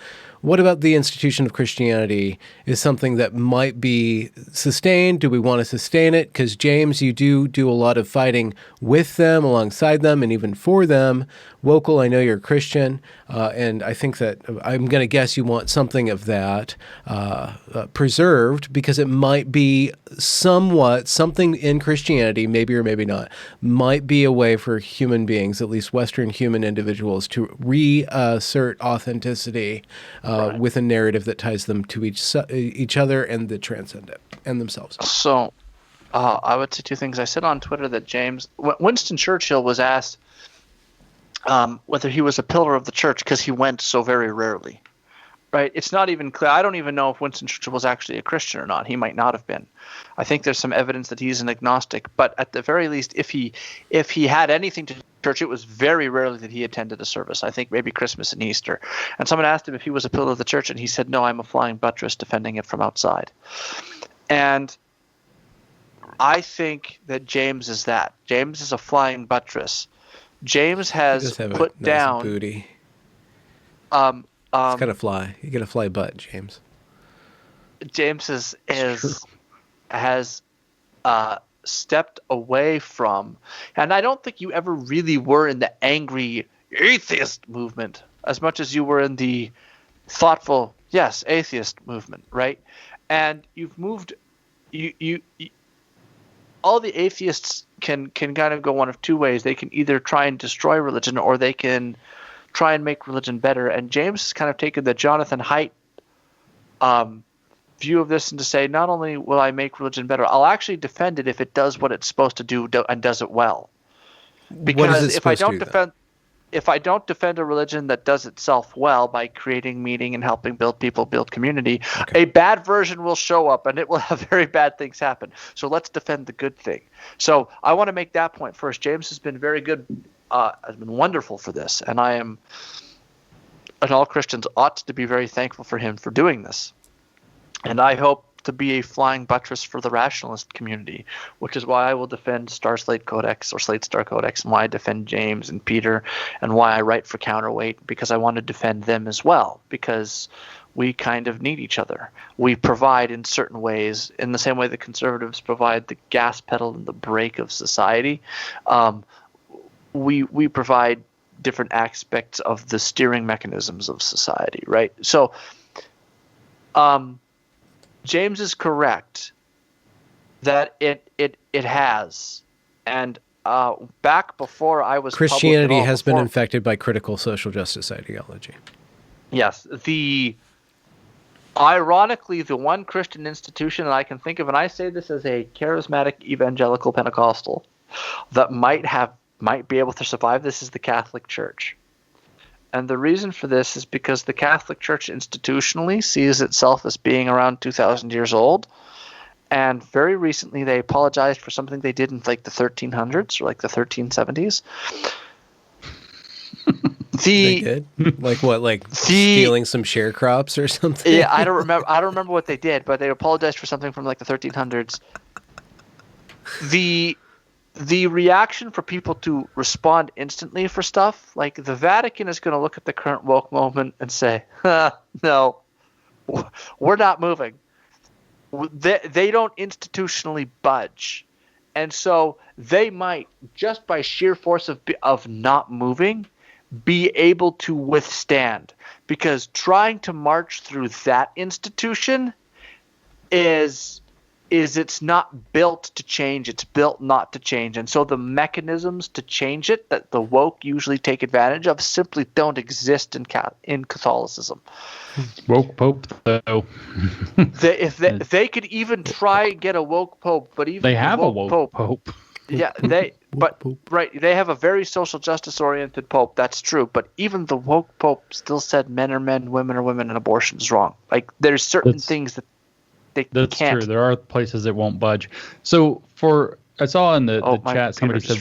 what about the institution of Christianity is something that might be sustained? Do we want to sustain it? Because, James, you do a lot of fighting with them, alongside them, and even for them. Wokal, I know you're a Christian, and I think that I'm going to guess you want something of that preserved, because it might be something in Christianity, maybe or maybe not, might be a way for human beings, at least Western human individuals, to reassert authenticity with a narrative that ties them to each other and the transcendent and themselves. So I would say two things. I said on Twitter that Winston Churchill was asked whether he was a pillar of the church because he went so very rarely. Right? It's not even clear. I don't even know if Winston Churchill was actually a Christian or not. He might not have been. I think there's some evidence that he's an agnostic. But at the very least, if he had anything to church, it was very rarely that he attended a service. I think maybe Christmas and Easter. And someone asked him if he was a pillar of the church, and he said, "No, I'm a flying buttress defending it from outside." And I think that James is that. James is a flying buttress James has put nice down booty. It's gotta fly. You gotta fly butt, James. James has stepped away from, and I don't think you ever really were in the angry atheist movement as much as you were in the thoughtful, yes, atheist movement, right? And you've moved, you all the atheists can kind of go one of two ways. They can either try and destroy religion, or they can try and make religion better. And James has kind of taken the Jonathan Haidt view of this, and to say, not only will I make religion better, I'll actually defend it if it does what it's supposed to do and does it well. Because if I don't defend a religion that does itself well by creating meaning and helping build people, build community, a bad version will show up and it will have very bad things happen. So let's defend the good thing. So I want to make that point first. James has been very good, has been wonderful for this, and and all Christians ought to be very thankful for him for doing this. And I hope to be a flying buttress for the rationalist community, which is why I will defend Star Slate Codex or Slate Star Codex, and why I defend James and Peter, and why I write for Counterweight, because I want to defend them as well, because we kind of need each other. We provide in certain ways, in the same way the conservatives provide the gas pedal and the brake of society. We provide different aspects of the steering mechanisms of society, right? So, James is correct that it has, and back before I was Christianity has been infected by critical social justice ideology. Yes, ironically, the one Christian institution that I can think of, and I say this as a charismatic evangelical Pentecostal, that might be able to survive this, is the Catholic Church. And the reason for this is because the Catholic Church institutionally sees itself as being around 2,000 years old. And very recently they apologized for something they did in like the 1300s or like the 1370s. They did? Like what? Like stealing some sharecrops or something? Yeah, I don't remember what they did, but they apologized for something from like the 1300s. The reaction for people to respond instantly for stuff, like the Vatican is going to look at the current woke movement and say, no, we're not moving. They don't institutionally budge. And so they might, just by sheer force of not moving, be able to withstand. Because trying to march through that institution is it's not built to change, it's built not to change. And so the mechanisms to change it that the woke usually take advantage of simply don't exist in Catholicism. Woke Pope, though. If they could even try and get a woke Pope, but even they have a woke Pope. Yeah, they have a very social justice oriented Pope, that's true. But even the woke Pope still said men are men, women are women, and abortion is wrong. Like there's certain things that That's can't. True. There are places that won't budge. So I saw in the chat somebody said,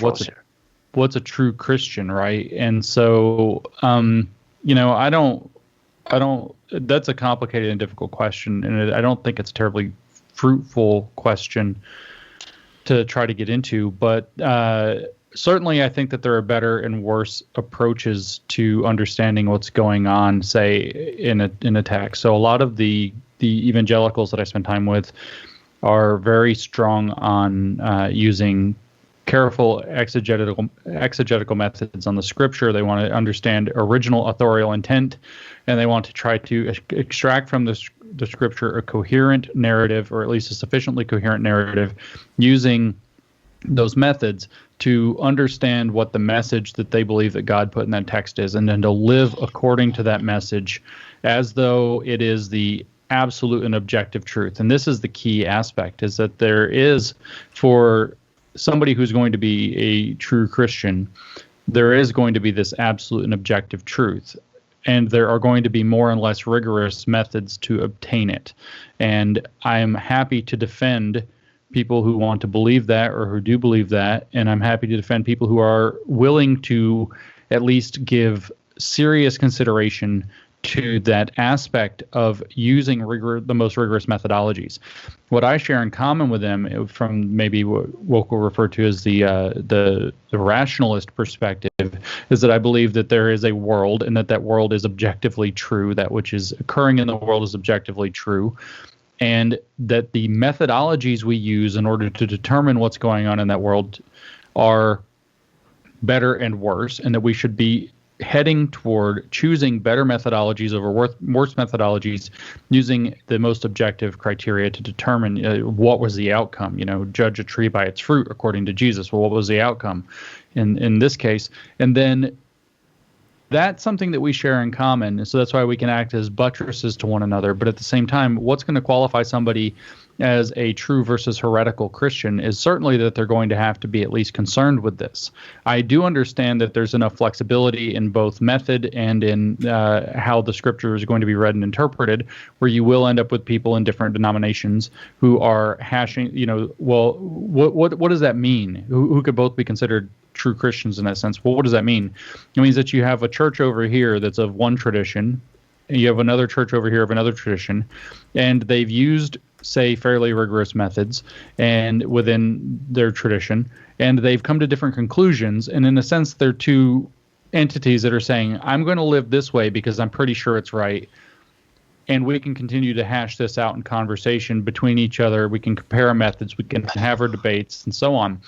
"What's a true Christian?" Right? And so, I don't. That's a complicated and difficult question, and I don't think it's a terribly fruitful question to try to get into. But certainly, I think that there are better and worse approaches to understanding what's going on, say in a text. So a lot of the evangelicals that I spend time with are very strong on using careful exegetical methods on the scripture. They want to understand original authorial intent, and they want to try to extract from the scripture a coherent narrative, or at least a sufficiently coherent narrative, using those methods to understand what the message that they believe that God put in that text is, and then to live according to that message as though it is the absolute and objective truth. And this is the key aspect, is that there is, for somebody who's going to be a true Christian, there is going to be this absolute and objective truth. And there are going to be more and less rigorous methods to obtain it. And I am happy to defend people who want to believe that, or who do believe that. And I'm happy to defend people who are willing to at least give serious consideration to that aspect of using the most rigorous methodologies. What I share in common with them, from maybe what Wokal referred to as the rationalist perspective, is that I believe that there is a world, and that world is objectively true. That which is occurring in the world is objectively true, and that the methodologies we use in order to determine what's going on in that world are better and worse, and that we should be heading toward choosing better methodologies over worse methodologies, using the most objective criteria to determine what was the outcome. Judge a tree by its fruit, according to Jesus. Well, what was the outcome in this case? And then that's something that we share in common. So that's why we can act as buttresses to one another. But at the same time, what's going to qualify somebody as a true versus heretical Christian is certainly that they're going to have to be at least concerned with this. I do understand that there's enough flexibility in both method and in how the scripture is going to be read and interpreted, where you will end up with people in different denominations who are hashing, well, what does that mean? Who could both be considered true Christians in that sense? Well, what does that mean? It means that you have a church over here that's of one tradition, and you have another church over here of another tradition, and they've used, say, fairly rigorous methods and within their tradition, and they've come to different conclusions. And in a sense, they're two entities that are saying, I'm going to live this way because I'm pretty sure it's right. And we can continue to hash this out in conversation between each other. We can compare our methods. We can have our debates and so on.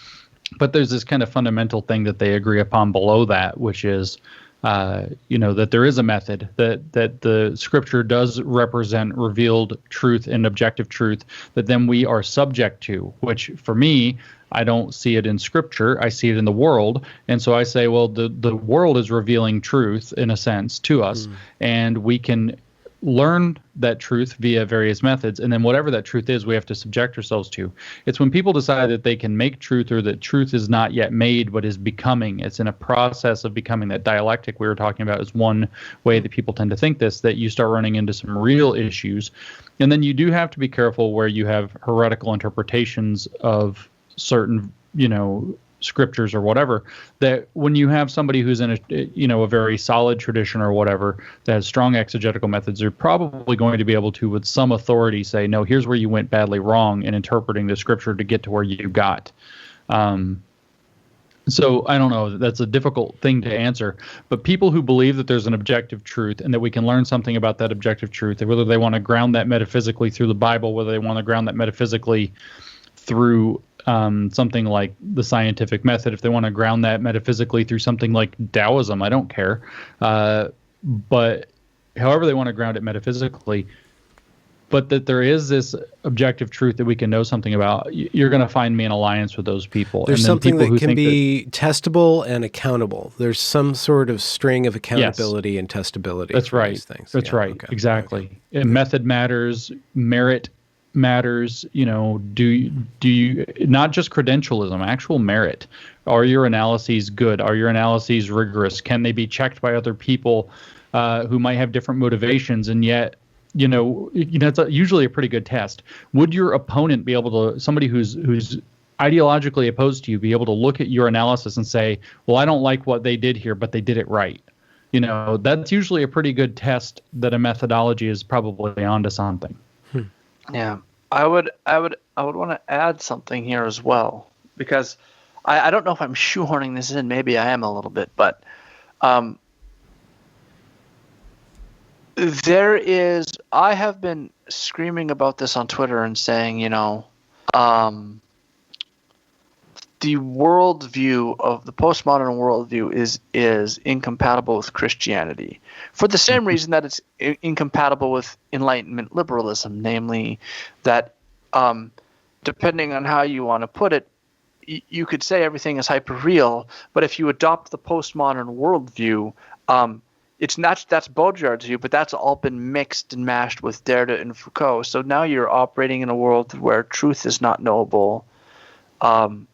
But there's this kind of fundamental thing that they agree upon below that, which is, that there is a method, that the scripture does represent revealed truth and objective truth that then we are subject to, which for me, I don't see it in scripture. I see it in the world. And so I say, well, the world is revealing truth in a sense to us, and we can learn that truth via various methods, and then whatever that truth is, we have to subject ourselves to. It's when people decide that they can make truth, or that truth is not yet made but is becoming. It's in a process of becoming. That dialectic we were talking about is one way that people tend to think this, that you start running into some real issues. And then you do have to be careful where you have heretical interpretations of certain, scriptures or whatever, that when you have somebody who's in a very solid tradition or whatever that has strong exegetical methods, they're probably going to be able to, with some authority, say, no, here's where you went badly wrong in interpreting the scripture to get to where you got. So I don't know, that's a difficult thing to answer, but people who believe that there's an objective truth and that we can learn something about that objective truth, whether they want to ground that metaphysically through the Bible, whether they want to ground that metaphysically through something like the scientific method, if they want to ground that metaphysically through something like Taoism, I don't care. But however they want to ground it metaphysically, but that there is this objective truth that we can know something about, you're going to find me in alliance with those people. There's and then something people that can be testable and accountable. There's some sort of string of accountability and testability. That's right. Things. That's right. Okay. Exactly. Okay. And method matters, merit matters. Do you not just credentialism, actual merit? Are your analyses good? Are your analyses rigorous? Can they be checked by other people who might have different motivations? And yet, it's usually a pretty good test. Would your opponent be able to, somebody who's ideologically opposed to you, be able to look at your analysis and say, well, I don't like what they did here, but they did it right? That's usually a pretty good test that a methodology is probably onto something. Yeah, I would want to add something here as well, because I don't know if I'm shoehorning this in. Maybe I am a little bit, but I have been screaming about this on Twitter and saying, the worldview of the postmodern worldview is incompatible with Christianity, for the same reason that it's incompatible with Enlightenment liberalism, namely that depending on how you want to put it, you could say everything is hyperreal, but if you adopt the postmodern worldview, it's not, that's Baudrillard's view, but that's all been mixed and mashed with Derrida and Foucault. So now you're operating in a world where truth is not knowable.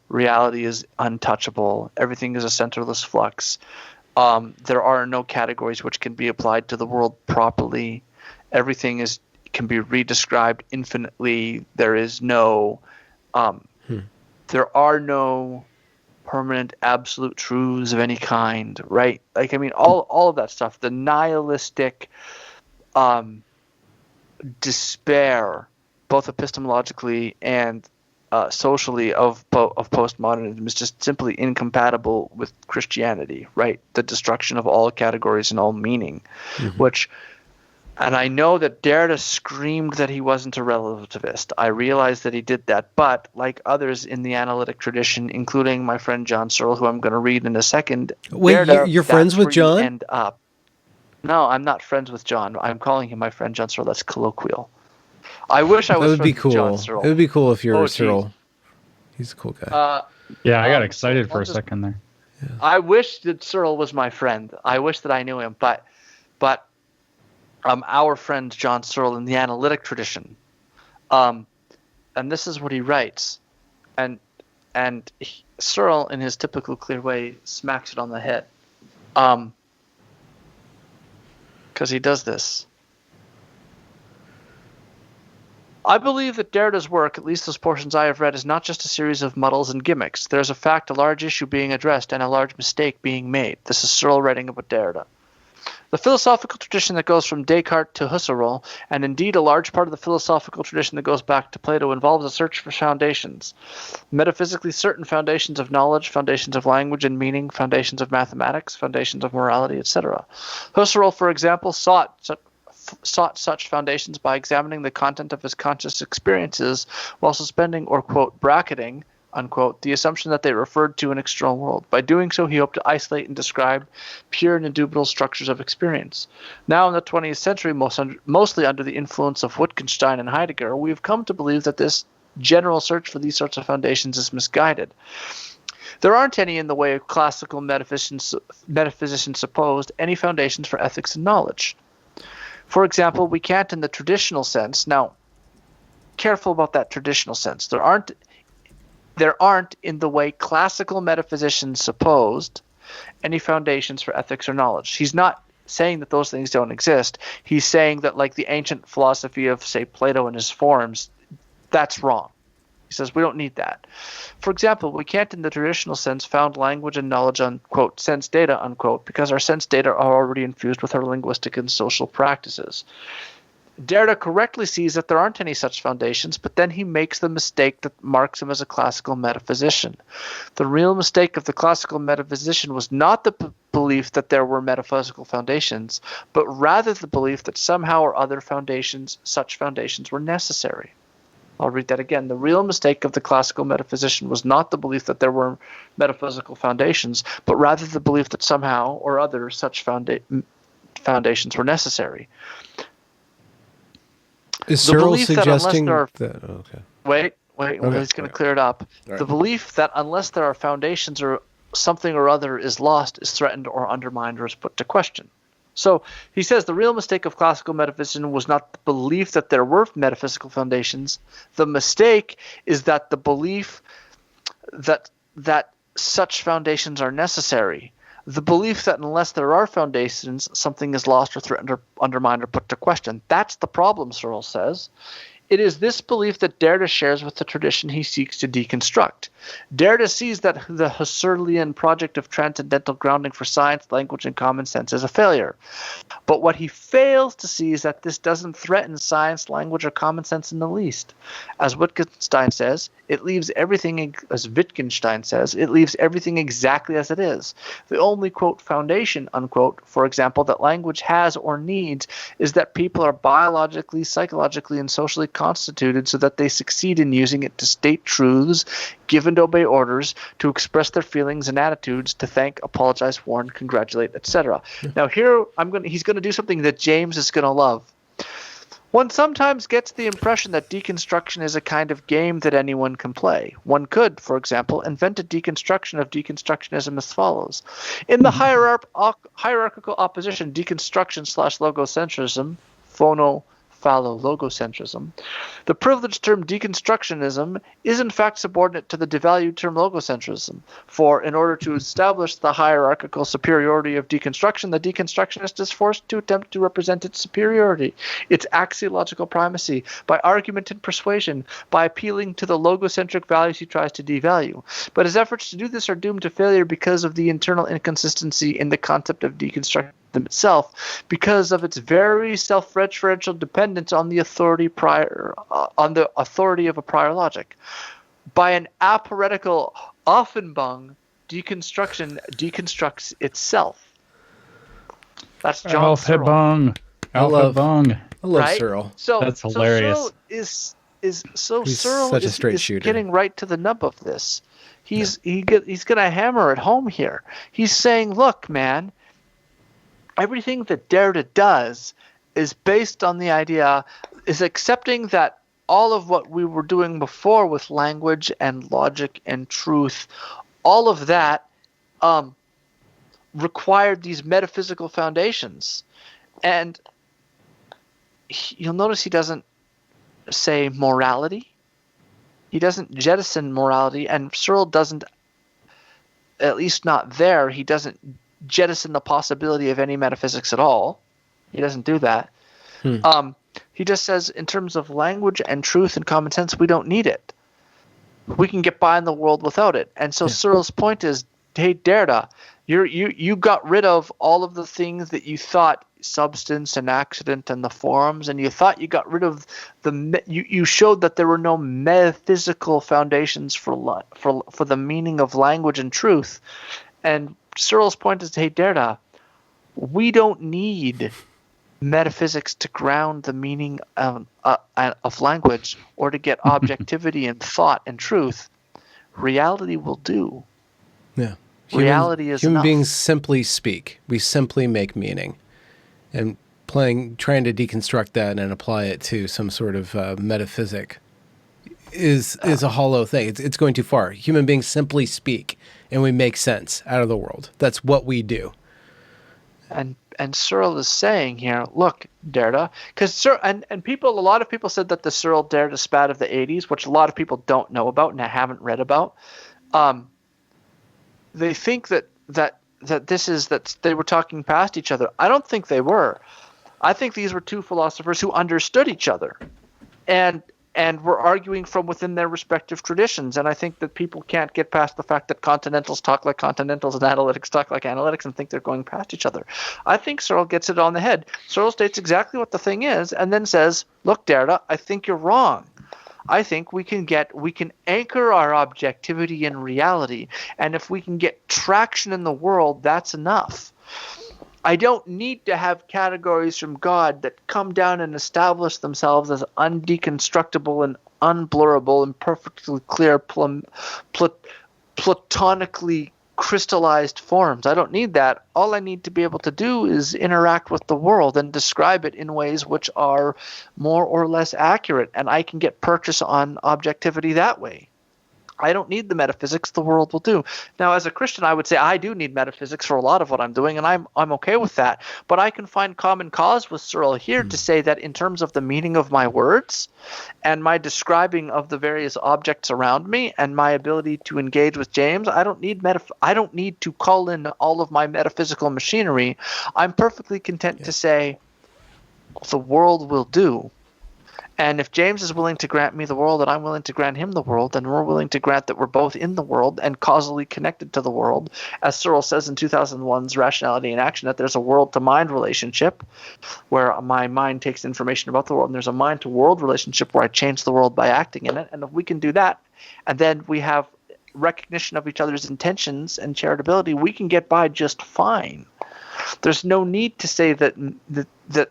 Reality is untouchable. Everything is a centerless flux. There are no categories which can be applied to the world properly. Everything can be redescribed infinitely. There is no, there are no permanent absolute truths of any kind, right? Like, I mean, all of that stuff, the nihilistic despair, both epistemologically and socially, of postmodernism is just simply incompatible with Christianity, right? The destruction of all categories and all meaning, and I know that Derrida screamed that he wasn't a relativist. I realize that he did that, but like others in the analytic tradition, including my friend John Searle, who I'm going to read in a second. Wait, Derrida, you're friends with John? End up. No, I'm not friends with John. I'm calling him my friend John Searle. That's colloquial. I wish I was friends with John Searle. It would be cool if you were Searle. He's a cool guy. Yeah, I got excited for a second there. Yeah. I wish that Searle was my friend. I wish that I knew him, but our friend John Searle in the analytic tradition, and this is what he writes, and Searle, in his typical clear way, smacks it on the head, because he does this. I believe that Derrida's work, at least those portions I have read, is not just a series of muddles and gimmicks. There's a fact, a large issue being addressed, and a large mistake being made. This is Searle writing about Derrida. The philosophical tradition that goes from Descartes to Husserl, and indeed a large part of the philosophical tradition that goes back to Plato, involves a search for foundations. Metaphysically certain foundations of knowledge, foundations of language and meaning, foundations of mathematics, foundations of morality, etc. Husserl, for example, sought such foundations by examining the content of his conscious experiences while suspending or, quote, bracketing, unquote, the assumption that they referred to an external world. By doing so, he hoped to isolate and describe pure and indubitable structures of experience. Now in the 20th century, mostly under the influence of Wittgenstein and Heidegger, we have come to believe that this general search for these sorts of foundations is misguided. There aren't any in the way of classical metaphysicians supposed, any foundations for ethics and knowledge. For example, we can't in the traditional sense. Now, careful about that traditional sense. There aren't in the way classical metaphysicians supposed any foundations for ethics or knowledge. He's not saying that those things don't exist. He's saying that, like the ancient philosophy of, say, Plato and his forms, that's wrong. He says we don't need that. For example, we can't in the traditional sense found language and knowledge on, quote, sense data, unquote, because our sense data are already infused with our linguistic and social practices. Derrida correctly sees that there aren't any such foundations, but then he makes the mistake that marks him as a classical metaphysician. The real mistake of the classical metaphysician was not the belief that there were metaphysical foundations, but rather the belief that somehow or other such foundations were necessary. I'll read that again. The real mistake of the classical metaphysician was not the belief that there were metaphysical foundations, but rather the belief that somehow or other such foundations were necessary. Is Searle suggesting that? Okay. Wait. Okay. He's going to clear it up. Right. The belief that unless there are foundations or something or other is lost, is threatened or undermined or is put to question. So he says the real mistake of classical metaphysicism was not the belief that there were metaphysical foundations. The mistake is that the belief that such foundations are necessary. The belief that unless there are foundations, something is lost or threatened or undermined or put to question. That's the problem, Searle says. It is this belief that Derrida shares with the tradition he seeks to deconstruct. Derrida sees that the Husserlian project of transcendental grounding for science, language, and common sense is a failure. But what he fails to see is that this doesn't threaten science, language, or common sense in the least. As Wittgenstein says, it leaves everything exactly as it is. The only, quote, foundation, unquote, for example, that language has or needs is that people are biologically, psychologically, and socially constituted so that they succeed in using it to state truths, give and obey orders, to express their feelings and attitudes, to thank, apologize, warn, congratulate, etc. Now here he's going to do something that James is going to love. One sometimes gets the impression that deconstruction is a kind of game that anyone can play. One could, for example, invent a deconstruction of deconstructionism as follows. In the hierarchical opposition, deconstruction/logocentrism, logocentrism, the privileged term deconstructionism is in fact subordinate to the devalued term logocentrism. For in order to establish the hierarchical superiority of deconstruction, the deconstructionist is forced to attempt to represent its superiority, its axiological primacy, by argument and persuasion, by appealing to the logocentric values he tries to devalue. But his efforts to do this are doomed to failure because of the internal inconsistency in the concept of deconstruction itself because of its very self-referential dependence on the authority of a prior logic. By an aporetical Offenbung, deconstruction deconstructs itself. That's John Searle. I love right? Searle. So that's hilarious. So Searle He's Searle such a is, straight is shooter. getting right to the nub of this. He's gonna hammer it home here. He's saying, look, man, everything that Derrida does is based on the idea, is accepting that all of what we were doing before with language and logic and truth, all of that required these metaphysical foundations. And you'll notice he doesn't say morality. He doesn't jettison morality, and Searle doesn't, at least not there, he doesn't jettison the possibility of any metaphysics at all. He doesn't do that. He just says, in terms of language and truth and common sense, we don't need it. We can get by in the world without it. And so Searle's point is, hey, Derrida, you got rid of all of the things that you thought substance and accident and the forms, and you thought you got rid of you showed that there were no metaphysical foundations for the meaning of language and truth. And Searle's point is, hey, Derrida, we don't need metaphysics to ground the meaning of language or to get objectivity and thought and truth. Reality will do. Yeah. Reality is human enough. beings simply speak. We simply make meaning. And trying to deconstruct that and apply it to some sort of metaphysic is a hollow thing. It's going too far. Human beings simply speak, and we make sense out of the world. That's what we do. And Searle is saying here, look, Derrida, because a lot of people said that the Searle Derrida spat of the 80s, which a lot of people don't know about and haven't read about. They think that they were talking past each other. I don't think they were. I think these were two philosophers who understood each other and were arguing from within their respective traditions. And I think that people can't get past the fact that Continentals talk like Continentals and Analytics talk like Analytics and think they're going past each other. I think Searle gets it on the head. Searle states exactly what the thing is and then says, look, Derrida, I think you're wrong. I think we can anchor our objectivity in reality, and if we can get traction in the world, that's enough. I don't need to have categories from God that come down and establish themselves as undeconstructible and unblurrable and perfectly clear, platonically crystallized forms. I don't need that. All I need to be able to do is interact with the world and describe it in ways which are more or less accurate, and I can get purchase on objectivity that way. I don't need the metaphysics. The world will do. Now, as a Christian, I would say I do need metaphysics for a lot of what I'm doing, and I'm okay with that. But I can find common cause with Searle here to say that in terms of the meaning of my words and my describing of the various objects around me and my ability to engage with James, I don't need to call in all of my metaphysical machinery. I'm perfectly content to say the world will do. And if James is willing to grant me the world and I'm willing to grant him the world, then we're willing to grant that we're both in the world and causally connected to the world. As Searle says in 2001's Rationality in Action, that there's a world-to-mind relationship where my mind takes information about the world, and there's a mind-to-world relationship where I change the world by acting in it. And if we can do that, and then we have recognition of each other's intentions and charitability, we can get by just fine. There's no need to say that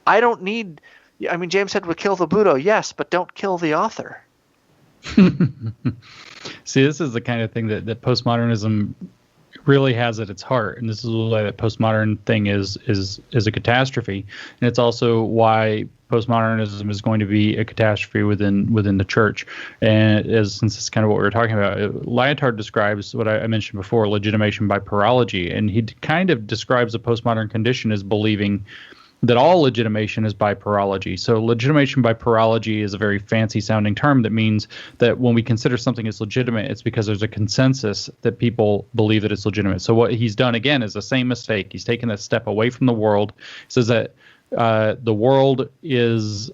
I don't need – I mean, James said we kill the Buddha, yes, but don't kill the author. See, this is the kind of thing that postmodernism really has at its heart, and this is why that postmodern thing is a catastrophe, and it's also why postmodernism is going to be a catastrophe within the church. And since it's kind of what we were talking about, Lyotard describes what I mentioned before, legitimation by paralogy, and he kind of describes a postmodern condition as believing that all legitimation is by paralogy. So legitimation by paralogy is a very fancy sounding term that means that when we consider something as legitimate, it's because there's a consensus that people believe that it's legitimate. So what he's done, again, is the same mistake. He's taken that step away from the world. He says that the world is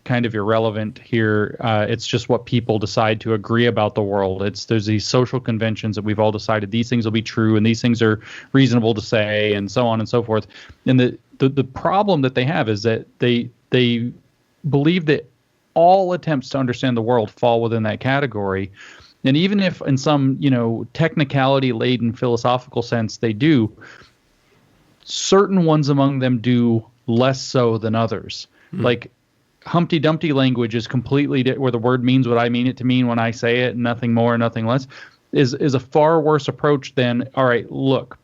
kind of irrelevant here. It's just what people decide to agree about the world. There's these social conventions that we've all decided these things will be true and these things are reasonable to say and so on and so forth. And the problem that they have is that they believe that all attempts to understand the world fall within that category. And even if in some, technicality-laden philosophical sense they do, certain ones among them do less so than others. Like Humpty Dumpty language is completely where the word means what I mean it to mean when I say it, nothing more, nothing less, is a far worse approach than, all right, look,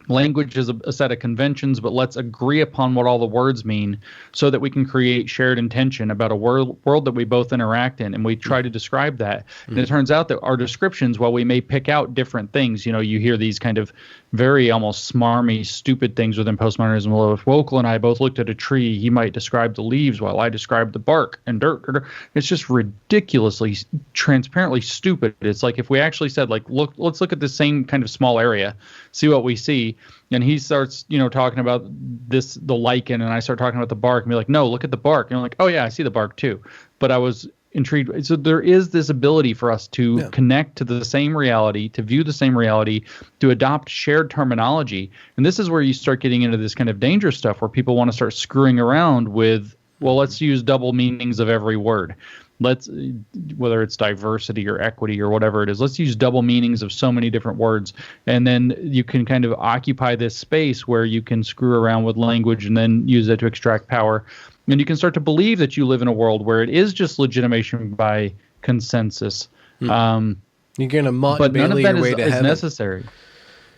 language is a set of conventions, but let's agree upon what all the words mean so that we can create shared intention about a world that we both interact in, and we try to describe that. And it turns out that our descriptions, while we may pick out different things, you hear these kind of very almost smarmy, stupid things within postmodernism. Well, if Wokal and I both looked at a tree, he might describe the leaves while I describe the bark and dirt. It's just ridiculously, transparently stupid. It's like if we actually said, like, let's look at the same kind of small area, see what we see. And he starts, talking about the lichen, and I start talking about the bark, and be like, no, look at the bark. And I'm like, oh yeah, I see the bark too. But I was intrigued. So there is this ability for us to connect to the same reality, to view the same reality, to adopt shared terminology. And this is where you start getting into this kind of dangerous stuff where people want to start screwing around with, well, let's use double meanings of every word. Whether it's diversity or equity or whatever it is, let's use double meanings of so many different words. And then you can kind of occupy this space where you can screw around with language and then use it to extract power. And you can start to believe that you live in a world where it is just legitimation by consensus. You're going to but none of that is necessary.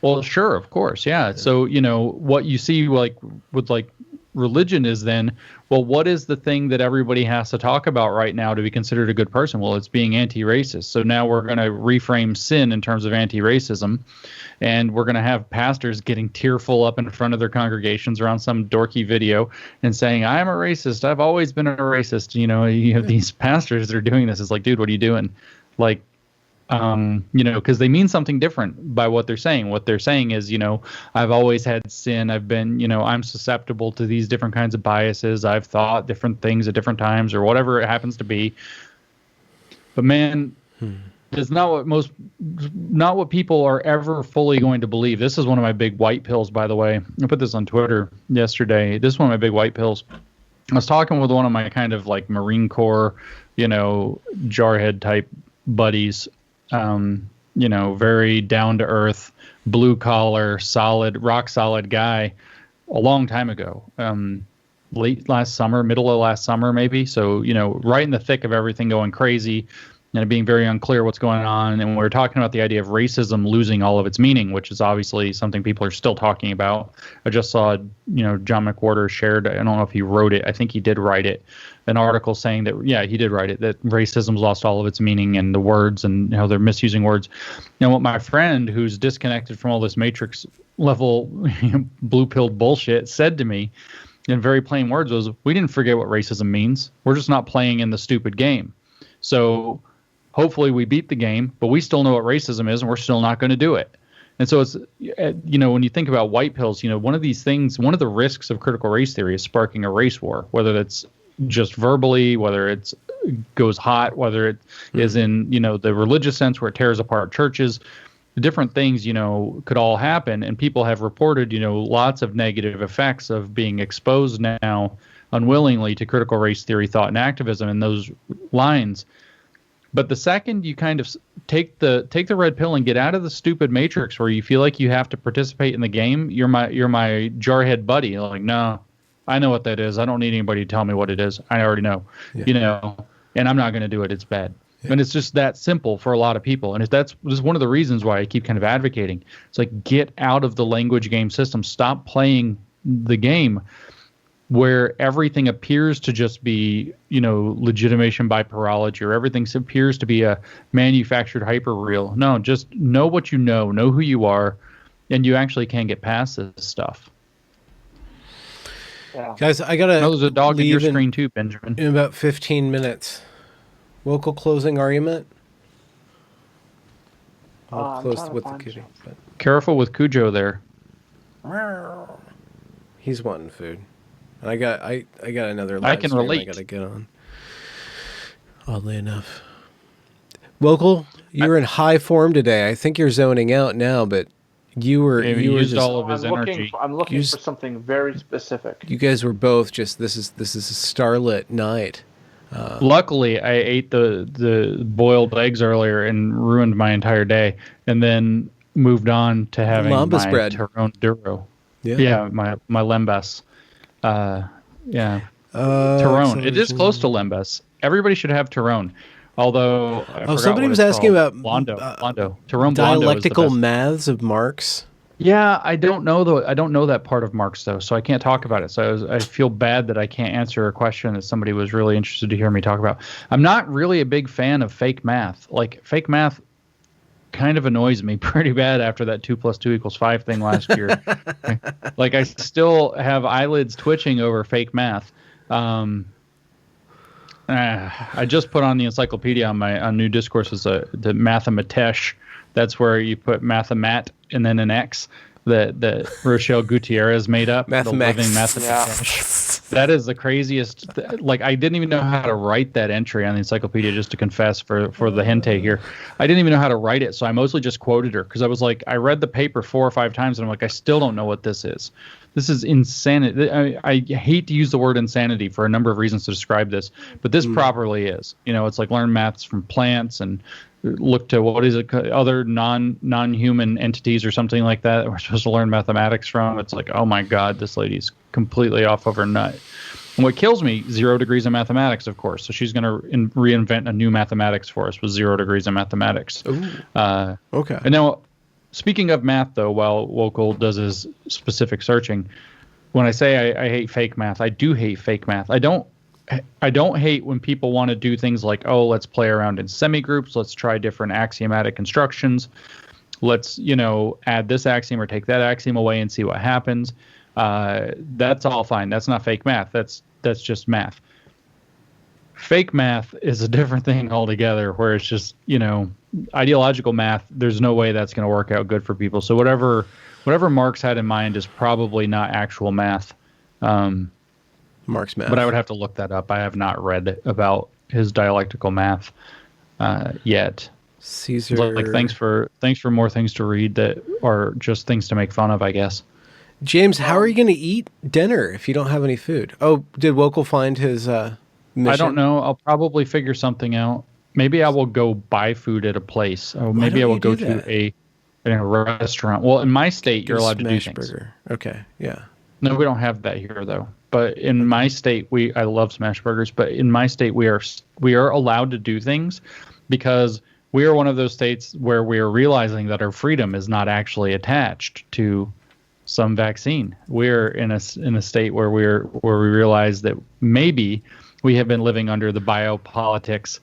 Well, sure, of course, yeah. So, what you see with religion is then, well, what is the thing that everybody has to talk about right now to be considered a good person? Well, it's being anti-racist. So now we're going to reframe sin in terms of anti-racism, and we're going to have pastors getting tearful up in front of their congregations around some dorky video and saying, I'm a racist. I've always been a racist. You have these pastors that are doing this. It's like, dude, what are you doing? Like, because they mean something different by what they're saying. What they're saying is, I've always had sin. I've been, I'm susceptible to these different kinds of biases. I've thought different things at different times or whatever it happens to be. But man, it's not what people are ever fully going to believe. This is one of my big white pills, by the way. I put this on Twitter yesterday. This is one of my big white pills. I was talking with one of my kind of like Marine Corps, jarhead type buddies. Very down to earth, blue collar, rock solid guy a long time ago, late last summer, middle of last summer, maybe. So, right in the thick of everything going crazy and being very unclear what's going on. And we're talking about the idea of racism losing all of its meaning, which is obviously something people are still talking about. I just saw, John McWhorter shared, I don't know if he wrote it. I think he did write it. An article saying that, yeah, he did write it, that racism's lost all of its meaning and the words and how they're misusing words. Now, what my friend, who's disconnected from all this Matrix level blue-pilled bullshit, said to me in very plain words was, we didn't forget what racism means. We're just not playing in the stupid game. So hopefully we beat the game, but we still know what racism is and we're still not going to do it. And so it's, when you think about white pills, one of these things, one of the risks of critical race theory is sparking a race war, whether that's just verbally, whether it goes hot, whether it is in, the religious sense where it tears apart churches, different things, could all happen. And people have reported, lots of negative effects of being exposed now unwillingly to critical race theory, thought, and activism in those lines. But the second you kind of take the red pill and get out of the stupid matrix where you feel like you have to participate in the game, you're my jarhead buddy. You're like, no, I know what that is. I don't need anybody to tell me what it is. I already know, and I'm not going to do it. It's bad. Yeah. And it's just that simple for a lot of people. And that's one of the reasons why I keep kind of advocating. It's like, get out of the language game system. Stop playing the game where everything appears to just be, legitimation by parology, or everything appears to be a manufactured hyperreal. No, just know what you know who you are, and you actually can get past this stuff. Yeah. Guys, I gotta. There's a dog in your screen too, Benjamin. In about 15 minutes. Wokal closing argument. I'll close with the kitty. But... Careful with Cujo there. He's wanting food. And I got another live I can relate. I gotta get on. Oddly enough. Wokal, you're in high form today. I think you're zoning out now, but you were used just all of his energy. I'm looking for something very specific. You guys were both just this is a starlit night. Luckily, I ate the boiled eggs earlier and ruined my entire day, and then moved on to having my bread. Tyrone Duro. Yeah, my lembas. Tyrone. It is close to lembas. Everybody should have Tyrone. Although somebody was asking about Blondo. Tyrone dialectical maths of Marx. Yeah, I don't know I don't know that part of Marx though, so I can't talk about it. So I feel bad that I can't answer a question that somebody was really interested to hear me talk about. I'm not really a big fan of fake math. Like fake math kind of annoys me pretty bad after that 2 + 2 = 5 thing last year. Like I still have eyelids twitching over fake math. I just put on the encyclopedia on New Discourses the Mathematech. That's where you put Mathamat and then an X that Rochelle Gutierrez made up. The living Mathematech. That is the craziest. Like I didn't even know how to write that entry on the encyclopedia. Just to confess for the hentai here, I didn't even know how to write it. So I mostly just quoted her because I was like, I read the paper 4 or 5 times and I'm like, I still don't know what this is. This is insanity. I hate to use the word insanity for a number of reasons to describe this, but this properly is. You know, it's like learn maths from plants and look to what is it, other non-human entities or something like that we're supposed to learn mathematics from. It's like, oh my God, this lady's completely off of her nut. And what kills me, 0 degrees of mathematics, of course. So she's going to reinvent a new mathematics for us with 0 degrees of mathematics. Okay. And now, speaking of math, though, while Wokal does his specific searching, when I say I hate fake math, I do hate fake math. I don't hate when people want to do things like, oh, let's play around in semigroups, let's try different axiomatic constructions, let's, add this axiom or take that axiom away and see what happens. That's all fine. That's not fake math. That's just math. Fake math is a different thing altogether, where it's just, ideological math, there's no way that's going to work out good for people. So whatever Marx had in mind is probably not actual math. Marx math. But I would have to look that up. I have not read about his dialectical math yet. Caesar. Like thanks for more things to read that are just things to make fun of, I guess. James, how are you going to eat dinner if you don't have any food? Oh, did Wokal find his mission? I don't know. I'll probably figure something out. Maybe I will go buy food at a place. Or maybe I will go to a restaurant. Well, in my state, you're allowed to do things. Burger. Okay, yeah. No, we don't have that here though. But in my state, I love smash burgers. But in my state, we are allowed to do things because we are one of those states where we are realizing that our freedom is not actually attached to some vaccine. We're in a state where we realize that maybe we have been living under the biopolitics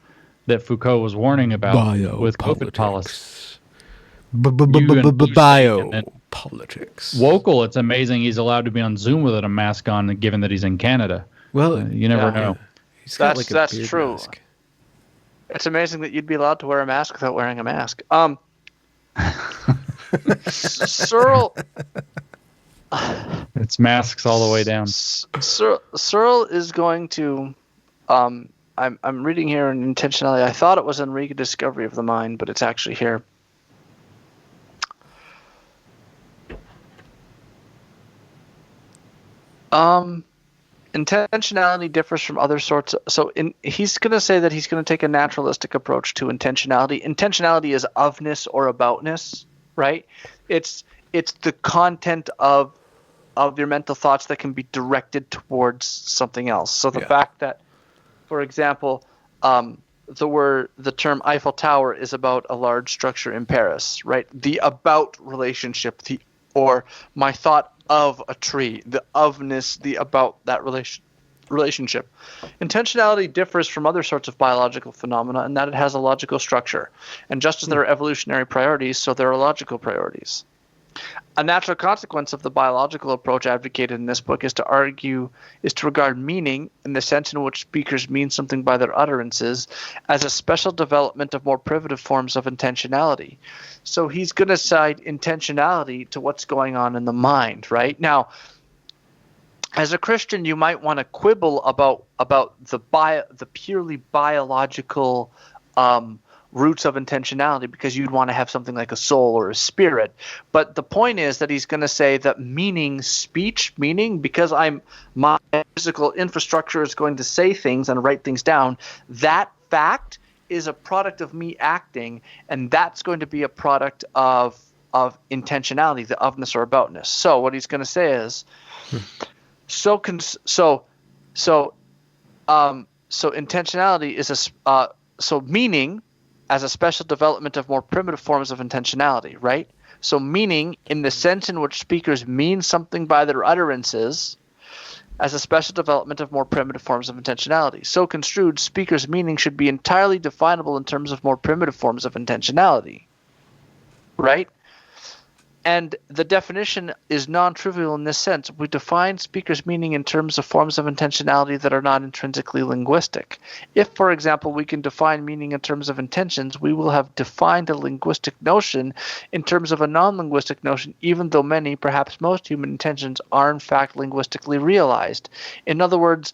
that Foucault was warning about with COVID policy. Biopolitics. Wokal, it's amazing he's allowed to be on Zoom without a mask on, given that he's in Canada. Well, you never know. That's true. Mask. It's amazing that you'd be allowed to wear a mask without wearing a mask. Searle. It's masks all the way down. Searle is going to. I'm reading here in Intentionality. I thought it was in Rediscovery of the Mind, but it's actually here. Intentionality differs from other sorts. He's going to say that he's going to take a naturalistic approach to intentionality. Intentionality is ofness or aboutness, right? It's the content of your mental thoughts that can be directed towards something else. So the fact that, for example, the term Eiffel Tower is about a large structure in Paris, right? The about relationship, or my thought of a tree, the ofness, the about that relationship. Intentionality differs from other sorts of biological phenomena in that it has a logical structure. And just as there are evolutionary priorities, so there are logical priorities. A natural consequence of the biological approach advocated in this book is to regard meaning, in the sense in which speakers mean something by their utterances, as a special development of more primitive forms of intentionality. So he's going to cite intentionality to what's going on in the mind, right? Now, as a Christian, you might want to quibble about the purely biological roots of intentionality, because you'd want to have something like a soul or a spirit. But the point is that he's going to say that speech meaning, because my physical infrastructure is going to say things and write things down, that fact is a product of me acting, and that's going to be a product of intentionality, the ofness or aboutness. So what he's going to say is, so intentionality is so meaning as a special development of more primitive forms of intentionality, right? So meaning, in the sense in which speakers mean something by their utterances, as a special development of more primitive forms of intentionality. So construed, speakers' meaning should be entirely definable in terms of more primitive forms of intentionality, right? And the definition is non-trivial in this sense. We define speakers' meaning in terms of forms of intentionality that are not intrinsically linguistic. If, for example, we can define meaning in terms of intentions, we will have defined a linguistic notion in terms of a non-linguistic notion, even though many, perhaps most, human intentions are in fact linguistically realized. In other words,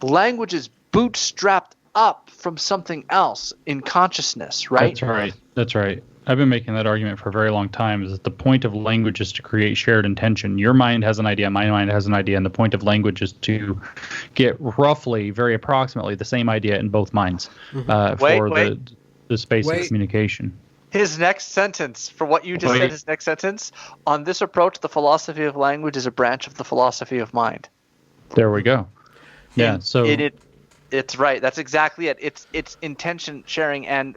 language is bootstrapped up from something else in consciousness, right? That's right. I've been making that argument for a very long time, is that the point of language is to create shared intention. Your mind has an idea, my mind has an idea, and the point of language is to get roughly, very approximately, the same idea in both minds for the space of communication. His next sentence, for what you just said, his next sentence, on this approach, the philosophy of language is a branch of the philosophy of mind. There we go. Yeah, it's right. That's exactly it. It's intention sharing, and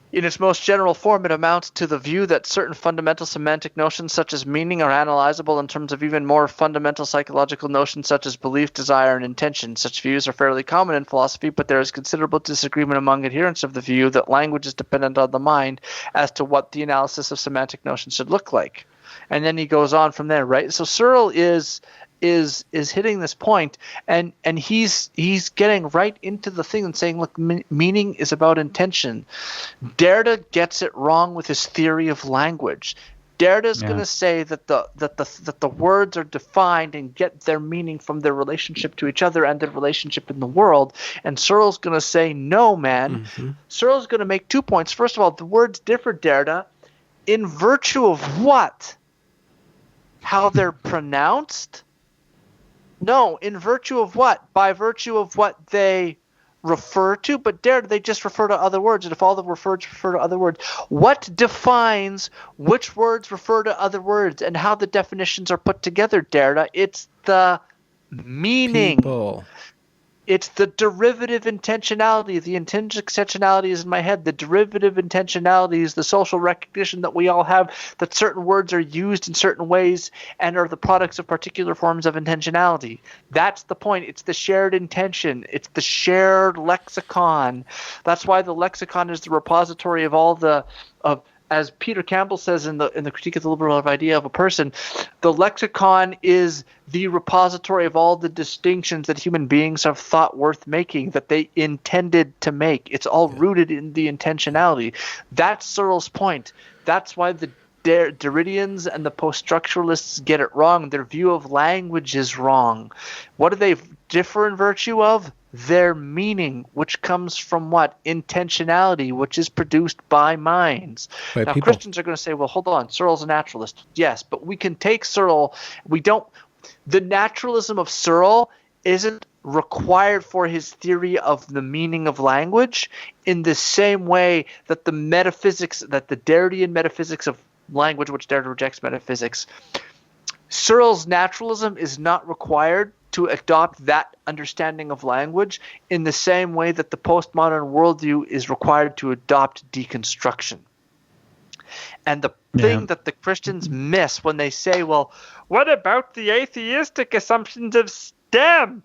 in its most general form, it amounts to the view that certain fundamental semantic notions such as meaning are analyzable in terms of even more fundamental psychological notions such as belief, desire, and intention. Such views are fairly common in philosophy, but there is considerable disagreement among adherents of the view that language is dependent on the mind as to what the analysis of semantic notions should look like. And then he goes on from there, right? So Searle is hitting this point, and he's getting right into the thing and saying, look, meaning is about intention. Derrida gets it wrong with his theory of language. Derrida's going to say that the words are defined and get their meaning from their relationship to each other and their relationship in the world. And Searle's going to say, no, man. Mm-hmm. Searle's going to make 2 points. First of all, the words differ, Derrida, in virtue of what? How they're pronounced? No, in virtue of what? By virtue of what they refer to, but Derrida, they just refer to other words, and if all the words refer to other words, what defines which words refer to other words and how the definitions are put together, Derrida? It's the meaning. People. It's the derivative intentionality. The intrinsic intentionality is in my head. The derivative intentionality is the social recognition that we all have that certain words are used in certain ways and are the products of particular forms of intentionality. That's the point. It's the shared intention. It's the shared lexicon. That's why the lexicon is the repository of all as Peter Campbell says in the Critique of the Liberal Idea of a Person, the lexicon is the repository of all the distinctions that human beings have thought worth making, that they intended to make. It's all rooted in the intentionality. That's Searle's point. That's why the Derridians and the post-structuralists get it wrong. Their view of language is wrong. What do they differ in virtue of? Their meaning, which comes from what? Intentionality, which is produced by minds. Now, Christians are going to say, well, hold on, Searle's a naturalist. Yes, but we can take Searle. The naturalism of Searle isn't required for his theory of the meaning of language in the same way that the Derridian metaphysics of language, which Derrida rejects metaphysics, Searle's naturalism is not required to adopt that understanding of language in the same way that the postmodern worldview is required to adopt deconstruction. And the thing that the Christians miss when they say, well, what about the atheistic assumptions of STEM?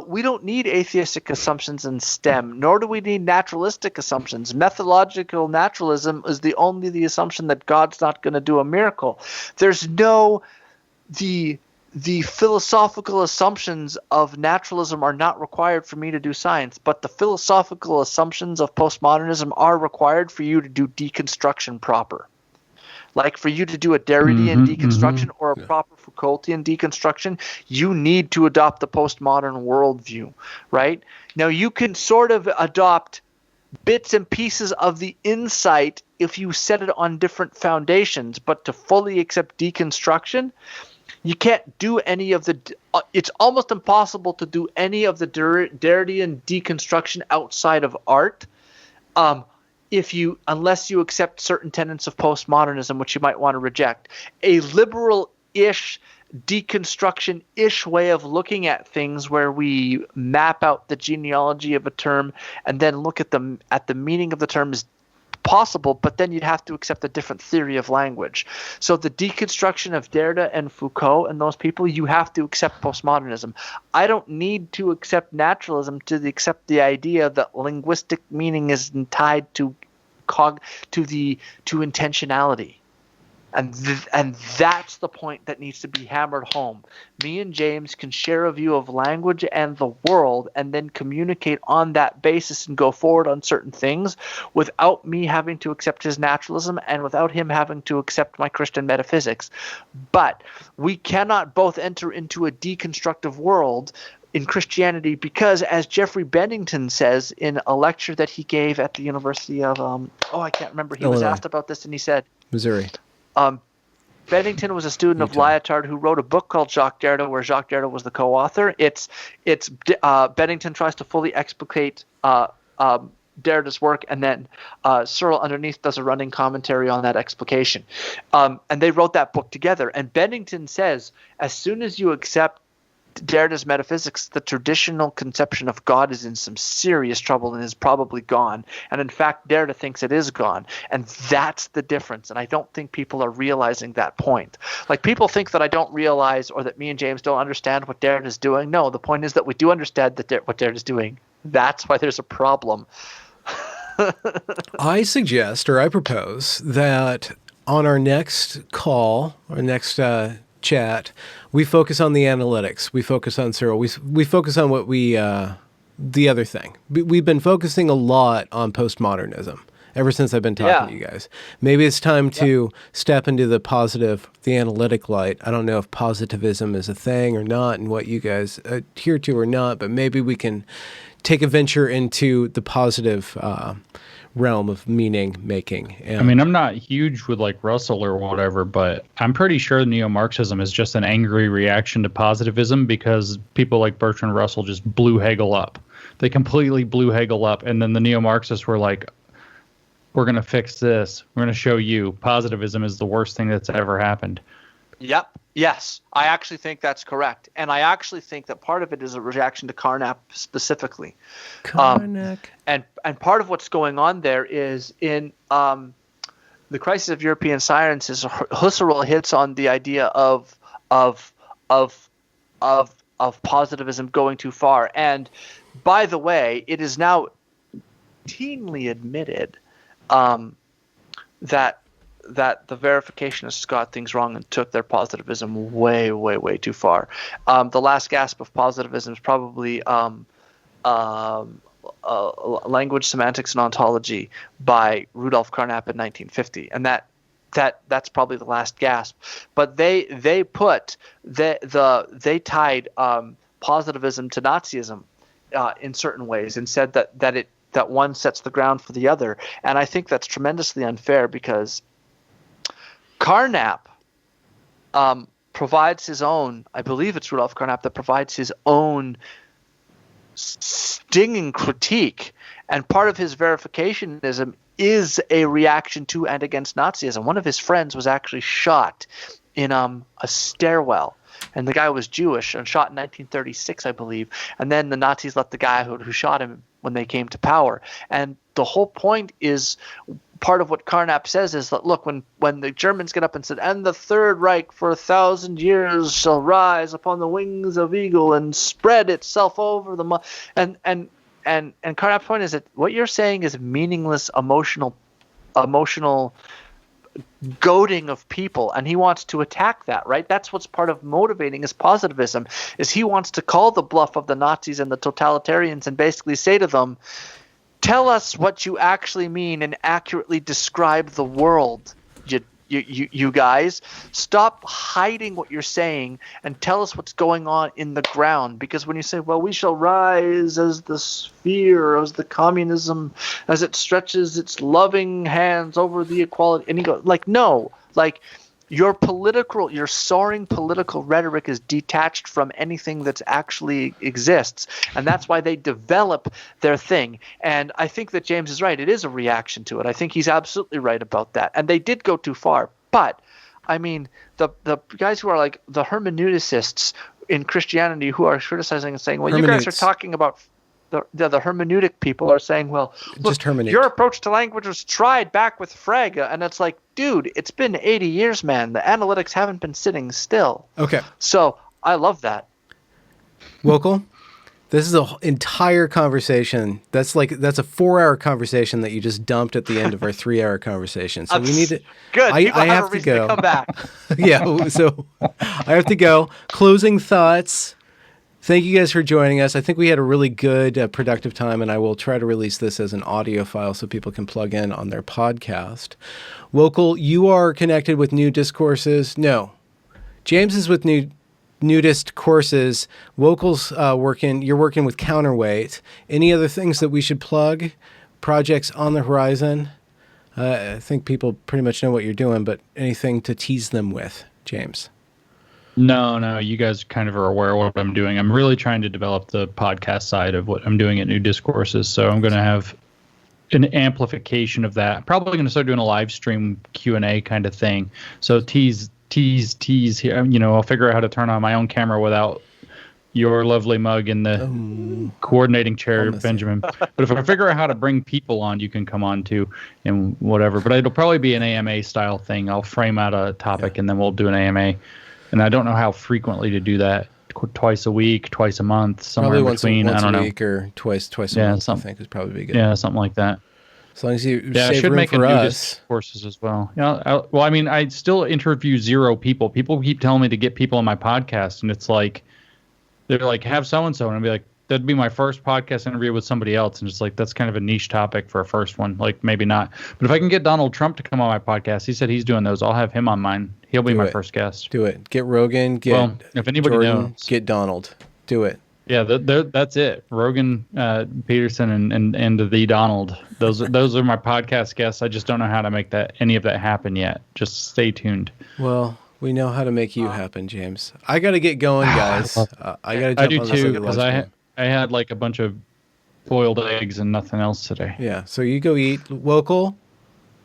We don't need atheistic assumptions in STEM, nor do we need naturalistic assumptions. Methodological naturalism is only the assumption that God's not going to do a miracle. There's the philosophical assumptions of naturalism are not required for me to do science, but the philosophical assumptions of postmodernism are required for you to do deconstruction proper. Like for you to do a Derridian deconstruction or a proper Foucaultian deconstruction, you need to adopt the postmodern worldview, right? Now you can sort of adopt bits and pieces of the insight if you set it on different foundations, but to fully accept deconstruction, you can't do any of the it's almost impossible to do any of the Derridian deconstruction outside of art, unless you accept certain tenets of postmodernism, which you might want to reject. A liberal-ish deconstruction-ish way of looking at things, where we map out the genealogy of a term and then look at the meaning of the term, is possible, but then you'd have to accept a different theory of language. So the deconstruction of Derrida and Foucault and those people, you have to accept postmodernism. I don't need to accept naturalism to accept the idea that linguistic meaning is tied to intentionality. And that's the point that needs to be hammered home. Me and James can share a view of language and the world and then communicate on that basis and go forward on certain things without me having to accept his naturalism and without him having to accept my Christian metaphysics. But we cannot both enter into a deconstructive world in Christianity because, as Jeffrey Bennington says in a lecture that he gave at the University of I can't remember. He was asked about this and he said Missouri. Bennington was a student of Lyotard who wrote a book called Jacques Derrida, where Jacques Derrida was the co-author. Bennington tries to fully explicate Derrida's work, and then Searle underneath does a running commentary on that explication. And they wrote that book together. And Bennington says, as soon as you accept Derrida's metaphysics, the traditional conception of God is in some serious trouble and is probably gone. And in fact, Derrida thinks it is gone. And that's the difference. And I don't think people are realizing that point. Like, people think that I don't realize, or that me and James don't understand what Derrida is doing. No, the point is that we do understand what Derrida is doing. That's why there's a problem. I suggest, or I propose, that on our next call, our next chat, we focus on the analytics. We focus on Searle. We focus on what the other thing. We've been focusing a lot on postmodernism ever since I've been talking to you guys. Maybe it's time to step into the analytic light. I don't know if positivism is a thing or not and what you guys adhere to or not, but maybe we can take a venture into the positive realm of meaning making. I mean, I'm not huge with like Russell or whatever, but I'm pretty sure neo-Marxism is just an angry reaction to positivism because people like Bertrand Russell just blew Hegel up. They completely blew Hegel up, and then the neo-Marxists were like, we're going to fix this. We're going to show you positivism is the worst thing that's ever happened. Yep. Yes, I actually think that's correct. And I actually think that part of it is a reaction to Carnap specifically. And part of what's going on there is in The Crisis of European Sciences, Husserl hits on the idea of positivism going too far. And by the way, it is now routinely admitted that the verificationists got things wrong and took their positivism way, way, way too far. The last gasp of positivism is probably Language, Semantics, and Ontology by Rudolf Carnap in 1950, and that's probably the last gasp. But they tied positivism to Nazism in certain ways, and said that one sets the ground for the other. And I think that's tremendously unfair because Carnap provides his own, I believe it's Rudolf Carnap that provides his own stinging critique, and part of his verificationism is a reaction to and against Nazism. One of his friends was actually shot in a stairwell, and the guy was Jewish and shot in 1936, I believe, and then the Nazis let the guy who shot him when they came to power. And the whole point is, part of what Carnap says is that, look, when the Germans get up and said, and the Third Reich for 1,000 years shall rise upon the wings of eagle and spread itself over the and Carnap's point is that what you're saying is meaningless emotional goading of people, and he wants to attack that, right? That's what's part of motivating his positivism, is he wants to call the bluff of the Nazis and the totalitarians and basically say to them, tell us what you actually mean and accurately describe the world, you You guys, stop hiding what you're saying and tell us what's going on in the ground. Because when you say, well, we shall rise as the sphere, as the communism, as it stretches its loving hands over the equality, and you go, like, no, like, your soaring political rhetoric is detached from anything that actually exists. And that's why they develop their thing. And I think that James is right. It is a reaction to it. I think he's absolutely right about that. And they did go too far. But, I mean, the guys who are like the hermeneuticists in Christianity who are criticizing and saying, well, you guys are talking about the hermeneutic people are saying, well, look, your approach to language was tried back with Frege. And it's like, dude, it's been 80 years, man. The analytics haven't been sitting still. Okay. So I love that. Wokal, this is an entire conversation. That's a 4-hour conversation that you just dumped at the end of our 3-hour conversation. So we need to. Good. I have to go. To come back. Yeah. So I have to go. Closing thoughts. Thank you guys for joining us. I think we had a really good, productive time, and I will try to release this as an audio file so people can plug in on their podcast. Wokal, you are connected with New Discourses. No. James is with Nudist Courses. Wokal's you're working with Counterweight. Any other things that we should plug? Projects on the horizon? I think people pretty much know what you're doing, but anything to tease them with, James? No, you guys kind of are aware of what I'm doing. I'm really trying to develop the podcast side of what I'm doing at New Discourses. So I'm going to have an amplification of that. I'm probably going to start doing a live stream Q&A kind of thing. So tease here. I'll figure out how to turn on my own camera without your lovely mug in the coordinating chair, Benjamin. But if I figure out how to bring people on, you can come on too and whatever. But it'll probably be an AMA style thing. I'll frame out a topic and then we'll do an AMA. And I don't know how frequently to do that. Twice a week, twice a month, somewhere probably in between. Once I don't know. A week or twice a month. I think would probably be good. Yeah, something like that. As long as you I save should room make for a us. Courses as well. Yeah. I still interview 0 people. People keep telling me to get people on my podcast, and it's like they're like, have so and so, and I'll be like, that'd be my first podcast interview with somebody else, and it's like that's kind of a niche topic for a first one. Like maybe not, but if I can get Donald Trump to come on my podcast, he said he's doing those. I'll have him on mine. He'll be my first guest. Do it. Get Rogan. If anybody Jordan, knows, get Donald. Do it. Yeah, that's it. Rogan, Peterson, and the Donald. Those are my podcast guests. I just don't know how to make any of that happen yet. Just stay tuned. Well, we know how to make you happen, James. I got to get going, guys. I got to jump I do on too, because I had like a bunch of boiled eggs and nothing else today. Yeah, so you go eat. Wokal,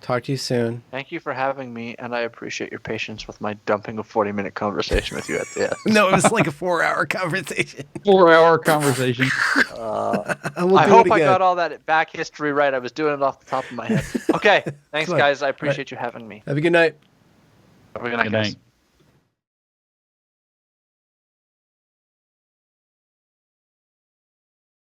talk to you soon. Thank you for having me, and I appreciate your patience with my dumping a 40-minute conversation with you at the end. No, it was like a 4-hour conversation. 4-hour conversation. I hope I got all that back history right. I was doing it off the top of my head. Okay, thanks, guys. I appreciate you having me. Have a good night. Have a good night, guys.